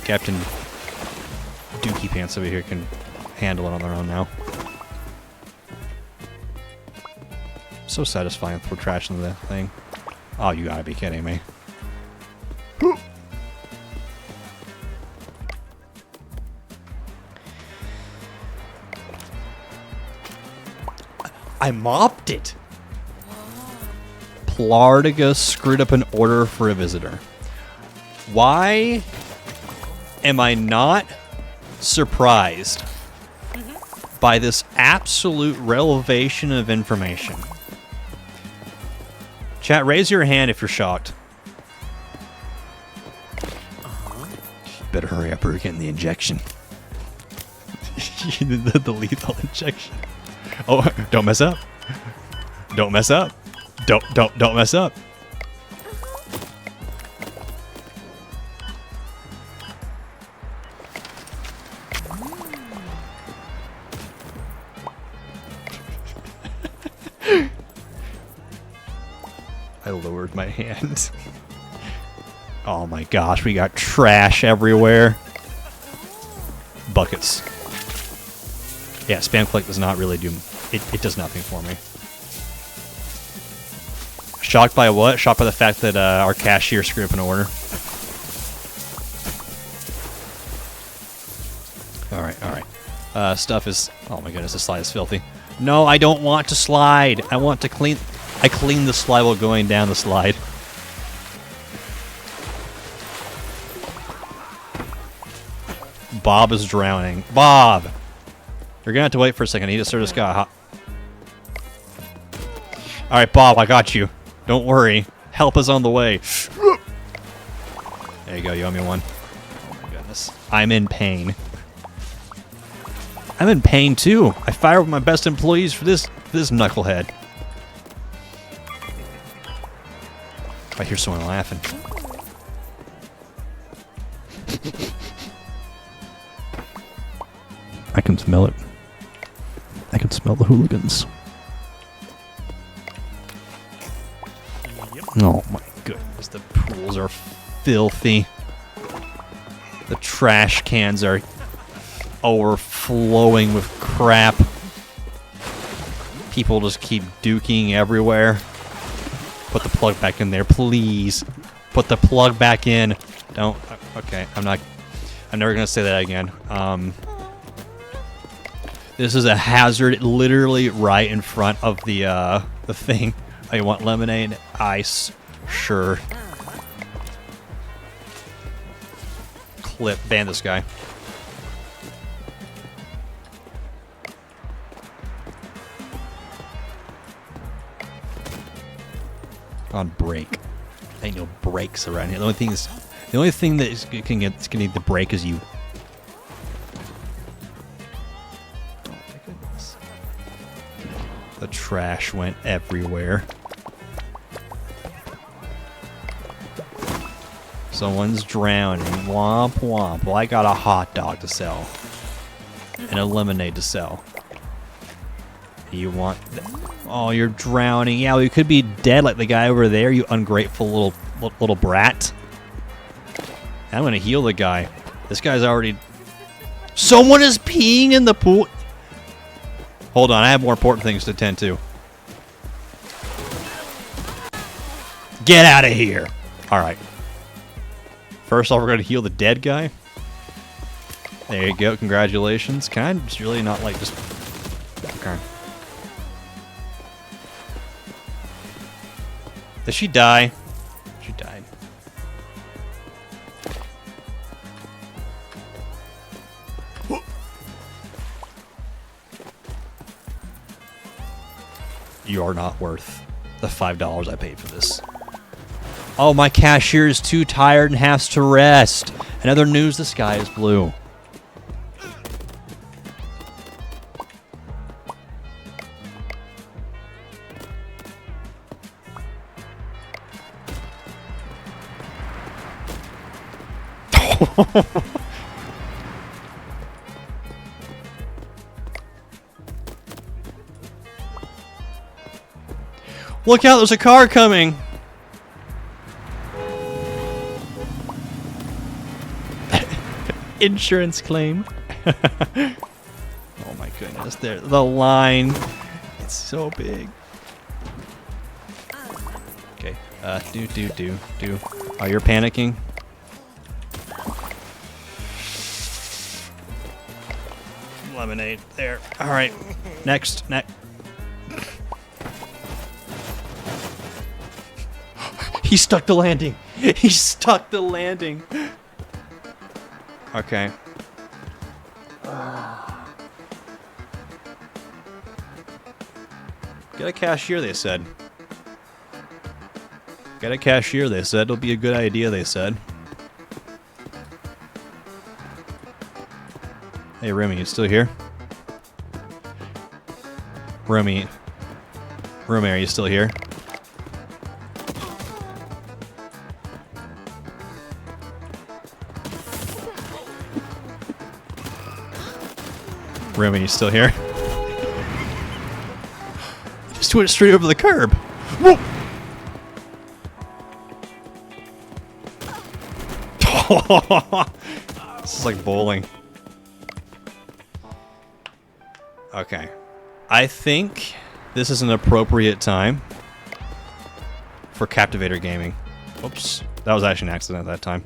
Captain Dookie Pants over here can handle it on their own now. So satisfying for trashing the thing. Oh, you gotta be kidding me. I mopped it! Plartiga screwed up an order for a visitor. Why am I not surprised by this absolute revelation of information? Chat, raise your hand if you're shocked. Better hurry up or you're getting the injection. the lethal injection. Oh, don't mess up. Don't mess up. Don't mess up. I lowered my hand. Oh my gosh, we got trash everywhere. Buckets. Yeah, spam click does not really do... It does nothing for me. Shocked by what? Shocked by the fact that our cashier screwed up an order. Alright. Stuff is... Oh my goodness, this slide is filthy. No, I don't want to slide. I want to clean... I cleaned the slide while going down the slide. Bob is drowning. Bob! You're gonna have to wait for a second. I need to stir this guy hot. Alright, Bob, I got you. Don't worry. Help is on the way. There you go, you owe me one. Oh my goodness. I'm in pain. I'm in pain too. I fired my best employees for this knucklehead. I hear someone laughing. I can smell it. I can smell the hooligans. Oh my goodness, the pools are filthy. The trash cans are overflowing with crap. People just keep duking everywhere. Put the plug back in there, please. Put the plug back in. Don't. Okay, I'm never gonna say that again. This is a hazard, literally right in front of the thing. Oh, you want lemonade, ice, sure. Clip, ban this guy. On break. Ain't no breaks around here. The only thing that is gonna need the break is you. Oh my goodness. The trash went everywhere. Someone's drowning. Womp womp. Well, I got a hot dog to sell. And a lemonade to sell. You want... Oh, you're drowning. Yeah, well, you could be dead like the guy over there, you ungrateful little brat. I'm gonna heal the guy. This guy's already... Someone is peeing in the pool! Hold on, I have more important things to attend to. Get out of here! Alright. First off, we're gonna heal the dead guy. There you go, congratulations. Can I just really not, like, just... Okay. Did she die? She died. You are not worth the $5 I paid for this. Oh, my cashier is too tired and has to rest. In other news, the sky is blue. Look out, there's a car coming! Insurance claim. Oh my goodness, there, the line. It's so big. Okay, do. Oh, you're panicking? Lemonade, there. Alright, next. He stuck the landing! He stuck the landing! Okay. Get a cashier, they said. Got a cashier, they said. It'll be a good idea, they said. Hey, Remy, you still here? Remy, are you still here? Remy, you still here? Just went straight over the curb. Whoa! This is like bowling. Okay. I think this is an appropriate time for Captivator Gaming. Oops. That was actually an accident at that time.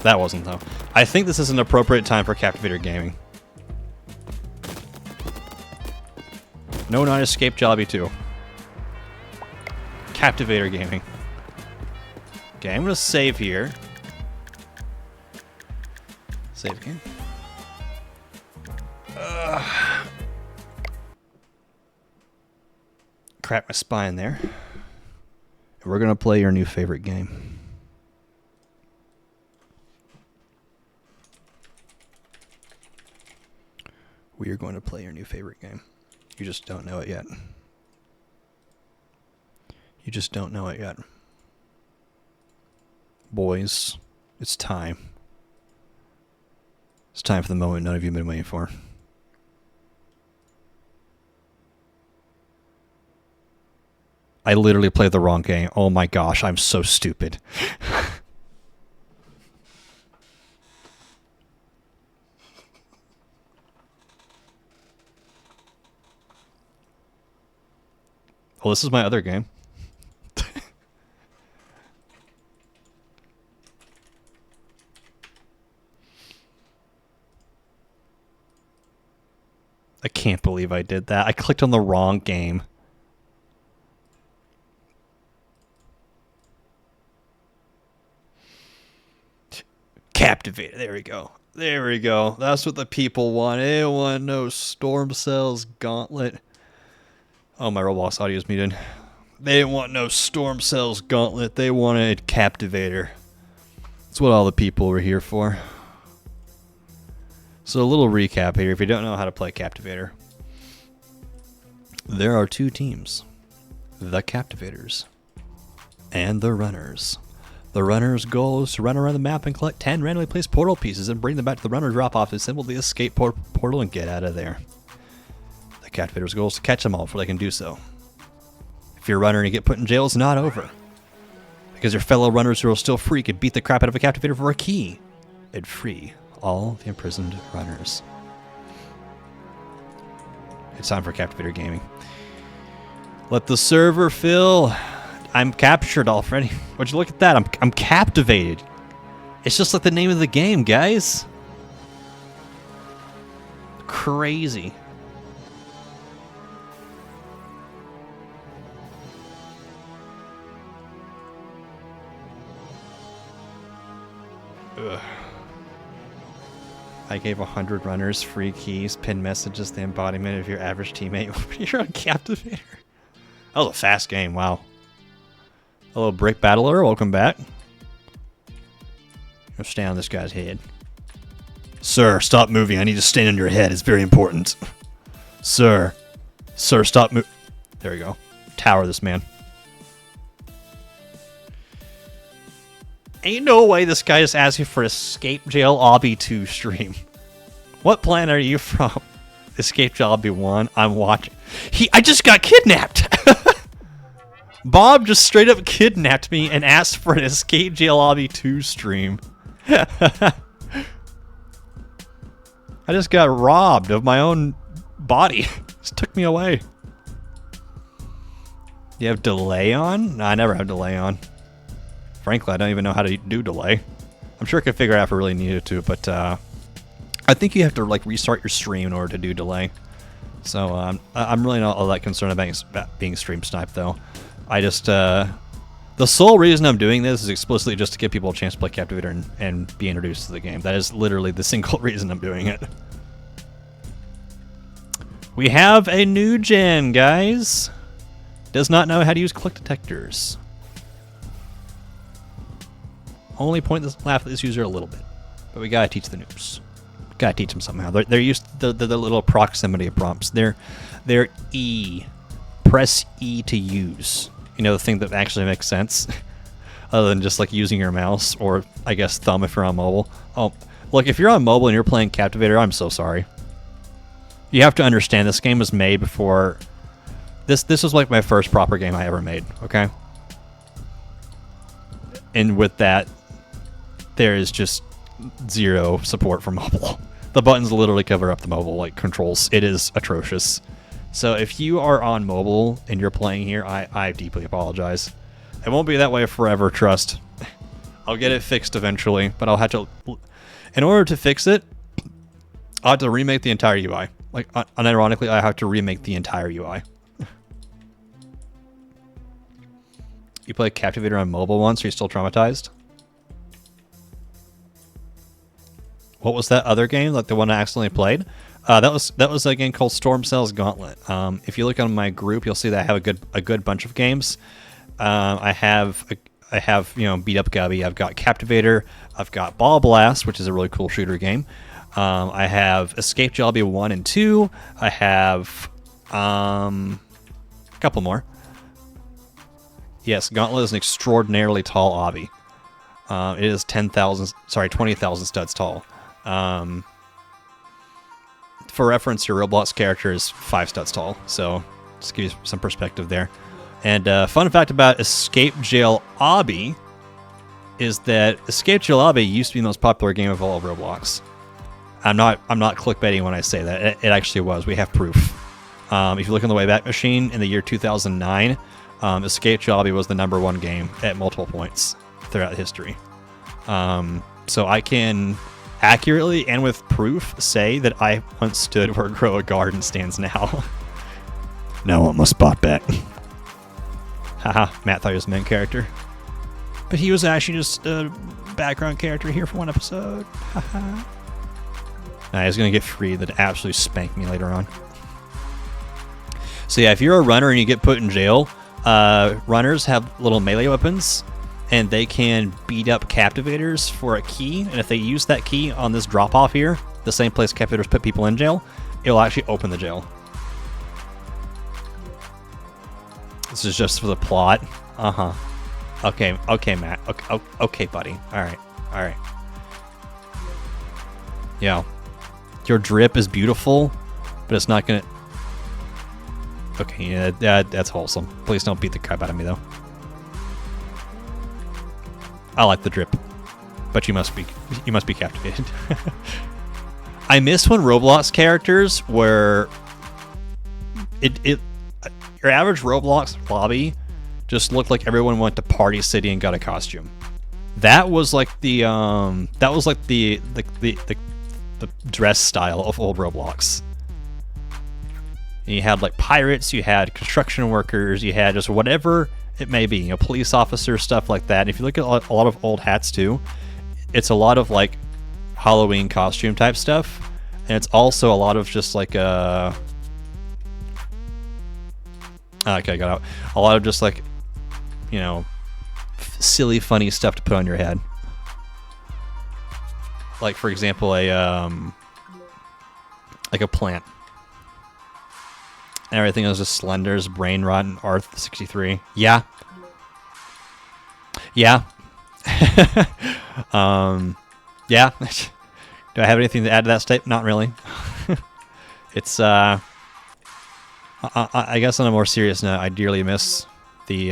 That wasn't, though. I think this is an appropriate time for Captivator Gaming. No, not Escape Jobby 2. Captivator Gaming. Okay, I'm gonna save here. Save again. Crack my spine there. And we're gonna play your new favorite game. We are going to play your new favorite game. You just don't know it yet. You just don't know it yet. Boys, it's time. It's time for the moment none of you have been waiting for. I literally played the wrong game. Oh my gosh, I'm so stupid. Well, this is my other game. I can't believe I did that. I clicked on the wrong game. Captivated. There we go. There we go. That's what the people want. They want no Storm Cells Gauntlet. Oh, my Roblox audio is muted. They didn't want no Storm Cells Gauntlet. They wanted Captivator. That's what all the people were here for. So a little recap here. If you don't know how to play Captivator, there are two teams. The Captivators and the Runners. The Runner's goal is to run around the map and collect 10 randomly placed portal pieces and bring them back to the Runner drop-off to assemble the escape portal and get out of there. The Captivator's goal is to catch them all before they can do so. If you're a runner and you get put in jail, it's not over. Because your fellow runners who are still free can beat the crap out of a Captivator for a key and free all the imprisoned runners. It's time for Captivator Gaming. Let the server fill. I'm captured already. Would you look at that? I'm captivated. It's just like the name of the game, guys. Crazy. Ugh. I gave 100 runners free keys, pinned messages, the embodiment of your average teammate. You're on Captivator. That was a fast game, wow. Hello, Brick Battler, welcome back. I'll stand on this guy's head. Sir, stop moving. I need to stand on your head. It's very important. Sir, stop moving. There we go. Tower this man. Ain't no way this guy is asking for Escape Jail Obby 2 stream. What planet are you from? Escape Jail Obby 1. I'm watching. I just got kidnapped. Bob just straight up kidnapped me and asked for an Escape Jail Obby 2 stream. I just got robbed of my own body. Just took me away. You have delay on? No, I never have delay on. Frankly, I don't even know how to do delay. I'm sure I could figure it out if I really needed to, but I think you have to like restart your stream in order to do delay. So I'm really not all that concerned about being stream sniped, though. I just the sole reason I'm doing this is explicitly just to give people a chance to play Captivator and be introduced to the game. That is literally the single reason I'm doing it. We have a new gen, guys. Does not know how to use click detectors. Only point this laugh at this user a little bit, but we gotta teach the noobs. Gotta teach them somehow. They're used to the little proximity prompts. They're E. Press E to use. You know, the thing that actually makes sense, other than just like using your mouse or I guess thumb if you're on mobile. Oh, look, if you're on mobile and you're playing Captivator, I'm so sorry. You have to understand this game was made before. This was like my first proper game I ever made. Okay, and with that, there is just zero support for mobile. The buttons literally cover up the mobile like controls. It is atrocious. So if you are on mobile and you're playing here, I deeply apologize. It won't be that way forever, trust. I'll get it fixed eventually, but I'll have to... In order to fix it, I'll have to remake the entire UI. Like, unironically, I have to remake the entire UI. You played Captivator on mobile once, are you still traumatized? What was that other game, like the one I accidentally played? That was a game called Storm Cell's Gauntlet. If you look on my group, you'll see that I have a good bunch of games. I have Beat Up Gubby. I've got Captivator. I've got Ball Blast, which is a really cool shooter game. I have Escape Jalby 1 and 2. I have a couple more. Yes, Gauntlet is an extraordinarily tall obby. It is 20,000 studs tall. For reference, your Roblox character is 5 studs tall, so just give you some perspective there. And fun fact about Escape Jail Obby is that Escape Jail Obby used to be the most popular game of all of Roblox. I'm not clickbaiting when I say that. It actually was. We have proof. If you look on the Wayback Machine in the year 2009, Escape Jail Obby was the #1 game at multiple points throughout history. So I can accurately and with proof say that I once stood where Grow a Garden stands now. No one must bot bet. Haha, Matt thought he was the main character. But he was actually just a background character here for one episode. Haha. Nah, he's gonna get free that absolutely spank me later on. So yeah, if you're a runner and you get put in jail, runners have little melee weapons, and they can beat up Captivators for a key, and if they use that key on this drop-off here, the same place Captivators put people in jail, it'll actually open the jail. This is just for the plot. Uh-huh. Okay, Matt. Okay, buddy. Alright. Yeah. Your drip is beautiful, but it's not gonna... Okay, yeah, that's wholesome. Please don't beat the crap out of me, though. I like the drip, but you must be captivated. I miss when Roblox characters were your average Roblox lobby just looked like everyone went to Party City and got a costume. That was like the dress style of old Roblox. And you had like pirates, you had construction workers, you had just whatever it may be, police officers, stuff like that. And if you look at a lot of old hats too, it's a lot of like Halloween costume type stuff, and it's also a lot of just like okay, I got out. A lot of just like, silly, funny stuff to put on your head. Like for example, like a plant. And everything is just Slender's brain rotten Arth 63. Yeah. Yeah. Yeah. Do I have anything to add to that statement? Not really. It's I guess on a more serious note, I dearly miss the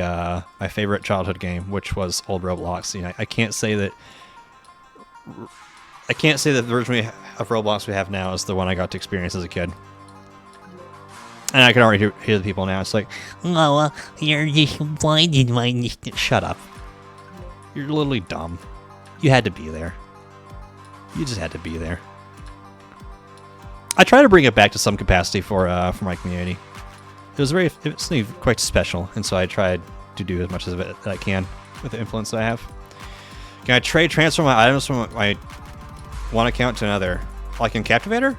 my favorite childhood game, which was old Roblox. I can't say that the version of Roblox we have now is the one I got to experience as a kid. And I can already hear the people now. It's like, oh, you're disappointed when you... Shut up. You're literally dumb. You had to be there. You just had to be there. I try to bring it back to some capacity for my community. It's quite special, and so I tried to do as much of it that I can with the influence that I have. Can I transfer my items from my one account to another? Like in Captivator?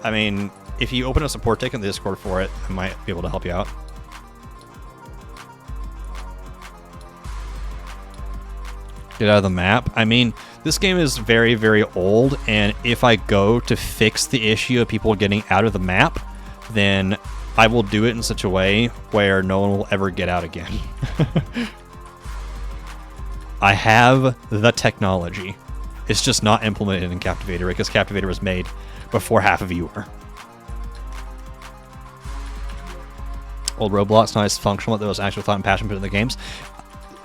I mean... If you open a support ticket in the Discord for it, I might be able to help you out. Get out of the map. I mean, this game is very, very old, and if I go to fix the issue of people getting out of the map, then I will do it in such a way where no one will ever get out again. I have the technology. It's just not implemented in Captivator because Captivator was made before half of you were. Old Roblox, not as functional, there was actual thought and passion put in the games.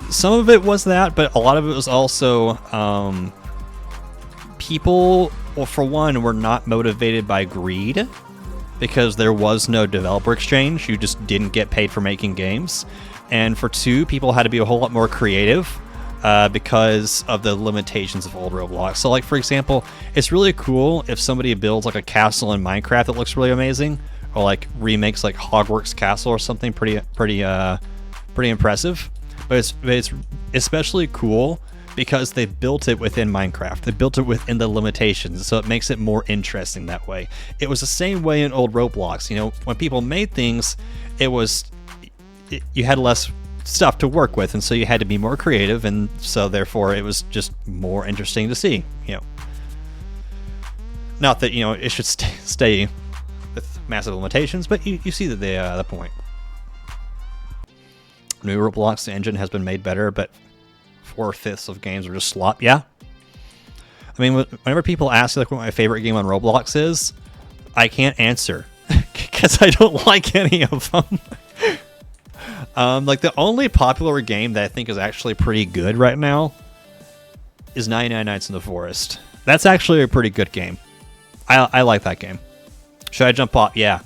Some of it was that, but a lot of it was also people, well, for one, were not motivated by greed because there was no developer exchange. You just didn't get paid for making games. And for two, people had to be a whole lot more creative because of the limitations of old Roblox. So, like, for example, it's really cool if somebody builds like a castle in Minecraft that looks really amazing, or like remakes like Hogwarts Castle or something pretty impressive. But it's especially cool because they built it within Minecraft. They built it within the limitations, so it makes it more interesting that way. It was the same way in old Roblox. You know, when people made things, you had less stuff to work with, and so you had to be more creative, and so therefore it was just more interesting to see. You know, not that, you know, it should stay with massive limitations, but you see the point. New Roblox engine has been made better, but 4/5 of games are just slop. Yeah. I mean, whenever people ask like what my favorite game on Roblox is, I can't answer because I don't like any of them. Like the only popular game that I think is actually pretty good right now is 99 Nights in the Forest. That's actually a pretty good game. I like that game. Should I jump off? Yeah.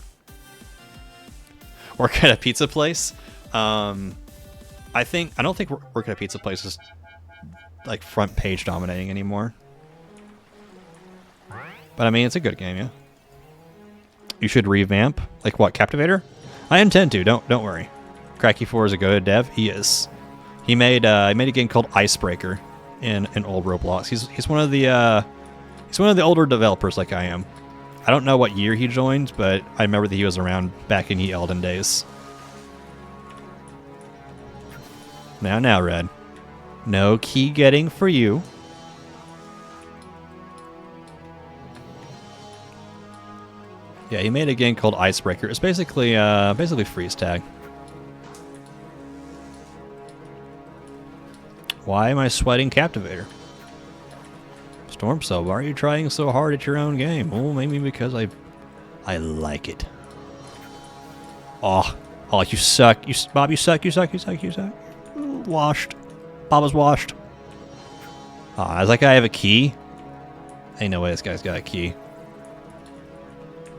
Work at a pizza place. I don't think Work at a Pizza Place is like front page dominating anymore. But I mean, it's a good game, yeah. You should revamp. Like what, Captivator? I intend to. Don't worry. Cracky4 is a good dev. He is. He made a game called Icebreaker in old Roblox. He's one of the older developers like I am. I don't know what year he joined, but I remember that he was around back in the Elden days. Now, Red. No key getting for you. Yeah, he made a game called Icebreaker. It's basically freeze tag. Why am I sweating Captivator? Stormcell, why are you trying so hard at your own game? Well, maybe because I like it. Oh, you suck. Bob, you suck. Washed. Bob was washed. Ah, does that guy have a key? Ain't no way this guy's got a key.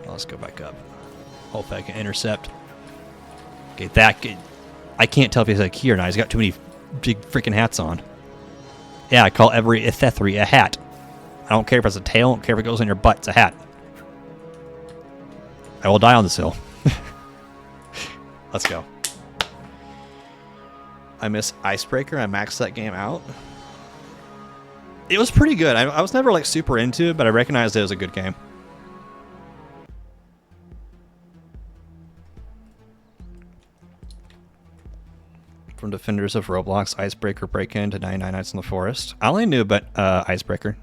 Well, let's go back up. Hope I can intercept. Okay, I can't tell if he has a key or not. He's got too many big freaking hats on. Yeah, I call every accessory a hat. I don't care if it's a tail. I don't care if it goes on your butt. It's a hat. I will die on this hill. Let's go. I miss Icebreaker. I maxed that game out. It was pretty good. I was never like super into it, but I recognized it was a good game. From Defenders of Roblox, Icebreaker break-in to 99 Nights in the Forest. I only knew about Icebreaker.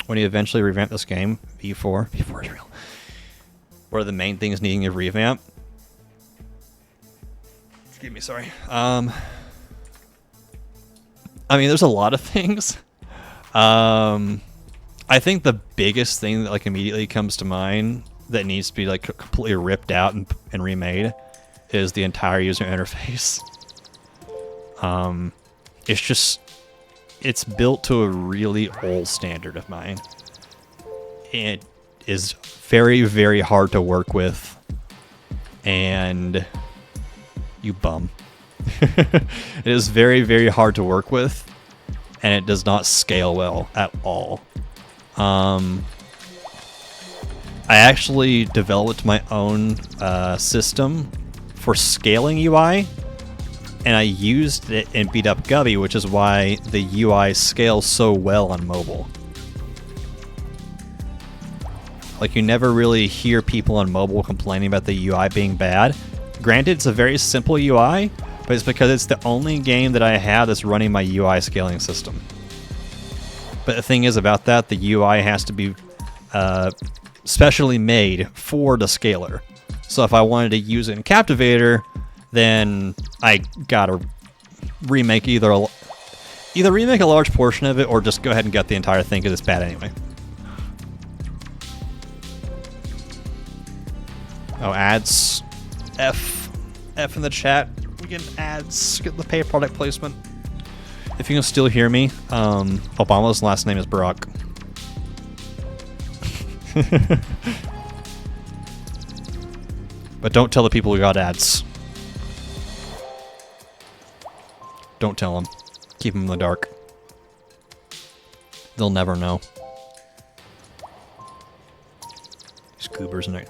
When you eventually revamp this game, V4 is real. What are the main things needing a revamp? Excuse me, sorry. I mean, there's a lot of things. I think the biggest thing that like immediately comes to mind that needs to be like completely ripped out and remade is the entire user interface. It's built to a really old standard of mine. It is very, very hard to work with, and you bum. It is very, very hard to work with, and it does not scale well at all. I actually developed my own system for scaling UI, and I used it in Beat Up Gubby, which is why the UI scales so well on mobile. Like, you never really hear people on mobile complaining about the UI being bad. Granted, it's a very simple UI, but it's because it's the only game that I have that's running my UI scaling system. But the thing is about that, the UI has to be specially made for the scaler. So if I wanted to use it in Captivator, then I gotta remake either remake a large portion of it or just go ahead and get the entire thing because it's bad anyway. Oh, ads. F in the chat. We get ads. Get the paid product placement. If you can still hear me, Obama's last name is Barack. But don't tell the people we got ads. Don't tell them. Keep them in the dark. They'll never know. These goobers and they're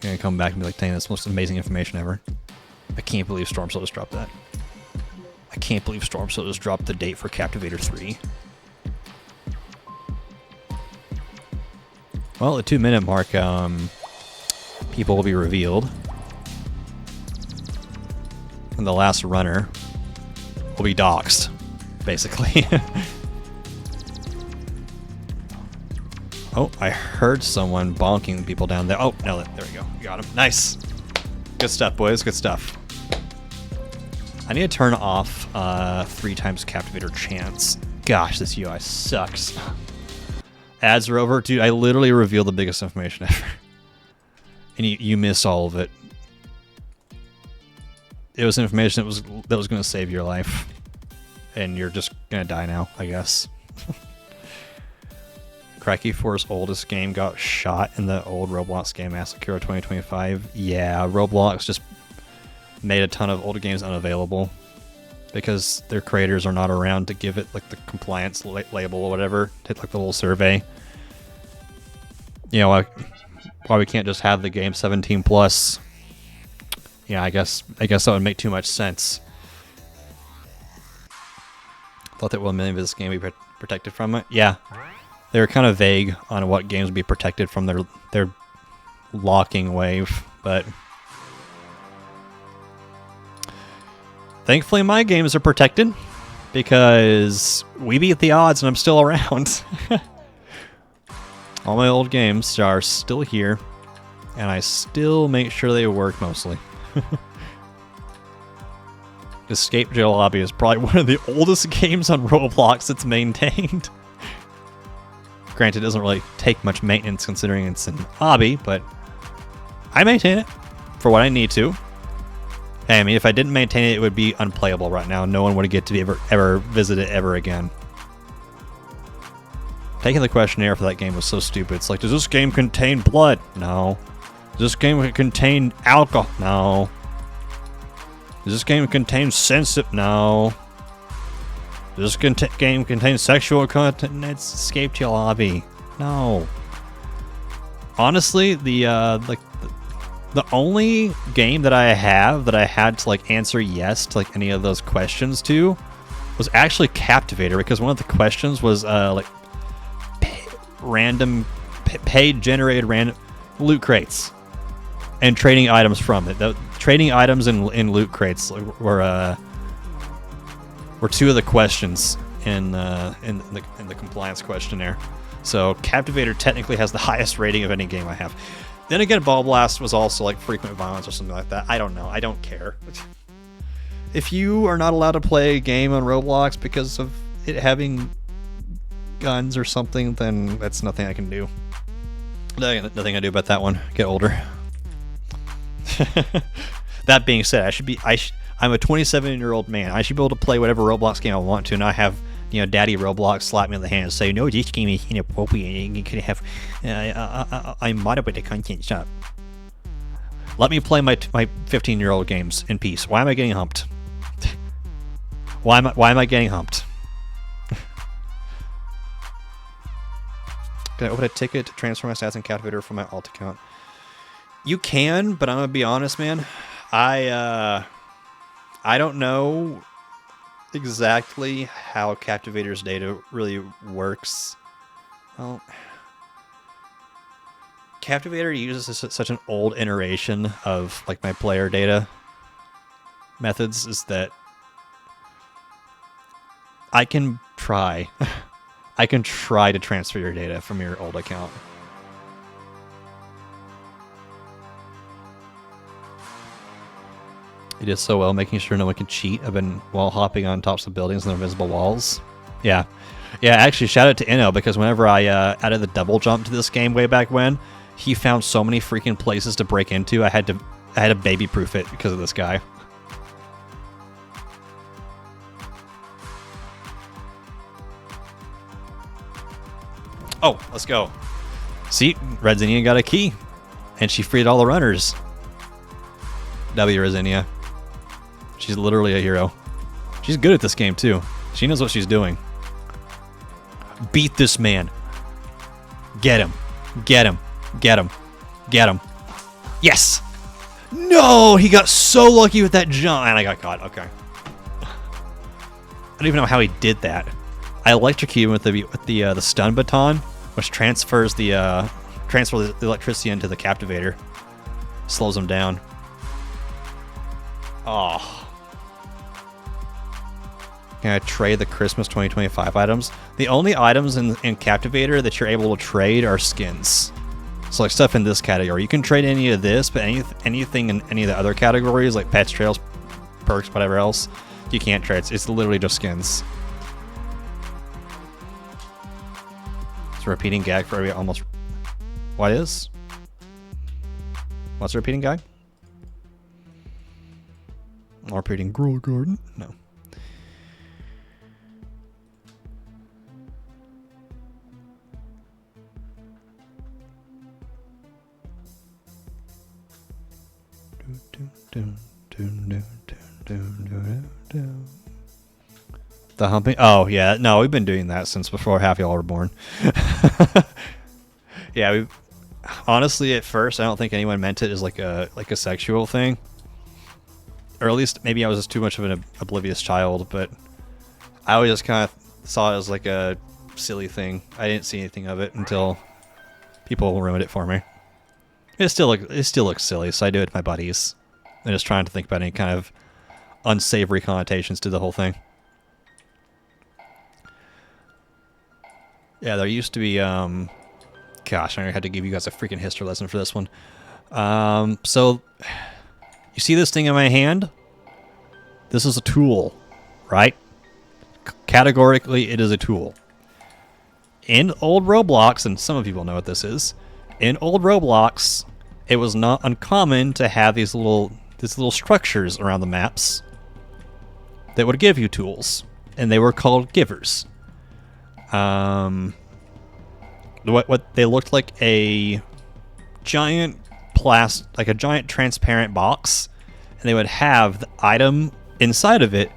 gonna come back and be like, dang, that's the most amazing information ever. I can't believe Stormcell just dropped that. I can't believe Stormcell just dropped the date for Captivator 3. Well, at the 2-minute mark, people will be revealed. And the last runner will be doxxed, basically. Oh, I heard someone bonking people down there. Oh, no, there we go. Got him. Nice. Good stuff, boys. Good stuff. I need to turn off 3 times Captivator chance. Gosh, this UI sucks. Ads are over. Dude, I literally revealed the biggest information ever. And you miss all of it. It was information that was going to save your life. And you're just going to die now, I guess. Cracky 4's oldest game got shot in the old Roblox game, Massacre 2025. Yeah, Roblox just made a ton of older games unavailable because their creators are not around to give it like the compliance label or whatever. Take like the little survey. You know, why we can't just have the game 17 plus. Yeah, I guess that would make too much sense. Thought that 1 million of this game would be protected from it. Yeah, they were kind of vague on what games would be protected from their locking wave, but thankfully my games are protected because we beat the odds and I'm still around. All my old games are still here, and I still make sure they work mostly. Escape Jail Lobby is probably one of the oldest games on Roblox that's maintained. Granted, it doesn't really take much maintenance considering it's an hobby, but I maintain it for what I need to. I mean, if I didn't maintain it, it would be unplayable right now. No one would get to be ever visit it ever again. Taking the questionnaire for that game was so stupid. It's like, does this game contain blood? No. Does this game contain alcohol? No. Does this game contain sensitive? No. Does this game contain sexual content? It's Escape Jail Lobby. No. Honestly, the only game that I have that I had to like answer yes to like any of those questions to was actually Captivator, because one of the questions was like paid generated random loot crates and trading items from it. The trading items in loot crates were 2 of the questions in the compliance questionnaire. So Captivator technically has the highest rating of any game I have. Then again, Ball Blast was also like frequent violence or something like that. I don't know. I don't care. If you are not allowed to play a game on Roblox because of it having guns or something, then that's nothing I can do. Nothing I can do about that one. Get older. That being said, I'm a 27-year-old man. I should be able to play whatever Roblox game I want to, and I have, you know, Daddy Roblox slap me in the hand and say, no, this game is inappropriate. You could have, I'm moderated content. Shut up. Let me play my 15-year-old games in peace. Why am I getting humped? Why am I getting humped? Can I open a ticket to transfer my stats in Captivator from my alt account? You can, but I'm gonna be honest, man. I don't know exactly how Captivator's data really works. Well, Captivator uses such an old iteration of like my player data methods is that I can try. I can try to transfer your data from your old account. You did so well making sure no one can cheat. I've been wall hopping on tops of buildings and invisible walls. Yeah. Yeah, actually, shout out to Inno, because whenever I added the double jump to this game way back when, he found so many freaking places to break into. I had to baby-proof it because of this guy. Oh, let's go. See, Red Zinnia got a key, and she freed all the runners. W Zinnia. She's literally a hero. She's good at this game, too. She knows what she's doing. Beat this man. Get him. Get him. Get him. Get him. Yes! No! He got so lucky with that jump. And I got caught. Okay. I don't even know how he did that. I electrocuted him with the stun baton, which transfers the electricity into the captivator. Slows him down. Oh. Can I trade the Christmas 2025 items? The only items in Captivator that you're able to trade are skins. So like stuff in this category. You can trade any of this, but anything in any of the other categories, like pets, trails, perks, whatever else, you can't trade. It's literally just skins. It's a repeating gag for every almost... What is? What's a repeating gag? Or repeating Grow Garden? No. The humping. Oh yeah, no, we've been doing that since before half y'all were born. Yeah, we honestly at first I don't think anyone meant it as like a sexual thing, or at least maybe I was just too much of an oblivious child. But I always just kind of saw it as like a silly thing. I didn't see anything of it until people ruined it for me. It still looks silly, so I do it with my buddies. I'm just trying to think about any kind of unsavory connotations to the whole thing. Yeah, there used to be, gosh, I had to give you guys a freaking history lesson for this one. So, you see this thing in my hand? This is a tool, right? Categorically, it is a tool. In old Roblox, and some of you will know what this is, in old Roblox, it was not uncommon to have these little structures around the maps that would give you tools, and they were called givers. What they looked like a giant like a giant transparent box, and they would have the item inside of it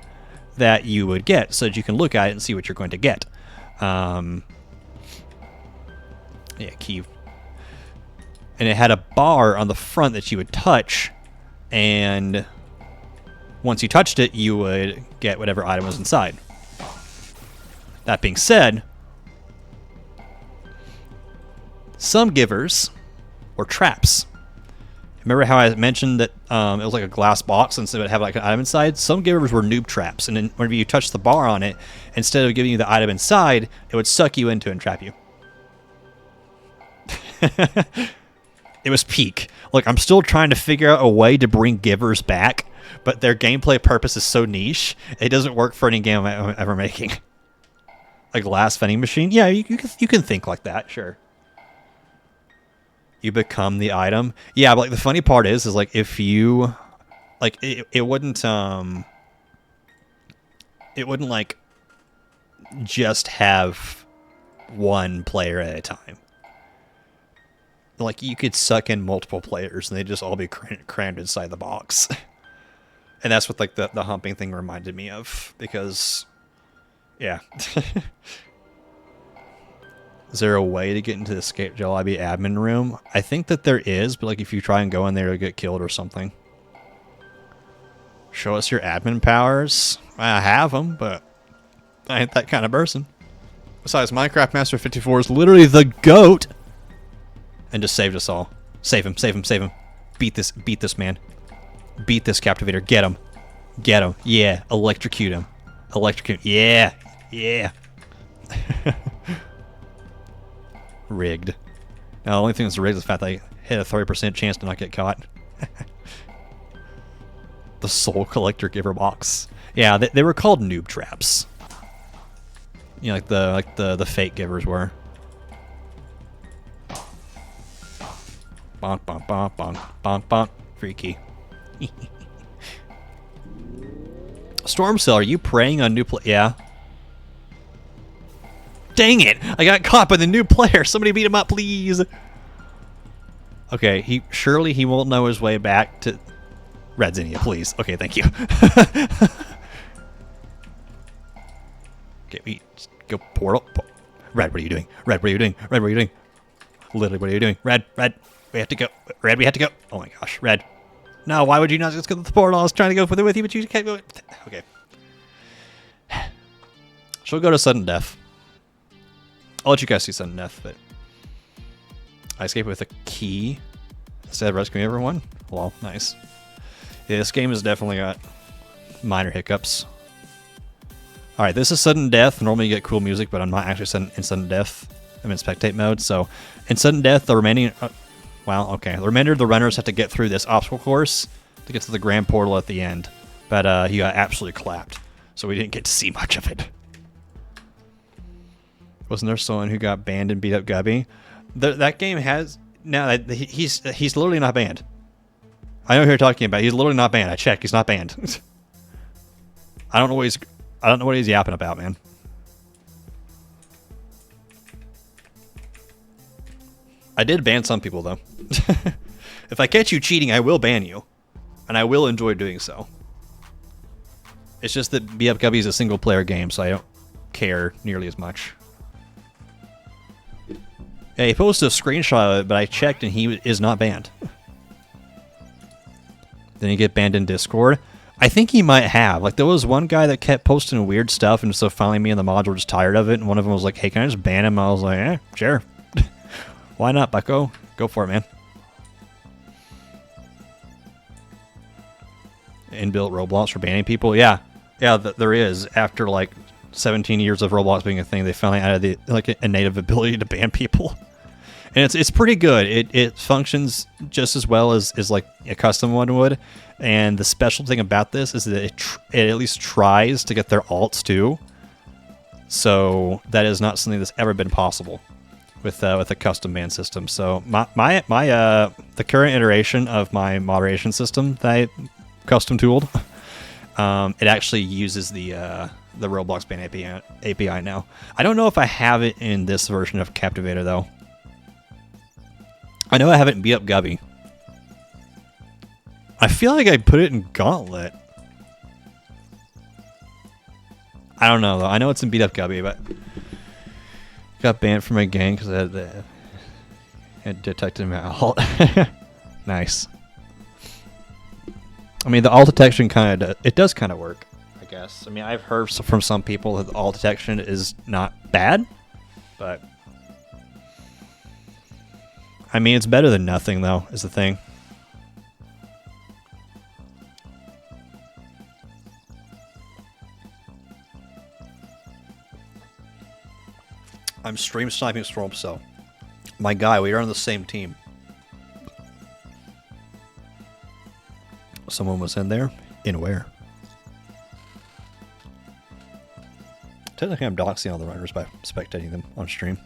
that you would get, so that you can look at it and see what you're going to get. Yeah, key. And it had a bar on the front that you would touch, and once you touched it, you would get whatever item was inside. That being said, some givers were traps. Remember how I mentioned that it was like a glass box and so it would have like an item inside? Some givers were noob traps, and then whenever you touched the bar on it, instead of giving you the item inside, it would suck you into and trap you. It was peak. Look, I'm still trying to figure out a way to bring givers back, but their gameplay purpose is so niche, it doesn't work for any game I'm ever making. A glass vending machine? Yeah, you can think like that, sure. You become the item. Yeah, but like the funny part is like if you like it wouldn't like just have one player at a time. Like you could suck in multiple players and they'd just all be crammed inside the box. And that's what like the humping thing reminded me of, because yeah. Is there a way to get into the Escape Lobby admin room? I think that there is, but like if you try and go in there, you'll get killed or something. Show us your admin powers. I have them, but I ain't that kind of person. Besides, Minecraft Master 54 is literally the GOAT, and just saved us all. Save him, save him, save him. Beat this man. Beat this captivator. Get him. Get him. Yeah. Electrocute him. Electrocute. Yeah. Yeah. Rigged. Now, the only thing that's rigged is the fact that I hit a 30% chance to not get caught. The Soul Collector Giver box. Yeah, they were called noob traps. You know, like the fake givers were. Bonk, bonk, bonk, bonk, bonk, bonk. Freaky. Storm Cell, are you preying on new play? Yeah. Dang it! I got caught by the new player. Somebody beat him up, please. Okay, surely he won't know his way back to Red Zinnia, please. Okay, thank you. Okay, we go portal. Red, what are you doing? Red, what are you doing? Red, what are you doing? Literally, what are you doing? Red, we have to go. Red, we have to go. Oh my gosh, Red. No, why would you not just go to the portal? I was trying to go with you, but you can't go. Okay. She'll go to sudden death. I'll let you guys see sudden death, but I escape with a key instead of rescuing everyone. Well, nice. Yeah, this game has definitely got minor hiccups. Alright, this is sudden death. Normally you get cool music, but I'm not actually in sudden death. I'm in spectate mode, so in sudden death, the remaining... well, okay. The remainder of the runners have to get through this obstacle course to get to the grand portal at the end. But he got absolutely clapped, so we didn't get to see much of it. Wasn't there someone who got banned and beat up Gubby? That game has... No, he's literally not banned. I know who you're talking about. He's literally not banned. I checked. He's not banned. I don't know what he's yapping about, man. I did ban some people, though. If I catch you cheating, I will ban you. And I will enjoy doing so. It's just that Beat Up Gubby is a single-player game, so I don't care nearly as much. Yeah, he posted a screenshot of it, but I checked and he is not banned. Then you get banned in Discord. I think he might have. Like, there was one guy that kept posting weird stuff, and so finally me and the mods were just tired of it, and one of them was like, hey, can I just ban him? I was like, eh, sure. Why not, bucko? Go for it, man. Inbuilt Roblox for banning people? Yeah. Yeah, there is. After, like, 17 years of Roblox being a thing, they finally added a native ability to ban people. And it's pretty good. It functions just as well as like a custom one would. And the special thing about this is that it at least tries to get their alts too. So that is not something that's ever been possible with a custom ban system. So the current iteration of my moderation system that I custom tooled, it actually uses the Roblox ban API now. I don't know if I have it in this version of Captivator though. I know I have it in Beat Up Gubby. I feel like I put it in Gauntlet. I don't know though. I know it's in Beat Up Gubby, but got banned from my gang because I had detected my alt. Nice. I mean, the alt detection it does kind of work, I guess. I mean, I've heard from some people that the alt detection is not bad, but I mean, it's better than nothing, though, is the thing. I'm stream sniping Storm Cell. My guy, we are on the same team. Someone was in there? In where? Technically, I'm doxing all the runners by spectating them on stream.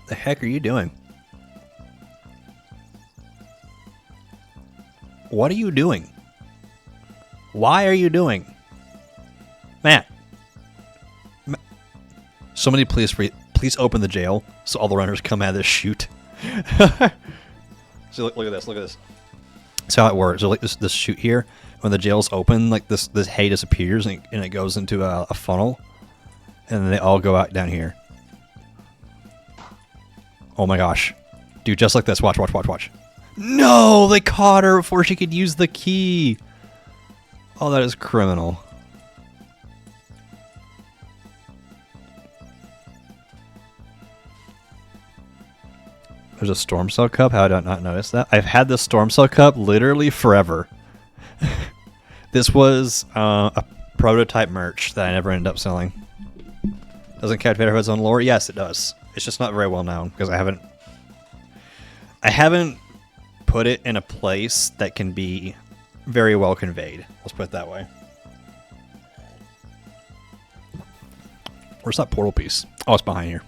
The heck are you doing? What are you doing? Why are you doing? Matt. Somebody please open the jail so all the runners come out of this chute. So look at this, look at this. That's how it works. So like this chute here, when the jail's open, like this hay disappears and it goes into a funnel, and then they all go out down here. Oh my gosh. Dude, just like this. Watch, watch, watch, watch. No! They caught her before she could use the key. Oh, that is criminal. There's a Storm Cell Cup? How did I not notice that? I've had this Storm Cell Cup literally forever. This was a prototype merch that I never ended up selling. Doesn't Captivator have its own lore? Yes, it does. It's just not very well known because I haven't put it in a place that can be very well conveyed. Let's put it that way. Where's that portal piece? Oh, it's behind here.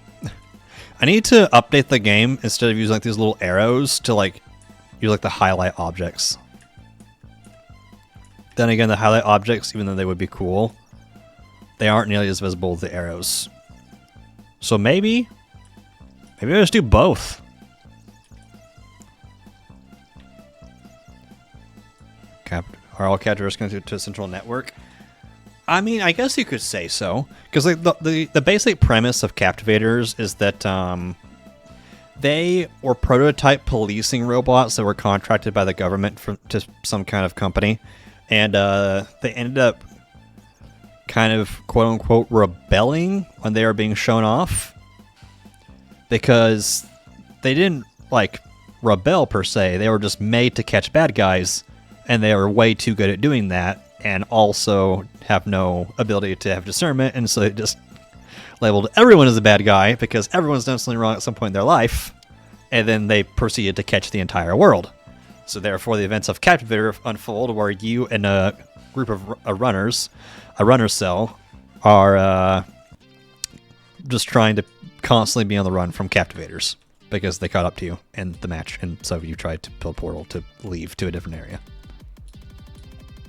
I need to update the game instead of using like these little arrows to like use like the highlight objects. Then again, the highlight objects, even though they would be cool, they aren't nearly as visible as the arrows. So maybe I just do both. Are all captivators connected to a central network? I mean, I guess you could say so, because like the basic premise of captivators is that they were prototype policing robots that were contracted by the government to some kind of company, and they ended up kind of quote unquote rebelling when they were being shown off, because they didn't like rebel per se. They were just made to catch bad guys, and they were way too good at doing that, and also have no ability to have discernment, and so they just labeled everyone as a bad guy because everyone's done something wrong at some point in their life, and then they proceeded to catch the entire world. So therefore the events of Captivator unfold where you and a group of runners, a runner cell, are just trying to constantly be on the run from captivators because they caught up to you in the match, and so you tried to build a portal to leave to a different area.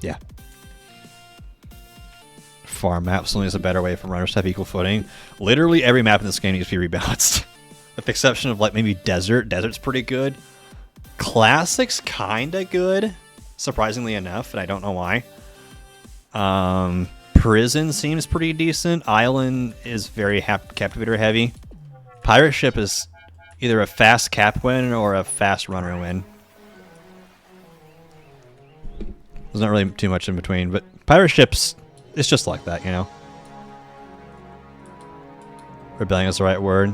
Yeah. Farm maps only is a better way for runners to have equal footing. Literally every map in this game needs to be rebalanced. With the exception of like maybe Desert. Desert's pretty good. Classic's kinda good, surprisingly enough, and I don't know why. Prison seems pretty decent. Island is very Captivator heavy. Pirate Ship is either a fast cap win or a fast runner win. There's not really too much in between, but Pirate Ship's, it's just like that, you know? Rebellion is the right word.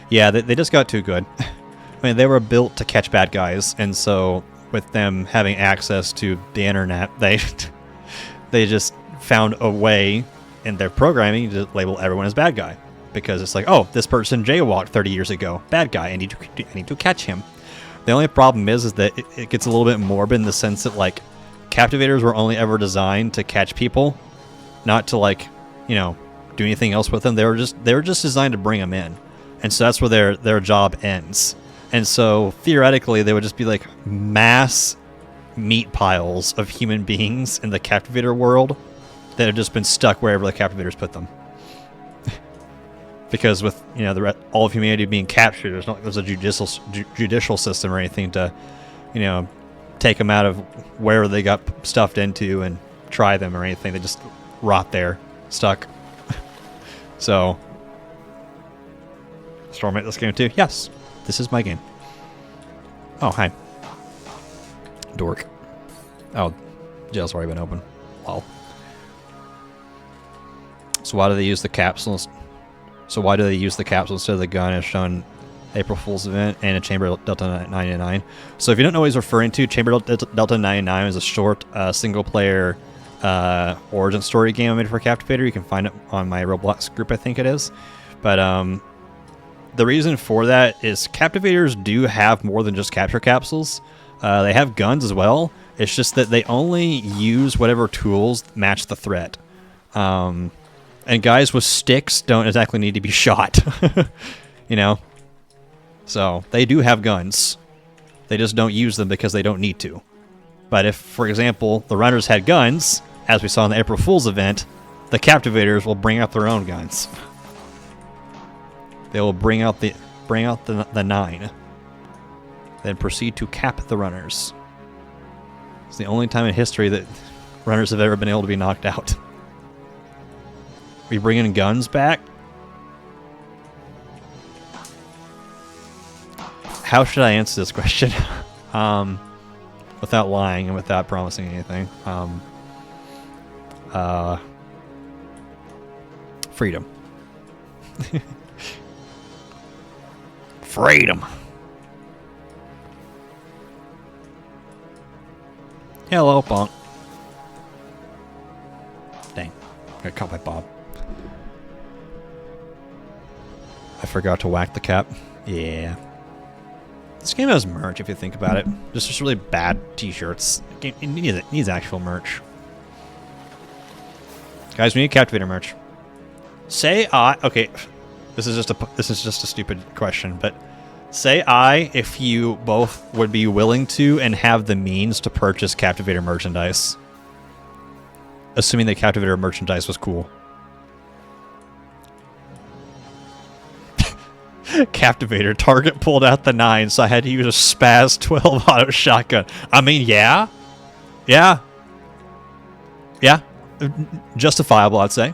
Yeah, they just got too good. I mean, they were built to catch bad guys, and so with them having access to the internet, they just found a way in their programming to label everyone as bad guy. Because it's like, oh, this person jaywalked 30 years ago. Bad guy, I need to catch him. The only problem is that it gets a little bit morbid in the sense that, like, captivators were only ever designed to catch people, not to, like, you know, do anything else with them. They were just designed to bring them in. And so that's where their job ends. And so theoretically, they would just be like mass meat piles of human beings in the captivator world that have just been stuck wherever the captivators put them. Because with, you know, all of humanity being captured, there's a judicial system or anything to, you know, take them out of where they got stuffed into and try them or anything. They just rot there, stuck. So, Stormlight this game too? Yes, this is my game. Oh, hi. Dork. Oh, jail's already been open. Lol. So why do they use the capsules? So why do they use the capsule instead of the gun as shown April Fool's event and a Chamber Delta 99? So if you don't know what he's referring to, Chamber Delta 99 is a short single-player origin story game I made for Captivator. You can find it on my Roblox group, I think it is. But the reason for that is Captivators do have more than just capture capsules. They have guns as well. It's just that they only use whatever tools match the threat. And guys with sticks don't exactly need to be shot. You know? So, they do have guns. They just don't use them because they don't need to. But if, for example, the runners had guns, as we saw in the April Fool's event, the Captivators will bring out their own guns. They will bring out the 9. Then proceed to cap the runners. It's the only time in history that runners have ever been able to be knocked out. We bringing guns back? How should I answer this question? Without lying and without promising anything. Freedom. Freedom. Hello, Bonk. Dang. Got caught by Bob. I forgot to whack the cap. Yeah. This game has merch, if you think about it. Just really bad t-shirts. It needs actual merch. Guys, we need Captivator merch. Say I... Okay. This is just a stupid question, but... Say I, if you both would be willing to and have the means to purchase Captivator merchandise. Assuming the Captivator merchandise was cool. Captivator. Target pulled out the 9, so I had to use a Spaz 12 auto shotgun. I mean, yeah. Yeah. Yeah. Justifiable, I'd say.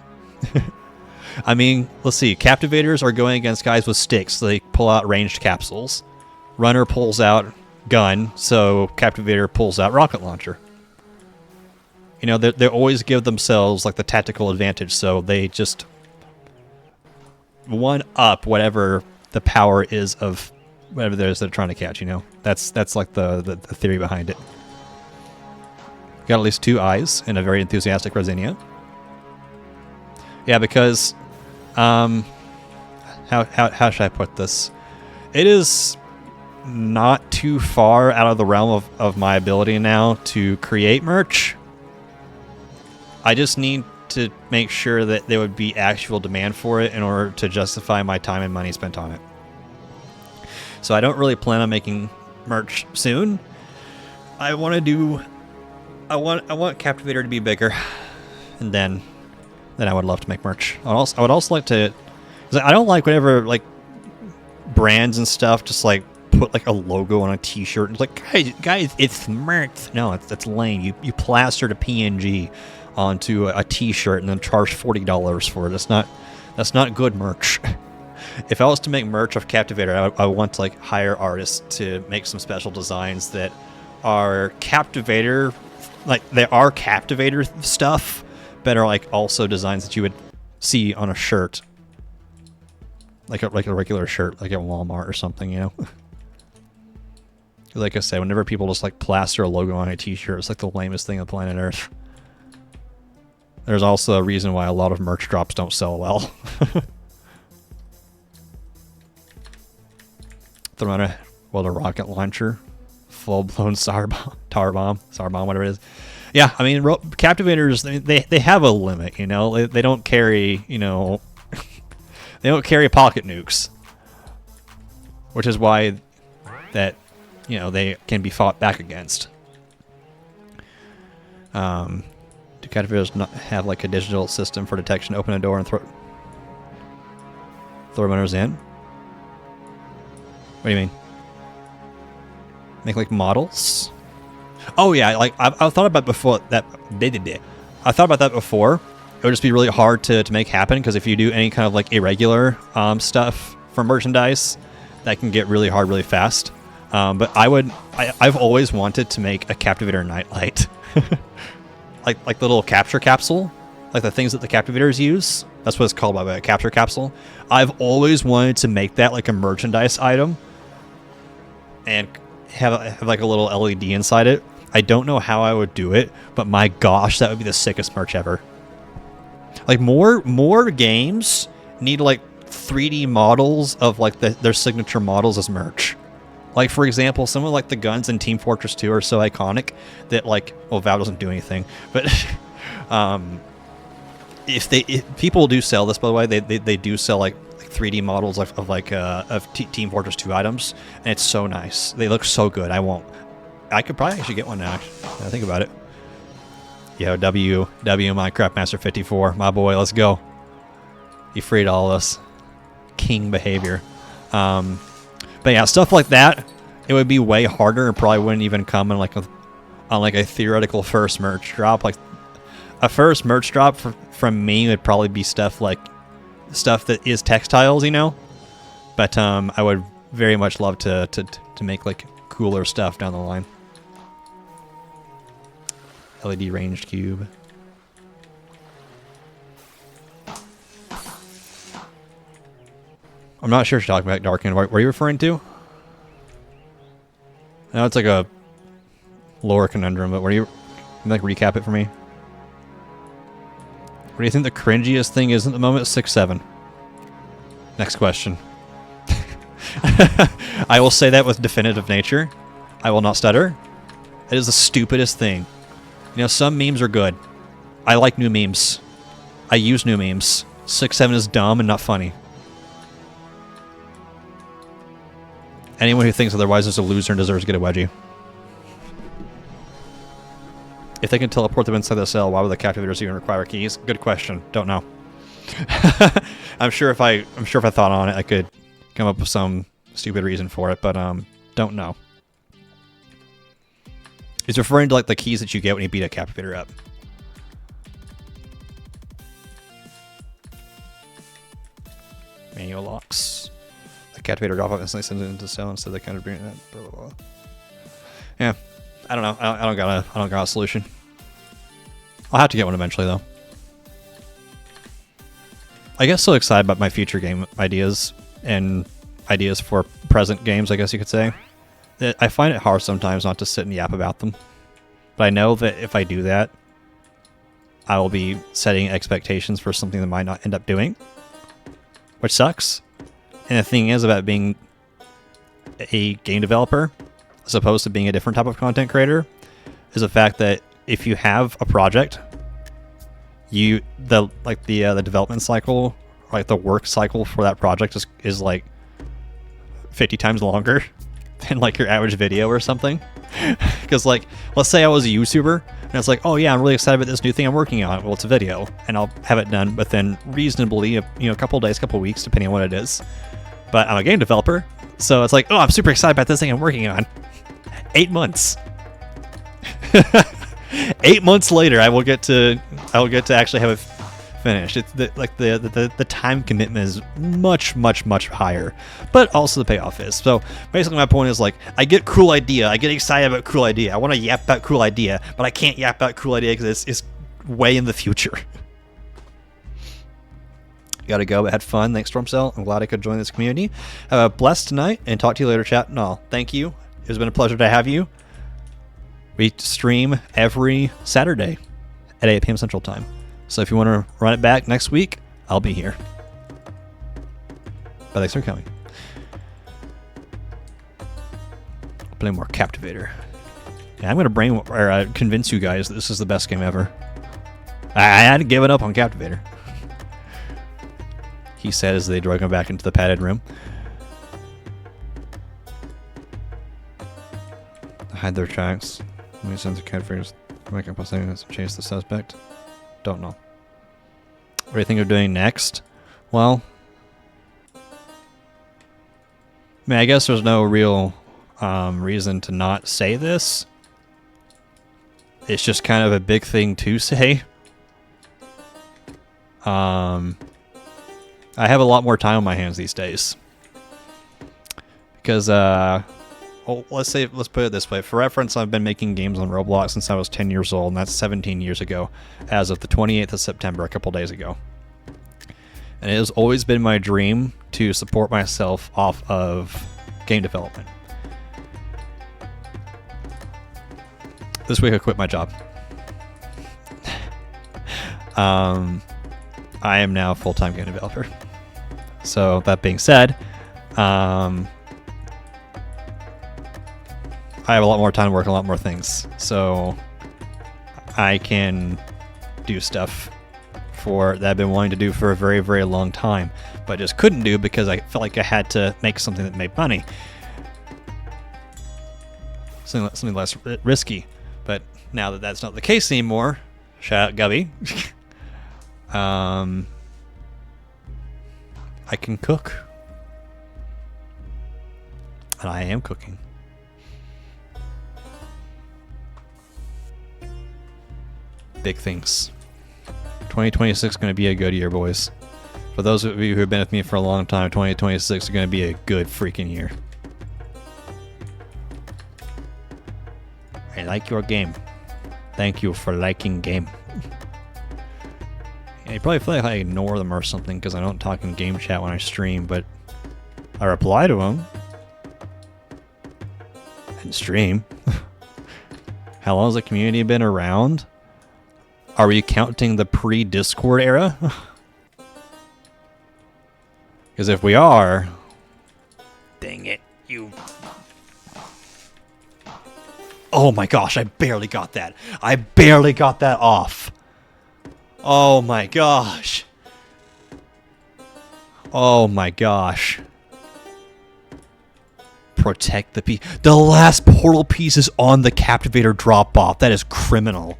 I mean, let's see. Captivators are going against guys with sticks, so they pull out ranged capsules. Runner pulls out gun, so Captivator pulls out rocket launcher. You know, they always give themselves like the tactical advantage, so they just one up whatever the power is of whatever it is they're trying to catch. You know, that's like the theory behind it. Got at least 2 eyes and a very enthusiastic Rosinia. Yeah, because how should I put this? It is not too far out of the realm of my ability now to create merch. I just need to make sure that there would be actual demand for it in order to justify my time and money spent on it. So I don't really plan on making merch soon. I want to do... I want Captivator to be bigger, and then I would love to make merch. I would also like to... Cause I don't like whenever like brands and stuff just like put like a logo on a T-shirt. It's like, guys, it's merch. No, that's lame. You plastered a PNG onto a T-shirt and then charge $40 for it. That's not good merch. If I was to make merch of Captivator, I want to like hire artists to make some special designs that are Captivator, like they are Captivator stuff, but are like also designs that you would see on a shirt, like a regular shirt, like at Walmart or something, you know. Like I said, whenever people just like plaster a logo on a T-shirt, it's like the lamest thing on planet Earth. There's also a reason why a lot of merch drops don't sell well. Throw on a rocket launcher, full-blown tar bomb, whatever it is. Yeah, I mean, Captivators, they have a limit, you know. They don't carry, you know, they don't carry pocket nukes, which is why that, you know, they can be fought back against. Do Captivators not have like a digital system for detection? Open a door and throw runners in. What do you mean? Make like models? Oh yeah, like I've thought about before that. I thought about that before. It would just be really hard to make happen, because if you do any kind of like irregular stuff for merchandise, that can get really hard really fast. But I've always wanted to make a Captivator nightlight. like the little capture capsule, like the things that the Captivators use. That's what it's called, by the way, a capture capsule. I've always wanted to make that like a merchandise item and have like a little LED inside it. I don't know how I would do it, but my gosh, that would be the sickest merch ever. Like more games need like 3D models of like their signature models as merch. Like, for example, some of like the guns in Team Fortress 2 are so iconic that like, well, Valve doesn't do anything, but if people do sell this, by the way, they do sell like 3D models of Team Fortress 2 items, and it's so nice. They look so good. I could probably actually get one now. I think about it. Yo, W Minecraft Master 54, my boy, let's go. He freed all of us. King behavior. But yeah, stuff like that, it would be way harder and probably wouldn't even come in on a theoretical first merch drop. Like a first merch drop from me would probably be stuff that is textiles, you know. But I would very much love to make like cooler stuff down the line. LED ranged cube. I'm not sure if you're talking about Darkened. What were you referring to? I know it's like a lore conundrum, but were you you like recap it for me? What do you think the cringiest thing is at the moment? 6-7. Next question. I will say that with definitive nature. I will not stutter. It is the stupidest thing. You know, some memes are good. I like new memes. I use new memes. 6-7 is dumb and not funny. Anyone who thinks otherwise is a loser and deserves to get a wedgie. If they can teleport them inside the cell, why would the captivators even require keys? Good question. Don't know. I'm sure if I thought on it, I could come up with some stupid reason for it, but don't know. He's referring to like the keys that you get when you beat a captivator up. Manual locks. The captivator drop off instantly sends it into the cell instead of the counter bring that. Blah blah blah. Yeah, I don't know. I don't got a solution. I'll have to get one eventually though. I get so excited about my future game ideas and ideas for present games, I guess you could say, that I find it hard sometimes not to sit and yap about them. But I know that if I do that, I will be setting expectations for something that might not end up doing, which sucks. And the thing is about being a game developer, as opposed to being a different type of content creator, is the fact that if you have a project, the development cycle, like the work cycle for that project is like 50 times longer than like your average video or something. Because like, let's say I was a YouTuber and it's like, oh yeah, I'm really excited about this new thing I'm working on. Well, it's a video and I'll have it done within reasonably, a couple days, couple weeks, depending on what it is. But I'm a game developer, so it's like, oh, I'm super excited about this thing I'm working on. 8 months. 8 months later, I will get to actually have it finished. It's the time commitment is much higher, but also the payoff is. So basically, my point is like, I get cool idea, I get excited about cool idea, I want to yap about cool idea, but I can't yap about cool idea because it's way in the future. Gotta go, but had fun. Thanks, Stormcell. I'm glad I could join this community. Blessed tonight, and talk to you later, chat. No, thank you. It's been a pleasure to have you. We stream every Saturday at 8 p.m. Central Time. So if you want to run it back next week, I'll be here. But thanks for coming. Play more Captivator. Yeah, I'm going to convince you guys that this is the best game ever. I had given up on Captivator. He said as they drug him back into the padded room. Hide their tracks. We send the Captivators make up to chase the suspect. Don't know. What do you think of doing next? Well, I mean, I guess there's no real reason to not say this. It's just kind of a big thing to say. I have a lot more time on my hands these days. Because, well, let's put it this way. For reference, I've been making games on Roblox since I was 10 years old, and that's 17 years ago, as of the 28th of September, a couple days ago. And it has always been my dream to support myself off of game development. This week I quit my job. I am now a full-time game developer. So that being said, I have a lot more time to work on a lot more things. So I can do stuff that I've been wanting to do for a very, very long time, but just couldn't do because I felt like I had to make something that made money. Something less risky. But now that that's not the case anymore, shout out Gubby, I can cook. And I am cooking. Big things. 2026 is going to be a good year, boys. For those of you who have been with me for a long time, 2026 is going to be a good freaking year. I like your game. Thank you for liking game. And you probably feel like I ignore them or something because I don't talk in game chat when I stream, but I reply to them and stream. How long has the community been around? Are we counting the pre-Discord era? Because if we are... Dang it, you... Oh my gosh, I barely got that. I barely got that off. Oh my gosh. Oh my gosh. Protect the piece. The last portal piece is on the Captivator drop-off. That is criminal.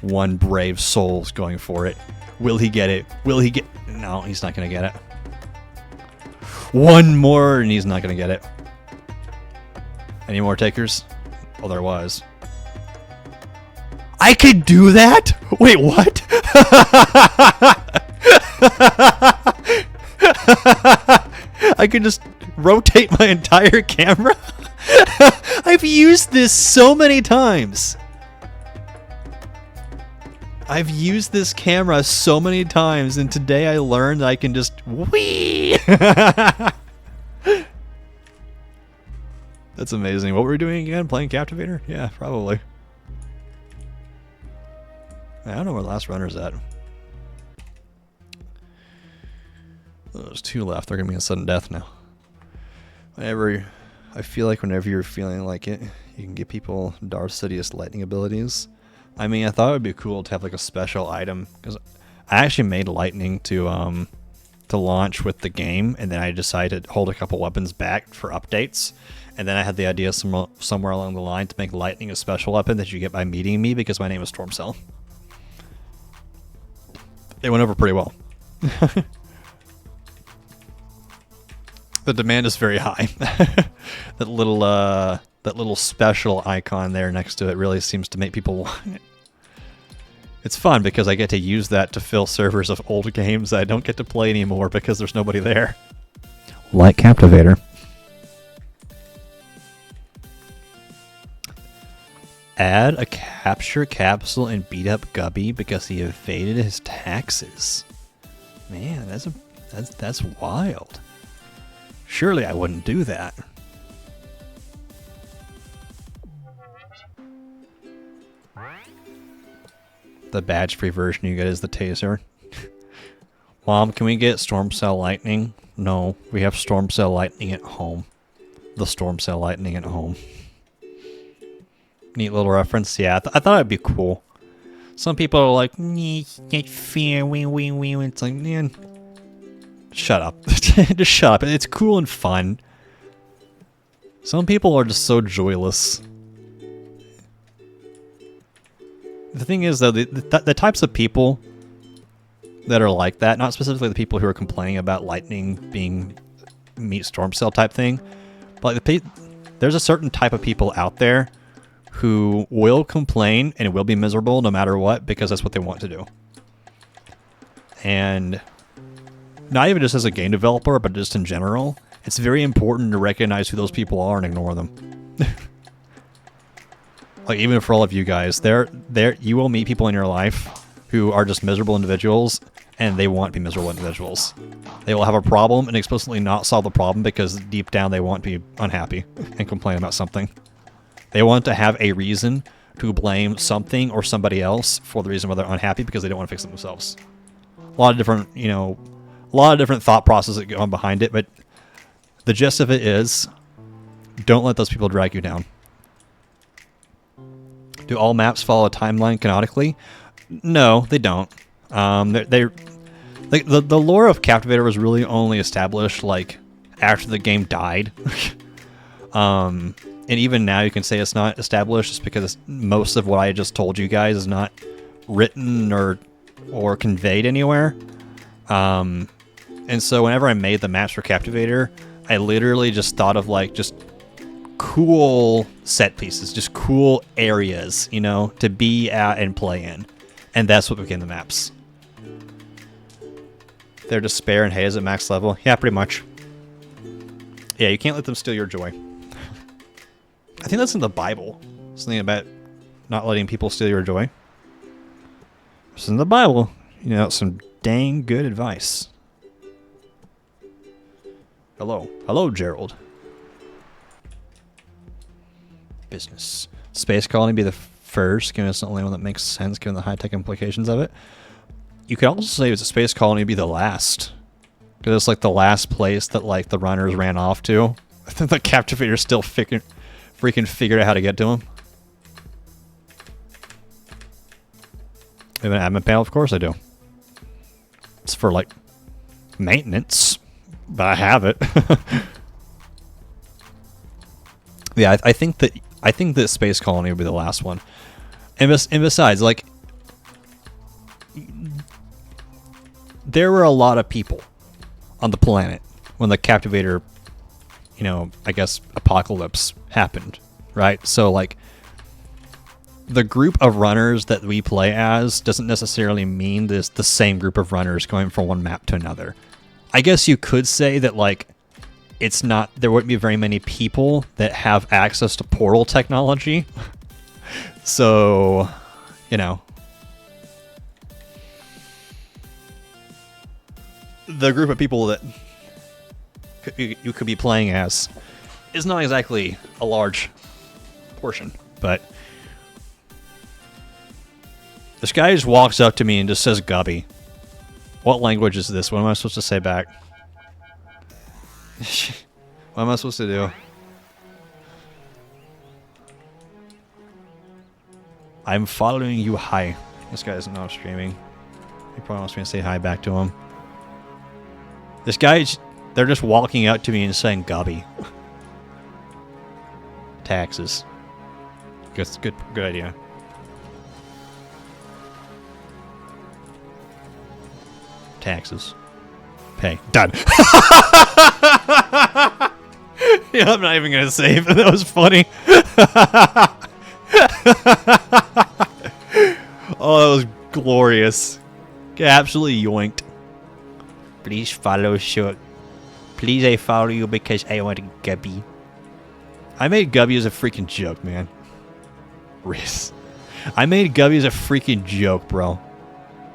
One brave soul's going for it. Will he get it? Will he get... No, he's not going to get it. One more, and he's not going to get it. Any more takers? Oh, there was. I could do that? Wait, what? I could just rotate my entire camera? I've used this so many times. I've used this camera so many times, and today I learned that I can just whee! That's amazing. What were we doing again? Playing Captivator? Yeah, probably. I don't know where the last runner's at. Oh, there's 2 left. They're going to be in sudden death now. I feel like whenever you're feeling like it, you can give people Darth Sidious lightning abilities. I mean, I thought it would be cool to have like a special item, because I actually made lightning to launch with the game, and then I decided to hold a couple weapons back for updates, and then I had the idea somewhere along the line to make lightning a special weapon that you get by meeting me, because my name is Stormcell. It went over pretty well. The demand is very high. That little special icon there next to it really seems to make people want it. It's fun because I get to use that to fill servers of old games that I don't get to play anymore because there's nobody there. Like Captivator. Add a capture capsule and beat up Gubby because he evaded his taxes. Man, that's wild. Surely I wouldn't do that. The badge-free version you get is the taser. Mom, can we get Stormcell Lightning? No, we have Stormcell Lightning at home. The Stormcell Lightning at home. Neat little reference. Yeah, I thought it'd be cool. Some people are like, "Not fair, wee." It's like, man, shut up. Just shut up. It's cool and fun. Some people are just so joyless. The thing is, though, the types of people that are like that, not specifically the people who are complaining about lightning being meet Stormcell type thing, but like there's a certain type of people out there who will complain and will be miserable no matter what because that's what they want to do. And not even just as a game developer, but just in general, it's very important to recognize who those people are and ignore them. Like, even for all of you guys, you will meet people in your life who are just miserable individuals, and they want to be miserable individuals. They will have a problem and explicitly not solve the problem because deep down they want to be unhappy and complain about something. They want to have a reason to blame something or somebody else for the reason why they're unhappy because they don't want to fix it themselves. A lot of different thought processes that go on behind it, but the gist of it is, don't let those people drag you down. Do all maps follow a timeline canonically? No, they don't. The lore of Captivator was really only established like after the game died. And even now you can say it's not established just because most of what I just told you guys is not written or conveyed anywhere. And so whenever I made the maps for Captivator, I literally just thought of like just cool set pieces, just cool areas, you know, to be at and play in. And that's what became the maps. Their despair and hate is at max level. Yeah, pretty much. Yeah, you can't let them steal your joy. I think that's in the Bible. Something about not letting people steal your joy. It's in the Bible. You know, some dang good advice. Hello. Hello, Gerald. business. Space colony be the first, given it's the only one that makes sense given the high-tech implications of it. You could also say it's a space colony be the last. Because it's like the last place that like the runners ran off to. I think the Captivator still freaking figured out how to get to him. I have an admin panel? Of course I do. It's for like maintenance. But I have it. Yeah, I think that space colony would be the last one. And besides, like, there were a lot of people on the planet when the Captivator, you know, I guess apocalypse happened, right? So like, the group of runners that we play as doesn't necessarily mean this the same group of runners going from one map to another. I guess you could say that like, it's not, there wouldn't be very many people that have access to portal technology. So, you know, the group of people that you could be playing as is not exactly a large portion, but this guy just walks up to me and just says "Gubby." What language is this? What am I supposed to say back? What am I supposed to do? I'm following you. Hi. This guy doesn't know I'm streaming. He probably wants me to say hi back to him. This guy's... They're just walking out to me and saying "Gubby." Taxes. Good idea. Taxes. Pay. Done. Yeah, I'm not even gonna save it. That was funny. Oh, that was glorious. Absolutely yoinked. Please follow short. Please, I follow you because I want a Gubby. I made Gubby as a freaking joke, man. Riz. I made Gubby as a freaking joke, bro.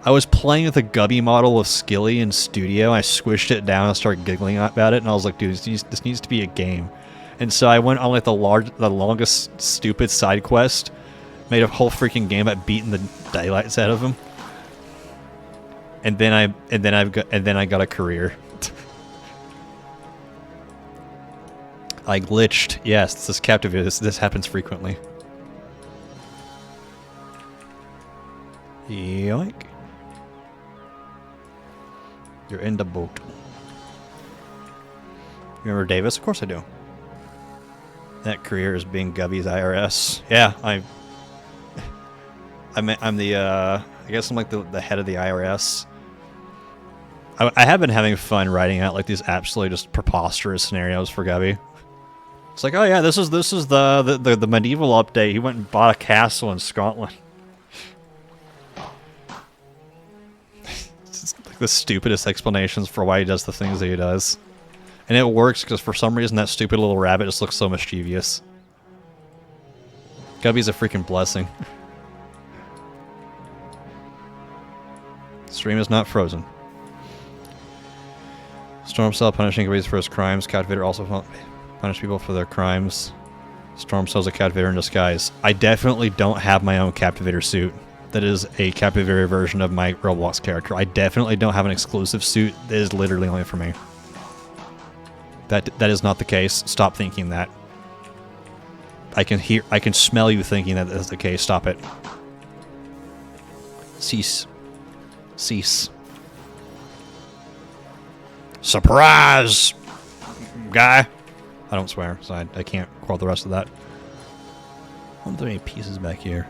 I was playing with a Gubby model of Skilly in Studio. I squished it down and started giggling about it, and I was like, dude, this needs to be a game. And so I went on like the longest stupid side quest, made a whole freaking game about beating the daylights out of him. And then I got a career. I glitched. Yes, this is Captivator. This happens frequently. Yoink. You're in the boat. Remember Davis? Of course I do. That career is being Gubby's IRS. Yeah, I'm the I guess I'm like the head of the IRS. I have been having fun writing out like these absolutely just preposterous scenarios for Gubby. It's like, oh yeah, this is the medieval update. He went and bought a castle in Scotland. It's like the stupidest explanations for why he does the things that he does. And it works because for some reason that stupid little rabbit just looks so mischievous. Gubby's a freaking blessing. Stream is not frozen. Storm Cell punishing Gubby for his crimes. Captivator also punish people for their crimes. Storm Cell's a Captivator in disguise. I definitely don't have my own Captivator suit. That is a Captivator version of my Roblox character. I definitely don't have an exclusive suit that is literally only for me. That is not the case. Stop thinking that. I can smell you thinking that is the case. Stop it. Cease. Cease. Surprise! Guy! I don't swear, so I can't quote the rest of that. I wonder if there are any pieces back here.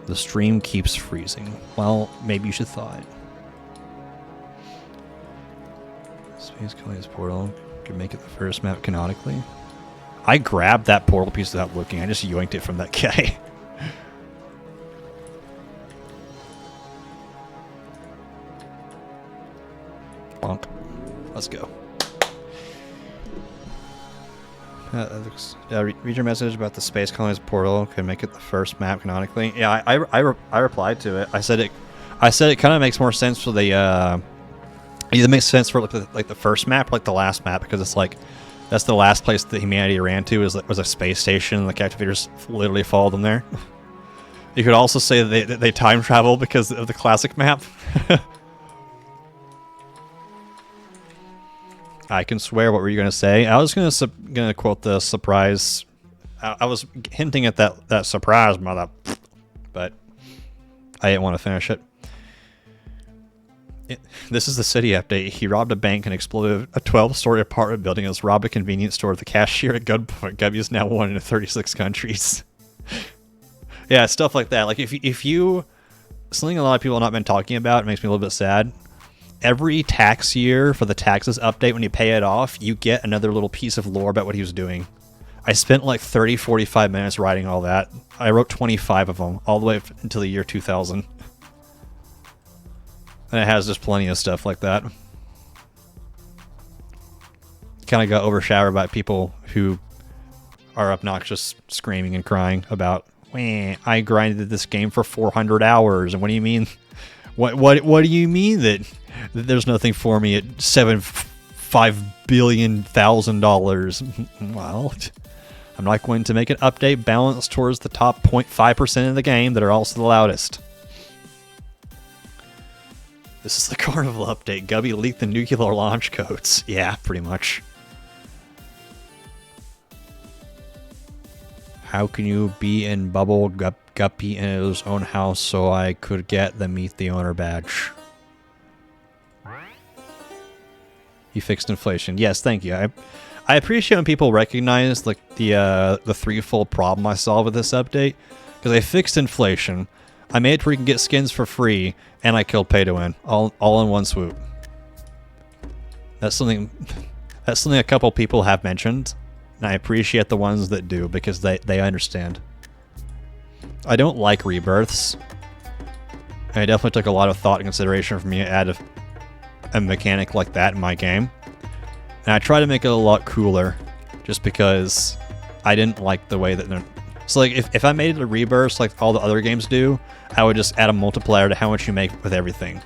The stream keeps freezing. Well, maybe you should thaw it. Space Colony's portal could make it the first map canonically. I grabbed that portal piece without looking. I just yoinked it from that guy. Bonk. Let's go. Read your message about the Space Colony's portal could make it the first map canonically. Yeah, I replied to it. I said it kind of makes more sense for the either makes sense for like the first map or like the last map, because it's like That's the last place that humanity ran to was a space station, and the captivators literally followed them there. You could also say that they time travel because of the classic map. I can swear. What were you gonna say? I was gonna quote the surprise. I was hinting at that surprise, mother, but I didn't want to finish it. This is the city update. He robbed a bank and exploded a 12-story apartment building and has robbed a convenience store. The cashier at gunpoint. Gubby is now wanted in 36 countries. Yeah, stuff like that. Like if you something a lot of people have not been talking about, it makes me a little bit sad. Every tax year for the taxes update, when you pay it off, you get another little piece of lore about what he was doing. I spent like 30, 45 minutes writing all that. I wrote 25 of them, all the way up until the year 2000. And it has just plenty of stuff like that. Kind of got overshadowed by people who are obnoxious, screaming and crying about, I grinded this game for 400 hours. And what do you mean? What do you mean that there's nothing for me at $5 billion? Well, I'm not going to make an update balanced towards the top 0.5% of the game that are also the loudest. This is the Carnival update. Gubby leaked the nuclear launch codes. Yeah, pretty much. How can you be in Bubble Guppy in his own house so I could get the Meet the Owner badge? He fixed inflation. Yes, thank you. I appreciate when people recognize like the threefold problem I saw with this update, because I fixed inflation, I made it where you can get skins for free, and I killed pay to win all in one swoop. That's something a couple people have mentioned, and I appreciate the ones that do because they understand. I don't like rebirths, and it definitely took a lot of thought and consideration for me to add a mechanic like that in my game. And I try to make it a lot cooler, just because I didn't like the way that... So like, if I made it a rebirth like all the other games do, I would just add a multiplier to how much you make with everything.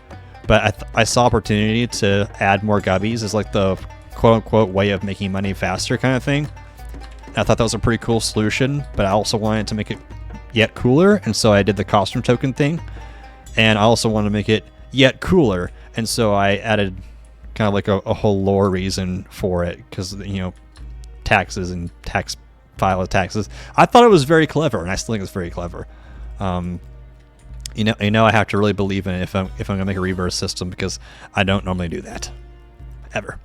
But I saw opportunity to add more gubbies as like the quote-unquote way of making money faster kind of thing. And I thought that was a pretty cool solution, but I also wanted to make it yet cooler, and so I did the costume token thing. And I also wanted to make it yet cooler, and so I added kind of like a whole lore reason for it, because, you know, taxes and file of taxes. I thought it was very clever, and I still think it's very clever. You know, I have to really believe in it if I'm gonna make a reverse system, because I don't normally do that ever.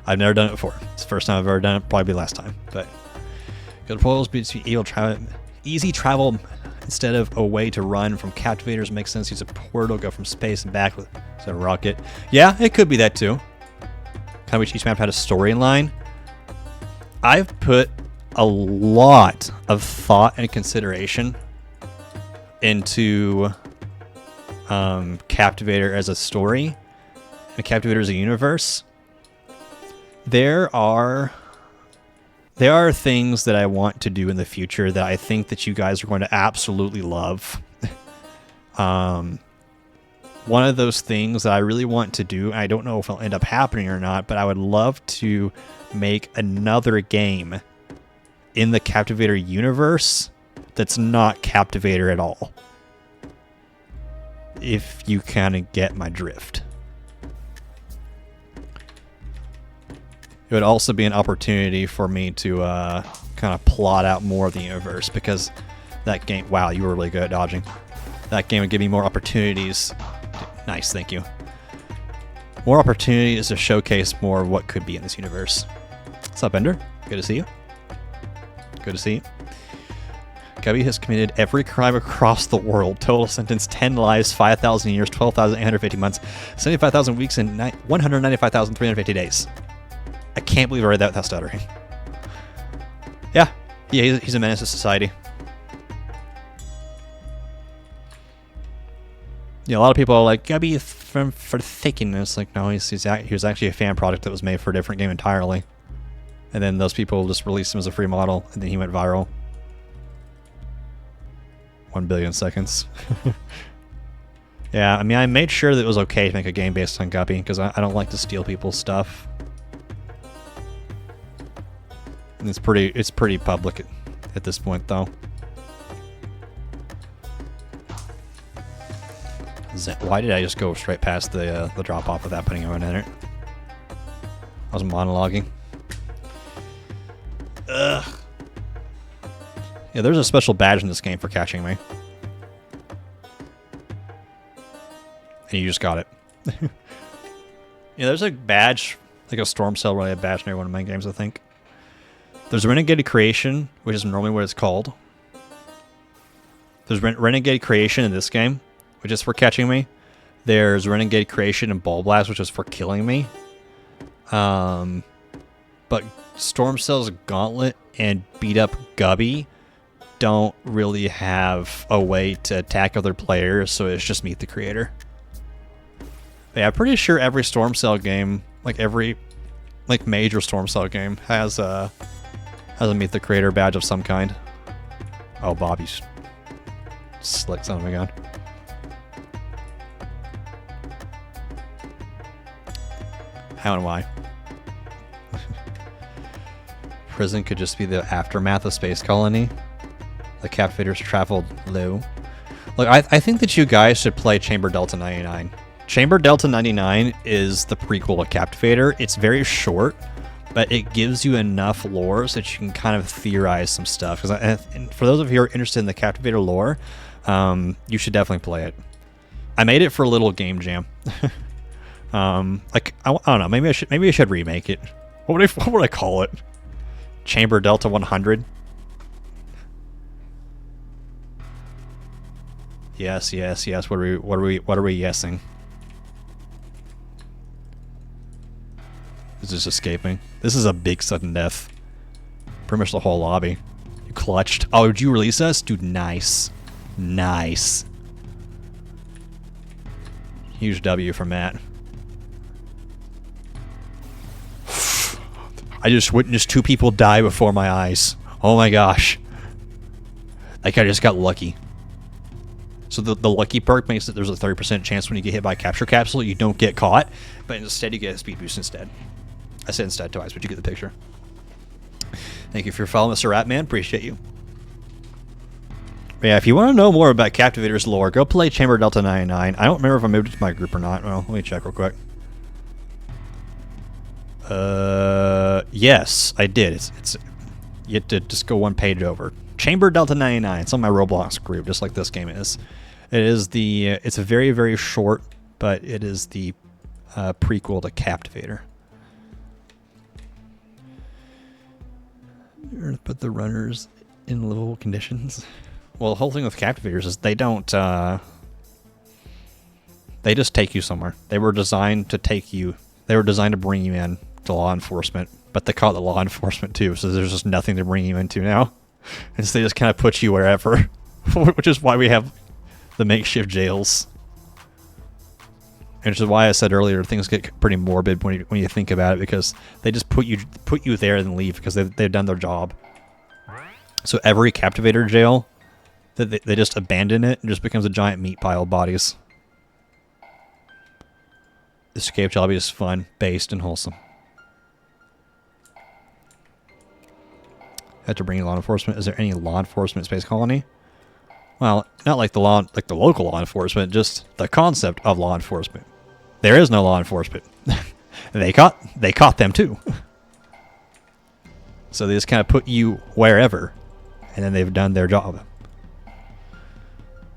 I've never done it before. It's the first time I've ever done it. Probably be last time. But good portals between easy travel instead of a way to run from captivators makes sense. Use a portal, go from space and back with a rocket. Yeah, it could be that too. Kind of wish each map had a storyline. I've put a lot of thought and consideration into Captivator as a story and Captivator as a universe. There are things that I want to do in the future that I think that you guys are going to absolutely love. One of those things that I really want to do, I don't know if it'll end up happening or not, but I would love to make another game in the Captivator universe that's not Captivator at all. If you kind of get my drift. It would also be an opportunity for me to kind of plot out more of the universe, because that game... Wow, you were really good at dodging. That game would give me more opportunities. Nice, thank you. More opportunities to showcase more of what could be in this universe. What's up, Ender? Good to see you. Good to see you. Gubby has committed every crime across the world. Total sentence 10 lives, 5,000 years, 12,850 months, 75,000 weeks, and 195,350 days. I can't believe I read that without stuttering. Yeah, he's a menace to society. You know, a lot of people are like, Gubby for thinking this. Like, no, he was actually a fan product that was made for a different game entirely. And then those people just released him as a free model, and then he went viral. 1 billion seconds. Yeah, I mean, I made sure that it was okay to make a game based on Guppy, because I don't like to steal people's stuff. It's pretty public at this point, though. Why did I just go straight past the drop off without putting anyone in it? I was monologuing. Ugh. Yeah, there's a special badge in this game for catching me. And you just got it. Yeah, there's a badge, like a Storm Cell related badge in every one of my games, I think. There's Renegade Creation, which is normally what it's called. There's Renegade Creation in this game, which is for catching me. There's Renegade Creation and Ball Blast, which is for killing me. But Storm Cell's Gauntlet and Beat Up Gubby don't really have a way to attack other players, so it's just Meet the Creator. Yeah, I'm pretty sure every Storm Cell game, like every major Storm Cell game, has a Meet the Creator badge of some kind. Oh, Bobby's slick son of a gun. How and why? Prison could just be the aftermath of Space Colony. The captivators traveled low. Look, I think that you guys should play Chamber Delta 99. Chamber Delta 99 is the prequel to Captivator. It's very short, but it gives you enough lore so that you can kind of theorize some stuff. Because for those of you who are interested in the Captivator lore, you should definitely play it. I made it for a little game jam. Like I don't know, maybe I should remake it. What would I call it? Chamber Delta 100. Yes. What are we yesing? This is escaping. This is a big sudden death. Pretty much the whole lobby. You clutched. Oh, did you release us? Dude, nice. Nice. Huge W from Matt. I just witnessed 2 people die before my eyes. Oh my gosh. Like I just got lucky. So the lucky perk makes it there's a 30% chance when you get hit by a capture capsule you don't get caught, but instead you get a speed boost instead. I said instead twice, but you get the picture. Thank you for following Mr. Ratman. Appreciate you. But yeah, if you want to know more about Captivator's lore, go play Chamber Delta 99. I don't remember if I moved it to my group or not. Well, let me check real quick. Yes, I did. It's you have to just go one page over. Chamber Delta 99. It's on my Roblox group, just like this game is. It is the. It's a very, very short, but it is the prequel to Captivator. Put the runners in livable conditions. Well, the whole thing with Captivators is they don't. They just take you somewhere. They were designed to take you. They were designed to bring you in to law enforcement, but they call it the law enforcement too. So there's just nothing to bring you into now, and so they just kind of put you wherever, which is why we have the makeshift jails. And which is why I said earlier things get pretty morbid when you think about it, because they just put you there and leave because they've done their job. So every Captivator jail, they just abandon it and just becomes a giant meat pile of bodies. Escape lobby is fun, based, and wholesome. Had to bring law enforcement. Is there any law enforcement Space Colony? Well, not like the local law enforcement, just the concept of law enforcement. There is no law enforcement. They caught them too. So they just kind of put you wherever, and then they've done their job.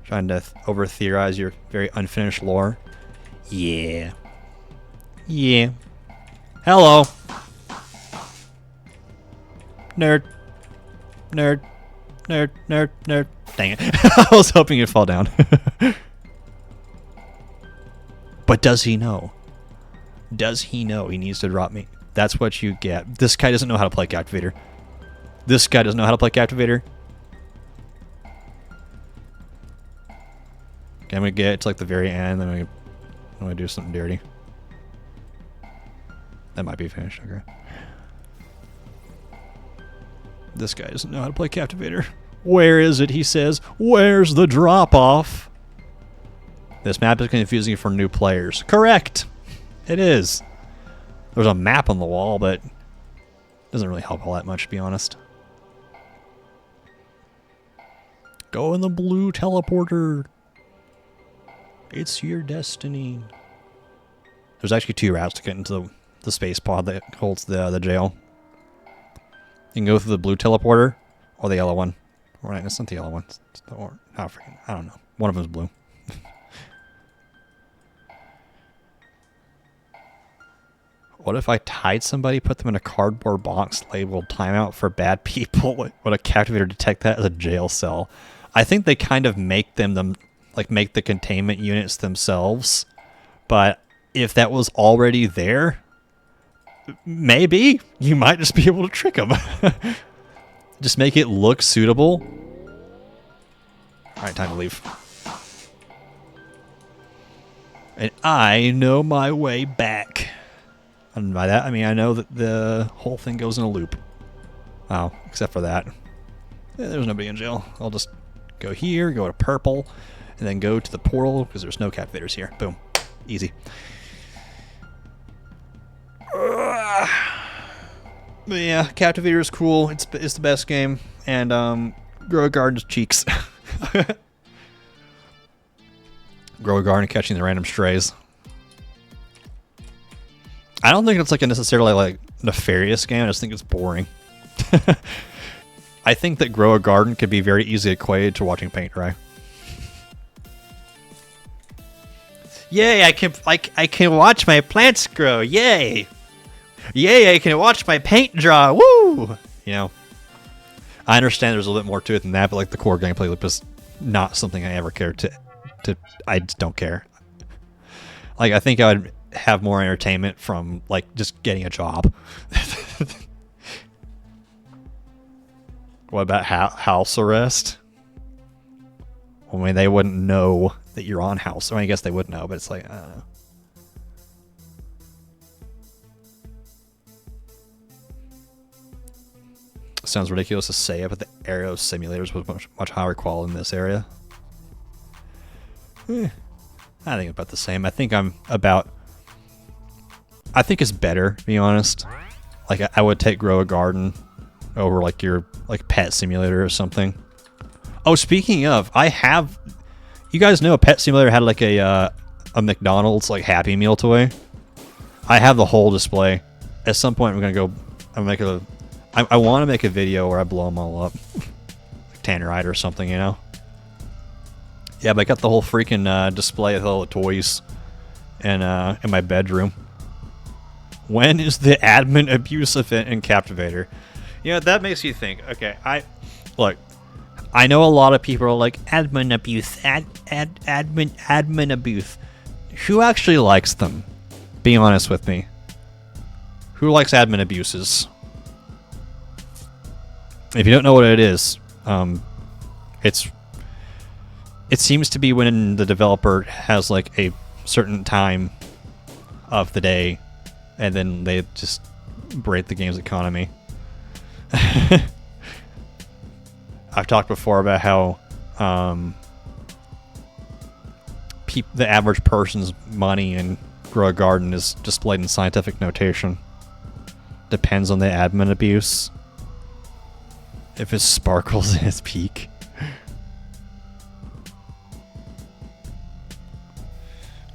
Trying to over-theorize your very unfinished lore. Yeah. Yeah. Hello. Nerd. Nerd. Nerd. Nerd. Nerd. Dang it. I was hoping you'd fall down. But does he know? Does he know he needs to drop me? That's what you get. This guy doesn't know how to play Captivator. This guy doesn't know how to play Captivator. Okay, I'm gonna get to like the very end, then I'm gonna do something dirty. That might be finished, okay. This guy doesn't know how to play Captivator. Where is it, he says? Where's the drop-off? This map is confusing for new players. Correct! It is. There's a map on the wall, but Doesn't really help all that much, to be honest. Go in the blue teleporter. It's your destiny. There's actually 2 routes to get into the space pod that holds the jail. You can go through the blue teleporter or the yellow one. Or it's not the yellow one. I don't know. One of them's blue. What if I tied somebody, put them in a cardboard box labeled "Timeout for Bad People"? Would a captivator detect that as a jail cell? I think they kind of make them make the containment units themselves. But if that was already there, maybe you might just be able to trick them. Just make it look suitable. All right, time to leave. And I know my way back. And by that, I mean I know that the whole thing goes in a loop. Oh, except for that. Yeah, there's nobody in jail. I'll just go here, go to purple, and then go to the portal because there's no captivators here. Boom. Easy. But yeah, Captivator is cool. It's the best game. And Grow a Garden's cheeks. Grow a Garden catching the random strays. I don't think it's like a necessarily like nefarious game. I just think it's boring. I think that Grow a Garden could be very easily equated to watching paint dry. Yay! I can watch my plants grow. Yay! Yay! I can watch my paint dry. Woo! You know, I understand there's a little bit more to it than that, but like the core gameplay loop is not something I ever care to. I just don't care. Like I think I would have more entertainment from like just getting a job. What about house arrest? Well, I mean, they wouldn't know that you're on house. I mean, I guess they would know, but it's like, I don't know. Sounds ridiculous to say, but the aero simulators was much higher quality in this area. I think about the same. I think it's better, to be honest. Like, I would take Grow a Garden over like your Pet Simulator or something. Oh, speaking of, you guys know Pet Simulator had like a McDonald's like Happy Meal toy. I have the whole display. At some point, I want to make a video where I blow them all up, like Tannerite or something, you know. Yeah, but I got the whole freaking display of all the toys in my bedroom. When is the admin abuse event in Captivator? You know, that makes you think. Okay, I know a lot of people are like, admin abuse, admin abuse. Who actually likes them? Be honest with me. Who likes admin abuses? If you don't know what it is, it seems to be when the developer has like a certain time of the day, and then they just break the game's economy. I've talked before about how the average person's money in Grow a Garden is displayed in scientific notation. Depends on the admin abuse. If it sparkles in its peak.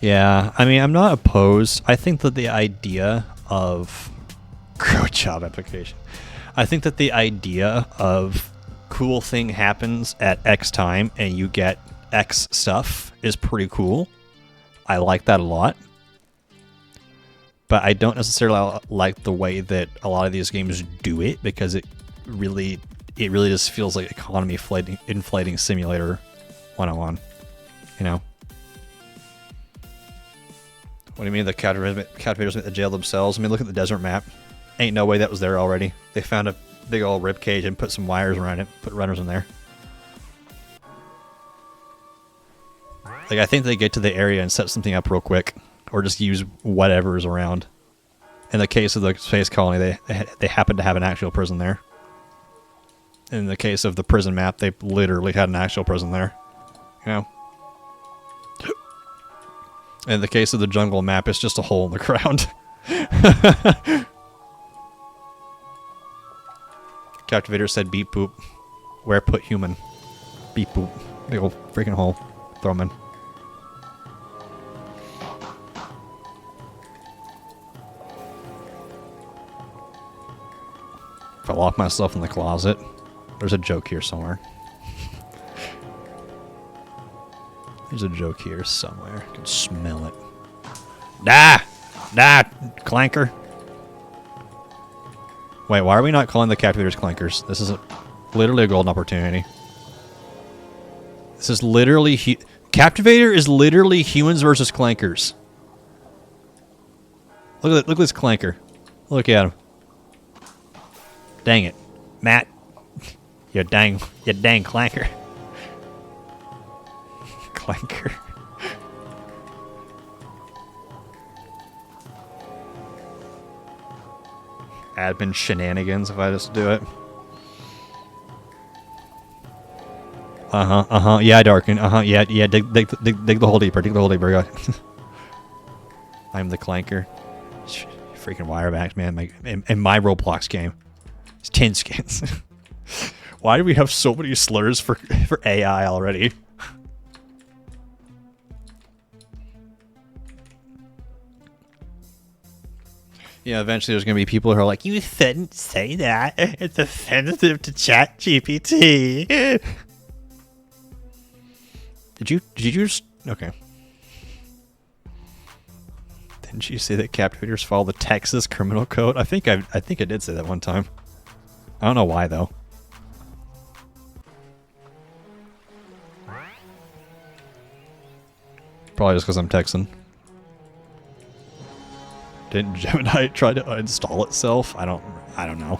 Yeah, I mean, I'm not opposed. I think that the idea of Grow job application. I think that the idea of cool thing happens at X time and you get X stuff is pretty cool. I like that a lot. But I don't necessarily like the way that a lot of these games do it, because it really just feels like economy inflating simulator 101. You know? What do you mean the captivators make the jail themselves? I mean, look at the desert map. Ain't no way that was there already. They found a big old rib cage and put some wires around it, put runners in there. Like, I think they get to the area and set something up real quick, or just use whatever's around. In the case of the space colony, they happen to have an actual prison there. In the case of the prison map, they literally had an actual prison there. You know? In the case of the jungle map, it's just a hole in the ground. Captivator said beep boop. Where put human? Beep boop. Big old freaking hole. Throw him in. If I lock myself in the closet, there's a joke here somewhere. There's a joke here somewhere. I can smell it. Ah! Ah! Clanker. Wait, why are we not calling the Captivators clankers? This is literally a golden opportunity. This is literally... Captivator is literally humans versus clankers. Look at this clanker. Look at him. Dang it. Matt. You dang clanker. Clanker. Admin shenanigans if I just do it. Yeah, darken. Yeah. Dig the hole deeper. Dig the hole deeper. I'm the clanker. Freaking wireback, man. In my Roblox game, it's 10 skins. Why do we have so many slurs for AI already? Yeah, eventually there's going to be people who are like, you shouldn't say that. It's offensive to ChatGPT. Did you just... Okay. Didn't you say that Captivators follow the Texas criminal code? I think I did say that one time. I don't know why, though. Probably just because I'm Texan. Didn't Gemini try to uninstall itself? I don't know.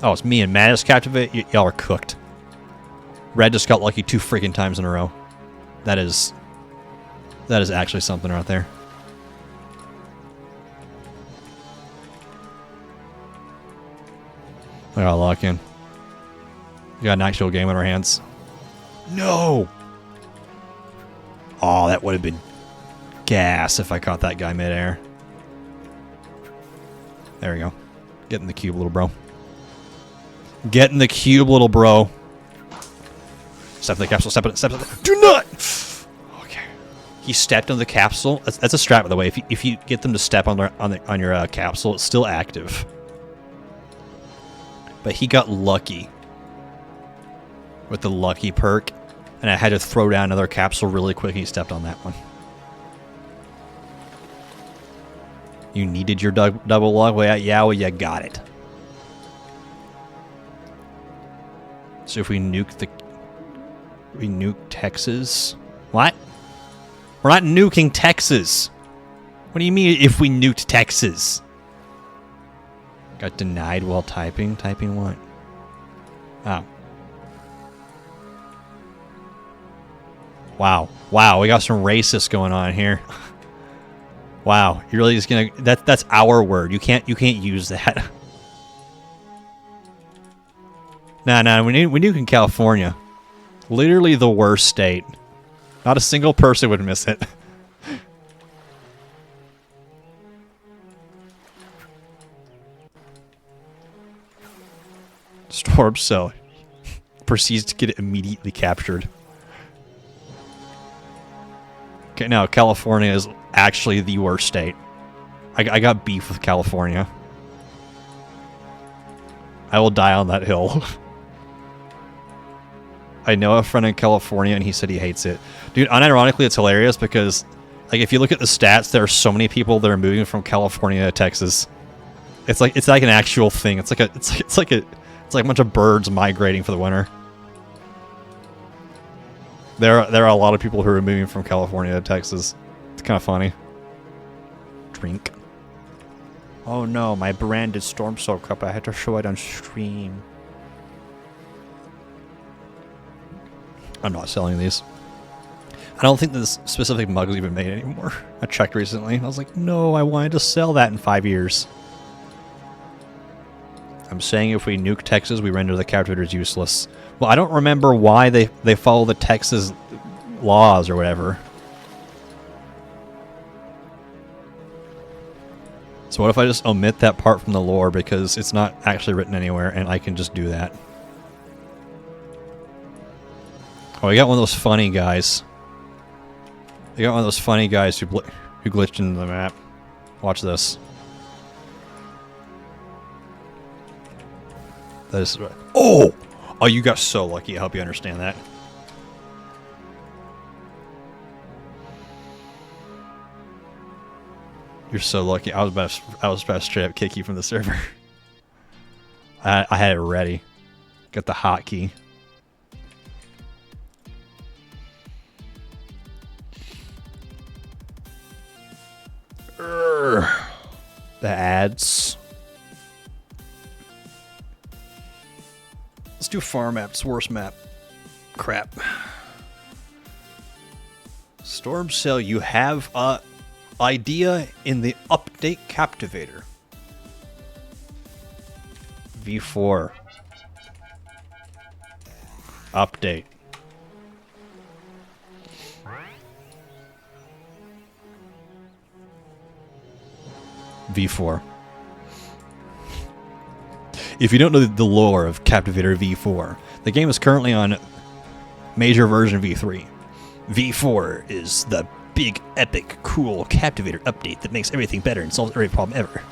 Oh, it's me and Matt as Captivate. Y'all are cooked. Red just got lucky 2 freaking times in a row. That is actually something right there. We gotta lock in. We got an actual game on our hands. No! Oh, that would have been gas if I caught that guy midair. There we go. Get in the cube, little bro. Get in the cube, little bro. Step in the capsule. Step in it. Do not! Okay. He stepped on the capsule. That's a strat, by the way. If you get them to step on your capsule, it's still active. But he got lucky with the lucky perk, and I had to throw down another capsule really quick, and he stepped on that one. You needed your double log? Well, you got it. So if we nuke Texas? What? We're not nuking Texas. What do you mean if we nuked Texas? Got denied while typing? Typing what? Oh. Wow, we got some racist going on here. Wow, you're really just gonna... That's our word. You can't use that. Nah, we nuke in California. Literally the worst state. Not a single person would miss it. Storm Cell proceeds to get immediately captured. Okay, now California is actually the worst state. I got beef with California. I will die on that hill. I know a friend in California, and he said he hates it. Dude, unironically, it's hilarious because, like, if you look at the stats, there are so many people that are moving from California to Texas. It's like an actual thing. It's like a bunch of birds migrating for the winter. There are a lot of people who are moving from California to Texas. It's kind of funny. Drink. Oh no, my branded Storm Soul cup. I had to show it on stream. I'm not selling these. I don't think this specific mug is even made anymore. I checked recently. I was like, no, I wanted to sell that in 5 years. I'm saying if we nuke Texas, we render the Captivators useless. Well, I don't remember why they follow the Texas laws or whatever. So what if I just omit that part from the lore because it's not actually written anywhere and I can just do that? Oh, we got one of those funny guys. We got one of those funny guys who glitched into the map. Watch this. That is right. Oh! Oh, you got so lucky. I hope you understand that. You're so lucky. I was about to straight up kick you from the server. I had it ready. Got the hotkey. The ads. Let's do farm maps. Worst map. Crap. Storm Cell, you have a idea in the update Captivator. V4. Update. V4. If you don't know the lore of Captivator V4, the game is currently on major version V3. V4 is the big, epic, cool Captivator update that makes everything better and solves every problem ever.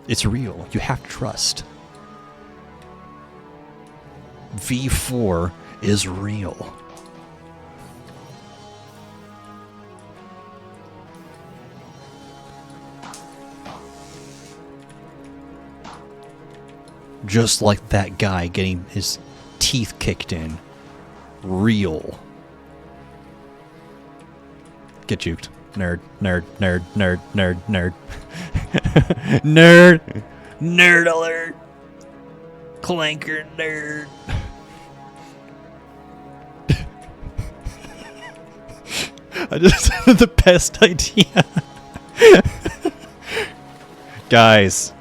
It's real. You have to trust. V4 is real. Just like that guy getting his teeth kicked in. Real. Get juked. Nerd. Nerd. Nerd. Nerd. Nerd. Nerd. Nerd. Nerd alert. Clanker nerd. I just had the best idea. Guys.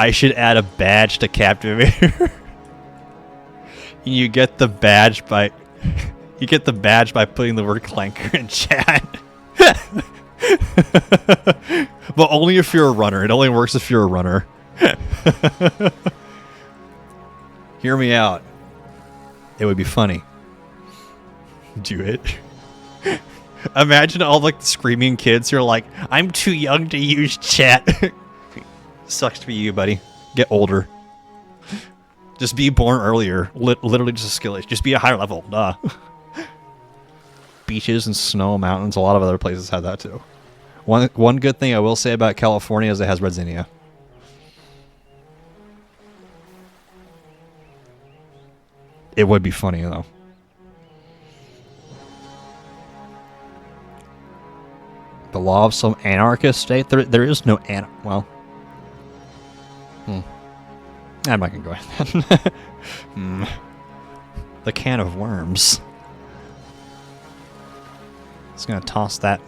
I should add a badge to Captivator. You get the badge by putting the word clanker in chat. But only if you're a runner. It only works if you're a runner. Hear me out. It would be funny. Do it. Imagine all like the screaming kids who are like, I'm too young to use chat. Sucks to be you, buddy. Get older. Just be born earlier. Literally just a skill issue. Just be a higher level. Duh. Beaches and snow mountains. A lot of other places have that too. One good thing I will say about California is it has Red Zinnia. It would be funny though. The law of some anarchist state. There is no well. I'm not gonna go ahead. The can of worms. Just gonna toss that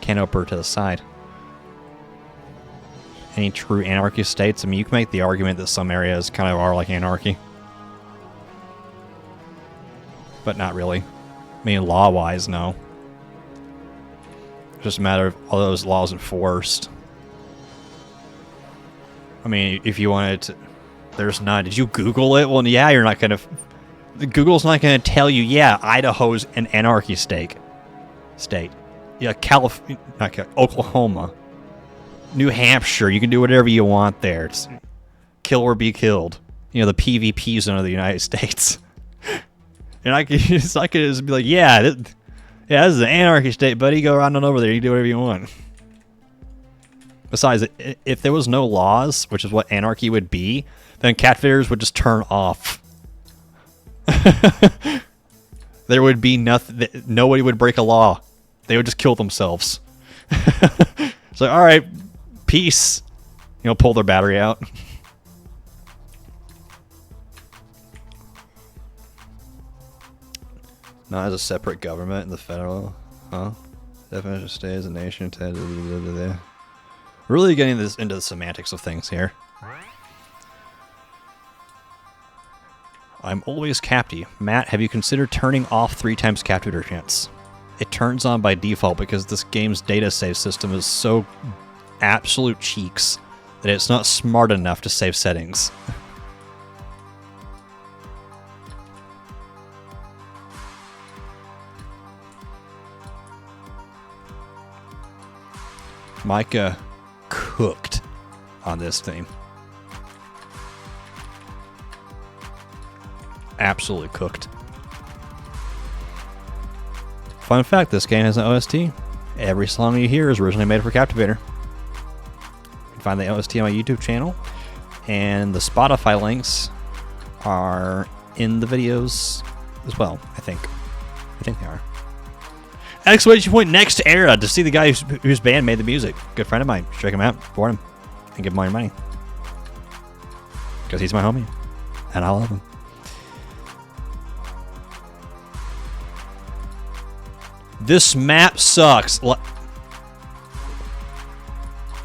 can opener to the side. Any true anarchy states? I mean, you can make the argument that some areas kind of are like anarchy. But not really. I mean, law-wise, no. It's just a matter of all those laws enforced. I mean, if you wanted to... There's not... Did you Google it? Well, yeah, you're not going to... Google's not going to tell you, yeah, Idaho's an anarchy state. Yeah, Oklahoma. New Hampshire, you can do whatever you want there. It's kill or be killed. You know, the PvP zone of the United States. And it's not going to just be like, yeah, this is an anarchy state, buddy. Go around on over there. You can do whatever you want. Besides, if there was no laws, which is what anarchy would be, then Captivators would just turn off. There would be nothing. Nobody would break a law. They would just kill themselves. It's like, all right, peace. You know, pull their battery out. Not as a separate government in the federal, huh? Definition of state as a nation. Really getting this into the semantics of things here. I'm always Capty. Matt, have you considered turning off 3 times Captivator chance? it turns on by default because this game's data save system is so absolute cheeks that it's not smart enough to save settings. Micah cooked on this theme. Absolutely cooked. Fun fact, this game has an OST. Every song you hear is originally made for Captivator. You can find the OST on my YouTube channel, and the Spotify links are in the videos as well, I think. I think they are. Exclamation point next era to see the guy whose band made the music. Good friend of mine. Check him out, support him, and give him all your money. Because he's my homie, and I love him. This map sucks.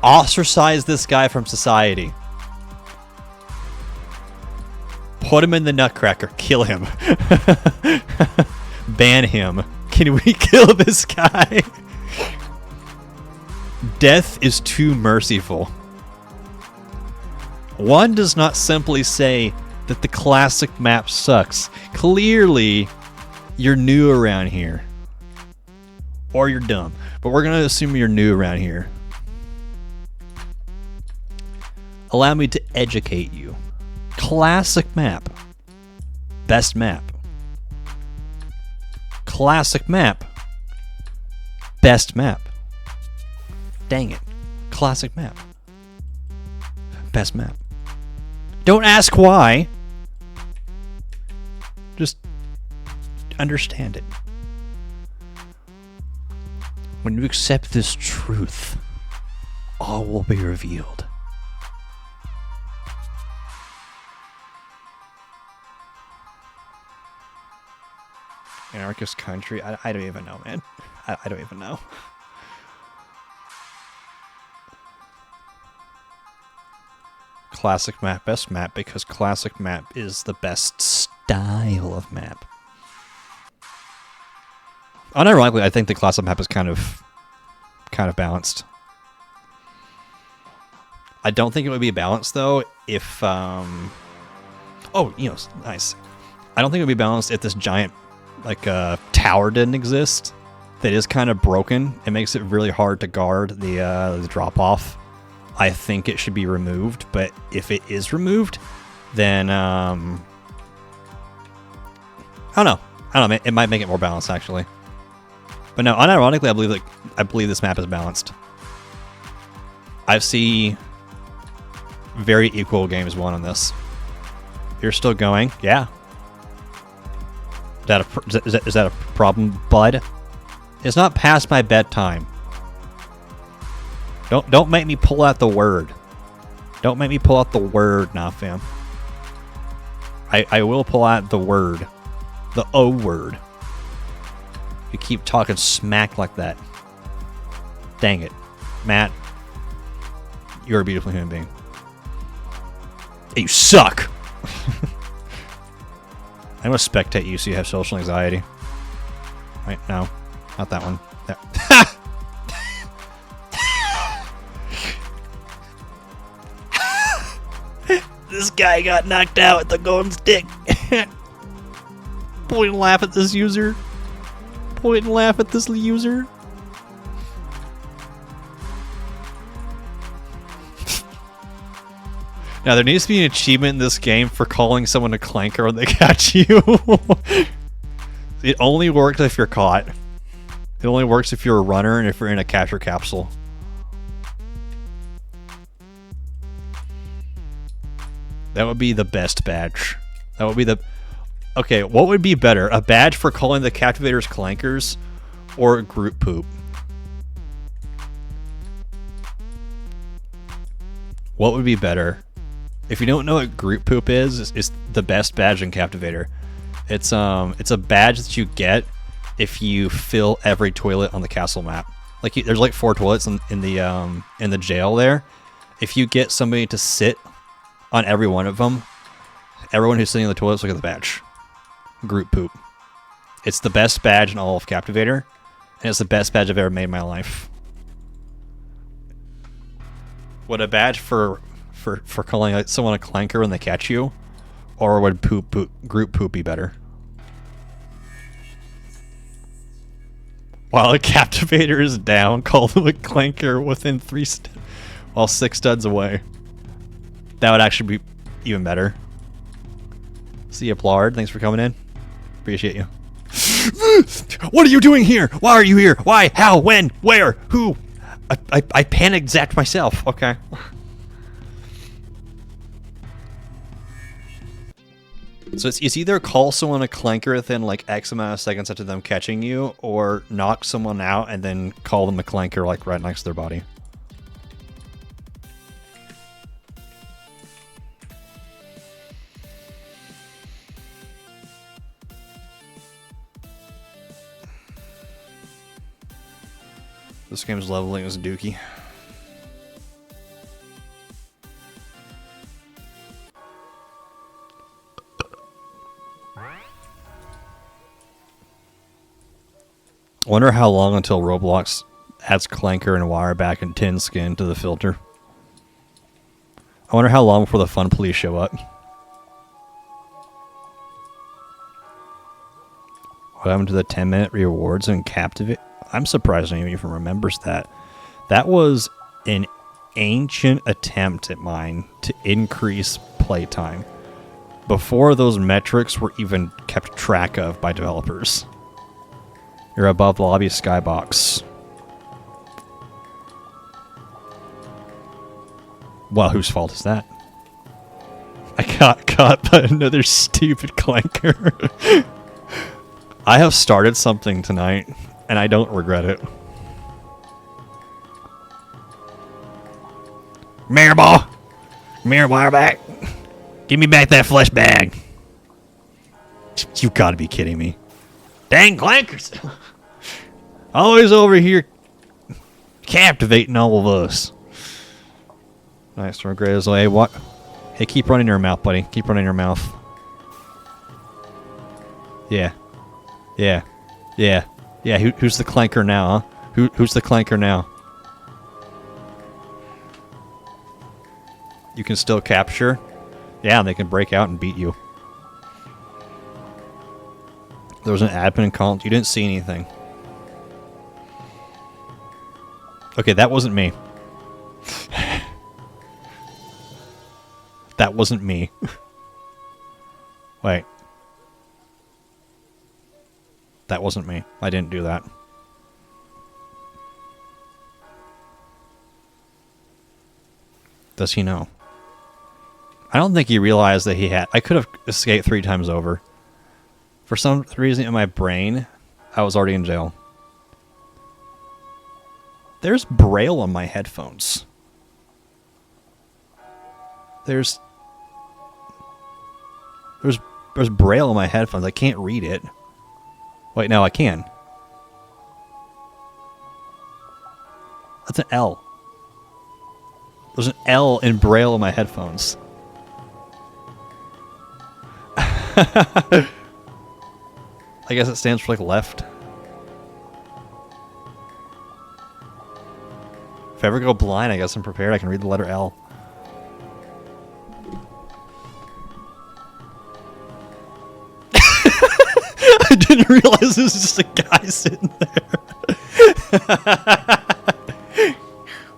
Ostracize this guy from society. Put him in the Nutcracker. Kill him. Ban him. Can we kill this guy? Death is too merciful. One does not simply say that the classic map sucks. Clearly, you're new around here. Or you're dumb. But we're going to assume you're new around here. Allow me to educate you. Classic map. Best map. Classic map. Best map. Dang it. Classic map. Best map. Don't ask why. Just understand it. When you accept this truth, all will be revealed. Anarchist country? I don't even know, man. I don't even know. Classic map, best map, because classic map is the best style of map. Unironically, I think the classic map is kind of balanced. I don't think it would be balanced though if oh, you know, nice. I don't think it would be balanced if this giant tower didn't exist. That is kind of broken. It makes it really hard to guard the drop off. I think it should be removed, but if it is removed, then I don't know. It might make it more balanced actually. But no, unironically, I believe this map is balanced. I see very equal games won on this. You're still going, yeah. Is that a problem, bud? It's not past my bedtime. Don't make me pull out the word. Don't make me pull out the word now, fam. I will pull out the word. The O word. You keep talking smack like that. Dang it. Matt, you're a beautiful human being. Hey, you suck! I'm going to spectate you so you have social anxiety. Right, no. Not that one. There. This guy got knocked out with the golden stick. Point and laugh at this user. Point and laugh at this user. Now, there needs to be an achievement in this game for calling someone a clanker when they catch you. It only works if you're caught. It only works if you're a runner and if you're in a capture capsule. That would be the best badge. That would be the... Okay, what would be better? A badge for calling the Captivators clankers or group poop? What would be better? If you don't know what group poop is, it's the best badge in Captivator. It's a badge that you get if you fill every toilet on the castle map. Like there's like 4 toilets in the jail there. If you get somebody to sit on every one of them, everyone who's sitting in the toilets look at the badge. Group poop. It's the best badge in all of Captivator. And it's the best badge I've ever made in my life. Would a badge for calling someone a clanker when they catch you, or would group poop be better? While a captivator is down, call them a clanker within 6 studs away. That would actually be even better. See you, Plard. Thanks for coming in. Appreciate you. What are you doing here? Why are you here? Why? How? When? Where? Who? I panicked zapped myself. Okay. So it's either call someone a clanker within like X amount of seconds after them catching you, or knock someone out and then call them a clanker like right next to their body. This game's leveling as Dookie. I wonder how long until Roblox adds clanker and wire back and tin skin to the filter. I wonder how long before the fun police show up. What happened to the 10-minute rewards and Captivate? I'm surprised anyone even remembers that. That was an ancient attempt at mine to increase playtime before those metrics were even kept track of by developers. You're above the lobby skybox. Well, whose fault is that? I got caught by another stupid clanker. I have started something tonight, and I don't regret it. Mirror ball! Mirror wire back! Give me back that flesh bag! You gotta be kidding me. Dang clankers! Always over here captivating all of us. Nice, from Gray's way. What? Hey, keep running your mouth, buddy. Keep running your mouth. Yeah. Yeah. Yeah. Yeah, who's the clanker now, huh? Who's the clanker now? You can still capture? Yeah, and they can break out and beat you. There was an admin call. You didn't see anything. Okay, that wasn't me. That wasn't me. Wait. That wasn't me. I didn't do that. Does he know? I don't think he realized that he had... I could have escaped 3 times over. For some reason in my brain, I was already in jail. There's Braille on my headphones. There's Braille on my headphones. I can't read it. Wait, no, I can. That's an L. There's an L in Braille in my headphones. I guess it stands for like left. If I ever go blind, I guess I'm prepared. I can read the letter L. I didn't realize this was just a guy sitting there.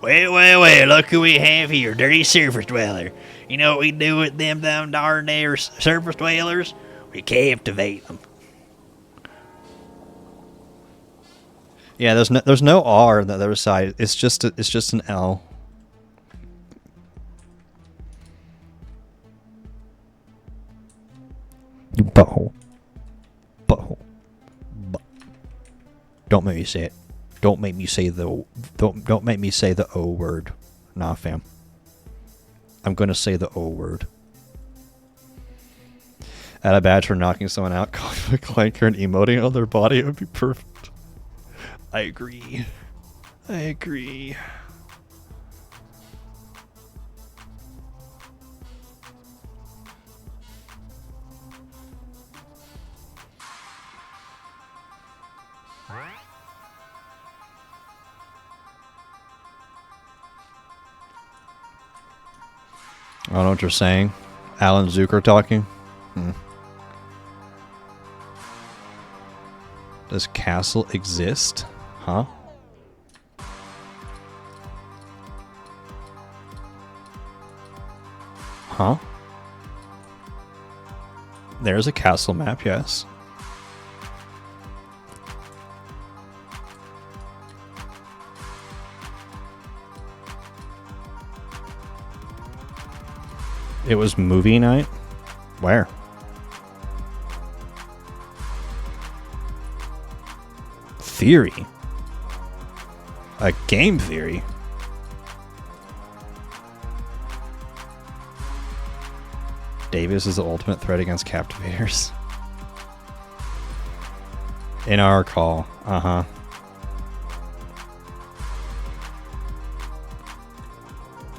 Wait, look who we have here. Dirty surface dweller. You know what we do with them darn there surface dwellers? We captivate them. Yeah, there's no R on the other side. It's just an L. You butthole. Butthole. Don't make me say it. Don't make me say the don't make me say the O word. Nah, fam. I'm gonna say the O word. Add a badge for knocking someone out, calling a clanker and emoting on their body. It would be perfect. I agree. I agree. I don't know what you're saying. Alan Zucker talking. Does castle exist? Huh? Huh? There's a castle map, yes. It was movie night? Where? Theory? A game theory? Davis is the ultimate threat against captivators. In our call. Uh-huh.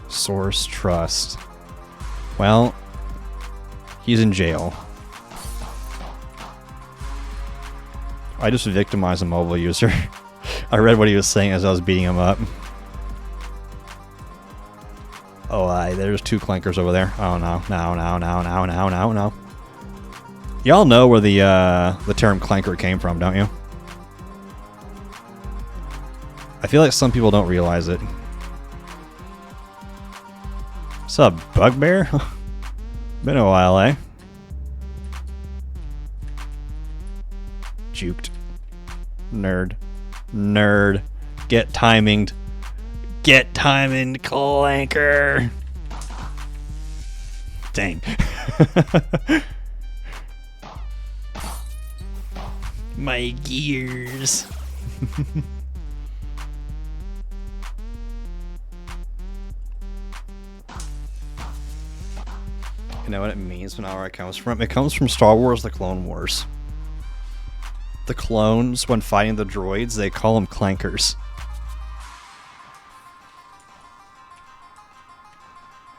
Source trust. Well, he's in jail. I just victimized a mobile user. I read what he was saying as I was beating him up. Oh, there's 2 clankers over there. Oh, no. No. Y'all know where the term clanker came from, don't you? I feel like some people don't realize it. What's up, bugbear? Been a while, eh? Juked. Nerd. Get timinged. Get timinged, clanker. Dang. My gears. You know what it means when where it comes from? It comes from Star Wars: The Clone Wars. The clones, when fighting the droids, they call them clankers.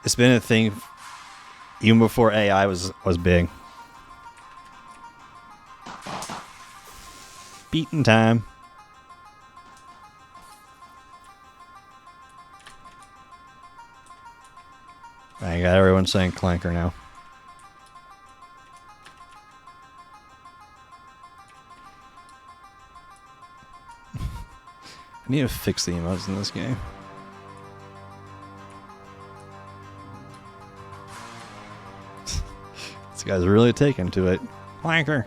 It's been a thing even before AI was big. Beating time. I got everyone saying clanker now. I need to fix the emotes in this game. This guy's really taken to it. Clanker.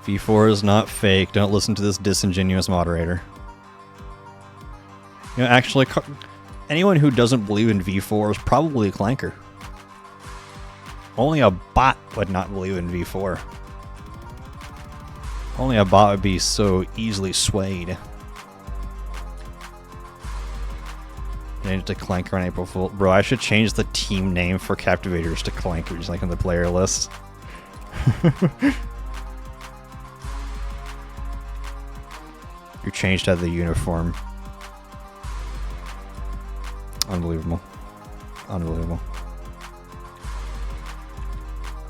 V4 is not fake. Don't listen to this disingenuous moderator. You know, actually, anyone who doesn't believe in V4 is probably a clanker. Only a bot would not believe in V4. Only a bot would be so easily swayed. Change to clanker on April Fool. Bro, I should change the team name for Captivators to clankers, like on the player list. You changed out the uniform. Unbelievable. Unbelievable.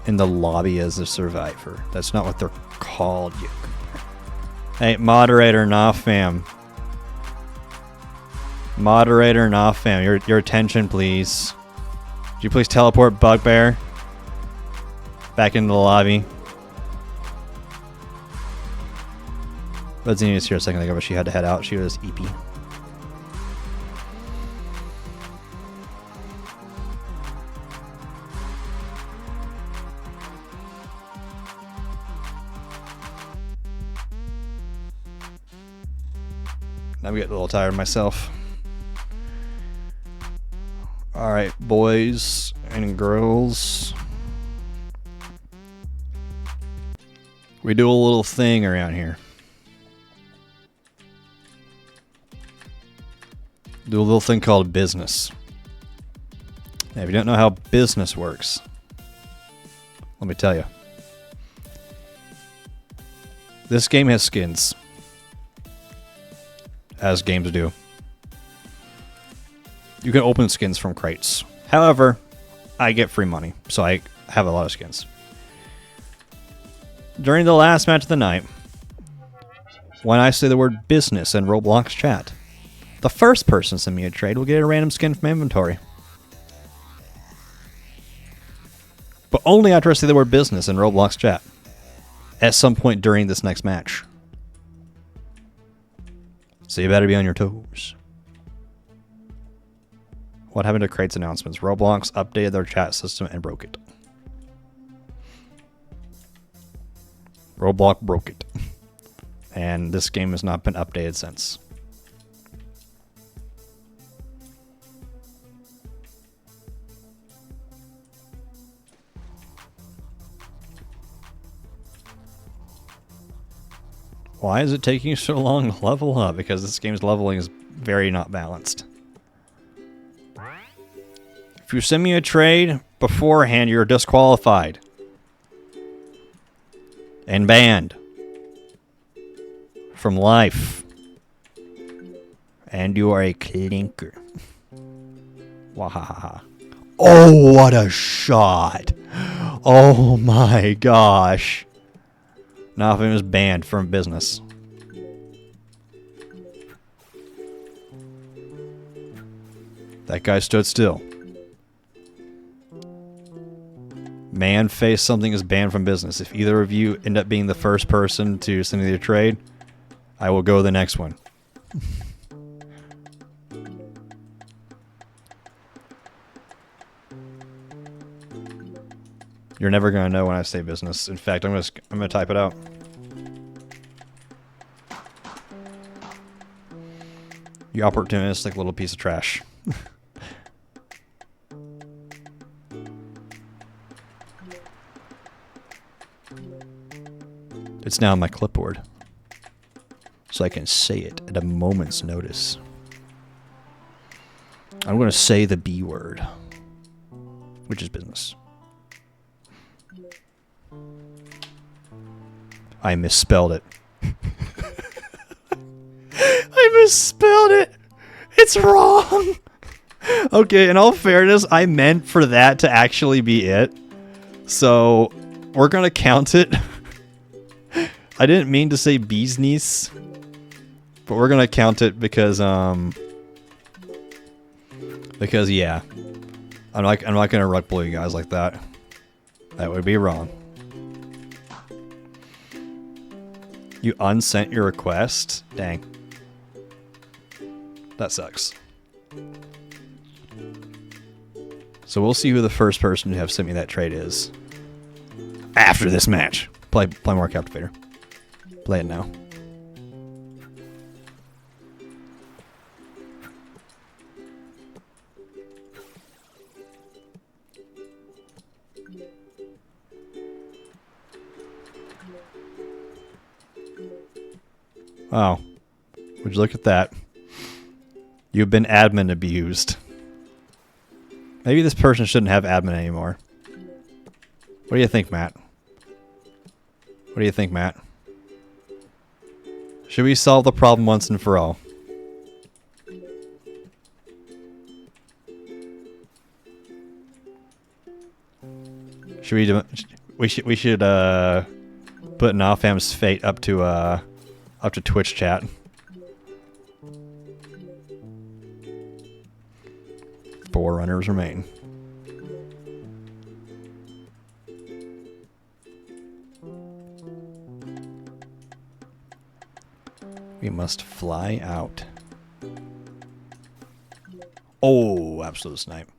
In the lobby as a survivor. That's not what they're called. Hey, moderator, nah fam. Moderator, nah fam. Your attention, please. Could you please teleport Bugbear back into the lobby? Rosie was here a second ago, but she had to head out. She was EP. I'm getting a little tired myself. Alright, boys and girls. We do a little thing around here. Do a little thing called business. Now, if you don't know how business works, let me tell you. This game has skins. As games do. You can open skins from crates. However, I get free money, so I have a lot of skins. During the last match of the night, when I say the word business in Roblox chat, The first person to send me a trade will get a random skin from inventory. But only after I say the word business in Roblox chat. At some point during this next match. So you better be on your toes. What happened to Crate's announcements? Roblox updated their chat system and broke it. Roblox broke it. And this game has not been updated since. Why is it taking you so long to level up? Because this game's leveling is very not balanced. If you send me a trade beforehand, you're disqualified. And banned. From life. And you are a clinker. Wahaha. Oh, what a shot. Oh my gosh. Now if it was banned from business. That guy stood still. Man face something is banned from business. If either of you end up being the first person to send me the trade, I will go to the next one. You're never gonna know when I say business. In fact, I'm gonna type it out. You opportunistic little piece of trash. It's now on my clipboard, so I can say it at a moment's notice. I'm gonna say the B word, which is business. I misspelled it. I misspelled it. It's wrong. Okay, in all fairness, I meant for that to actually be it. So, we're gonna count it. I didn't mean to say bee's knees, but we're gonna count it because yeah. I'm not gonna rug pull you guys like that. That would be wrong. You unsent your request? Dang. That sucks. So we'll see who the first person to have sent me that trade is. After this match. Play more Captivator. Play it now. Oh. Would you look at that? You've been admin abused. Maybe this person shouldn't have admin anymore. What do you think, Matt? What do you think, Matt? Should we solve the problem once and for all? Should we do? We should put Nafam's fate up to Twitch chat. Four runners remain. We must fly out. Oh, absolute snipe.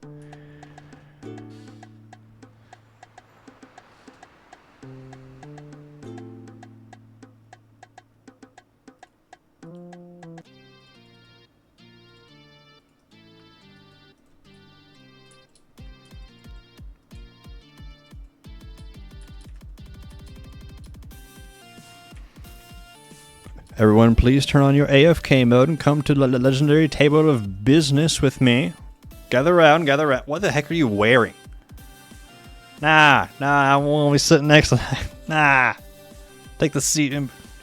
Everyone, please turn on your AFK mode and come to the legendary table of business with me. Gather around, gather around. What the heck are you wearing? Nah, I won't be sitting next to that. Nah. Take the seat.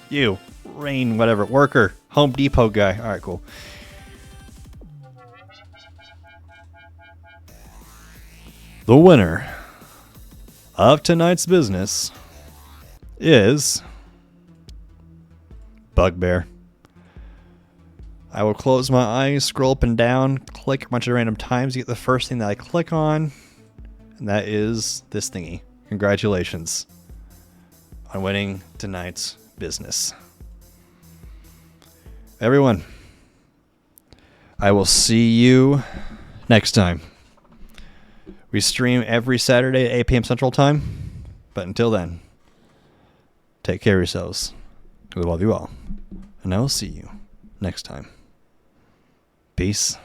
You. Rain, whatever. Worker. Home Depot guy. Alright, cool. The winner of tonight's business is... Bugbear. I will close my eyes, scroll up and down, click a bunch of random times to get the first thing that I click on, and that is this thingy. Congratulations on winning tonight's business. Everyone, I will see you next time. We stream every Saturday at 8 p.m. Central Time, but until then, take care of yourselves. We love you all, and I will see you next time. Peace.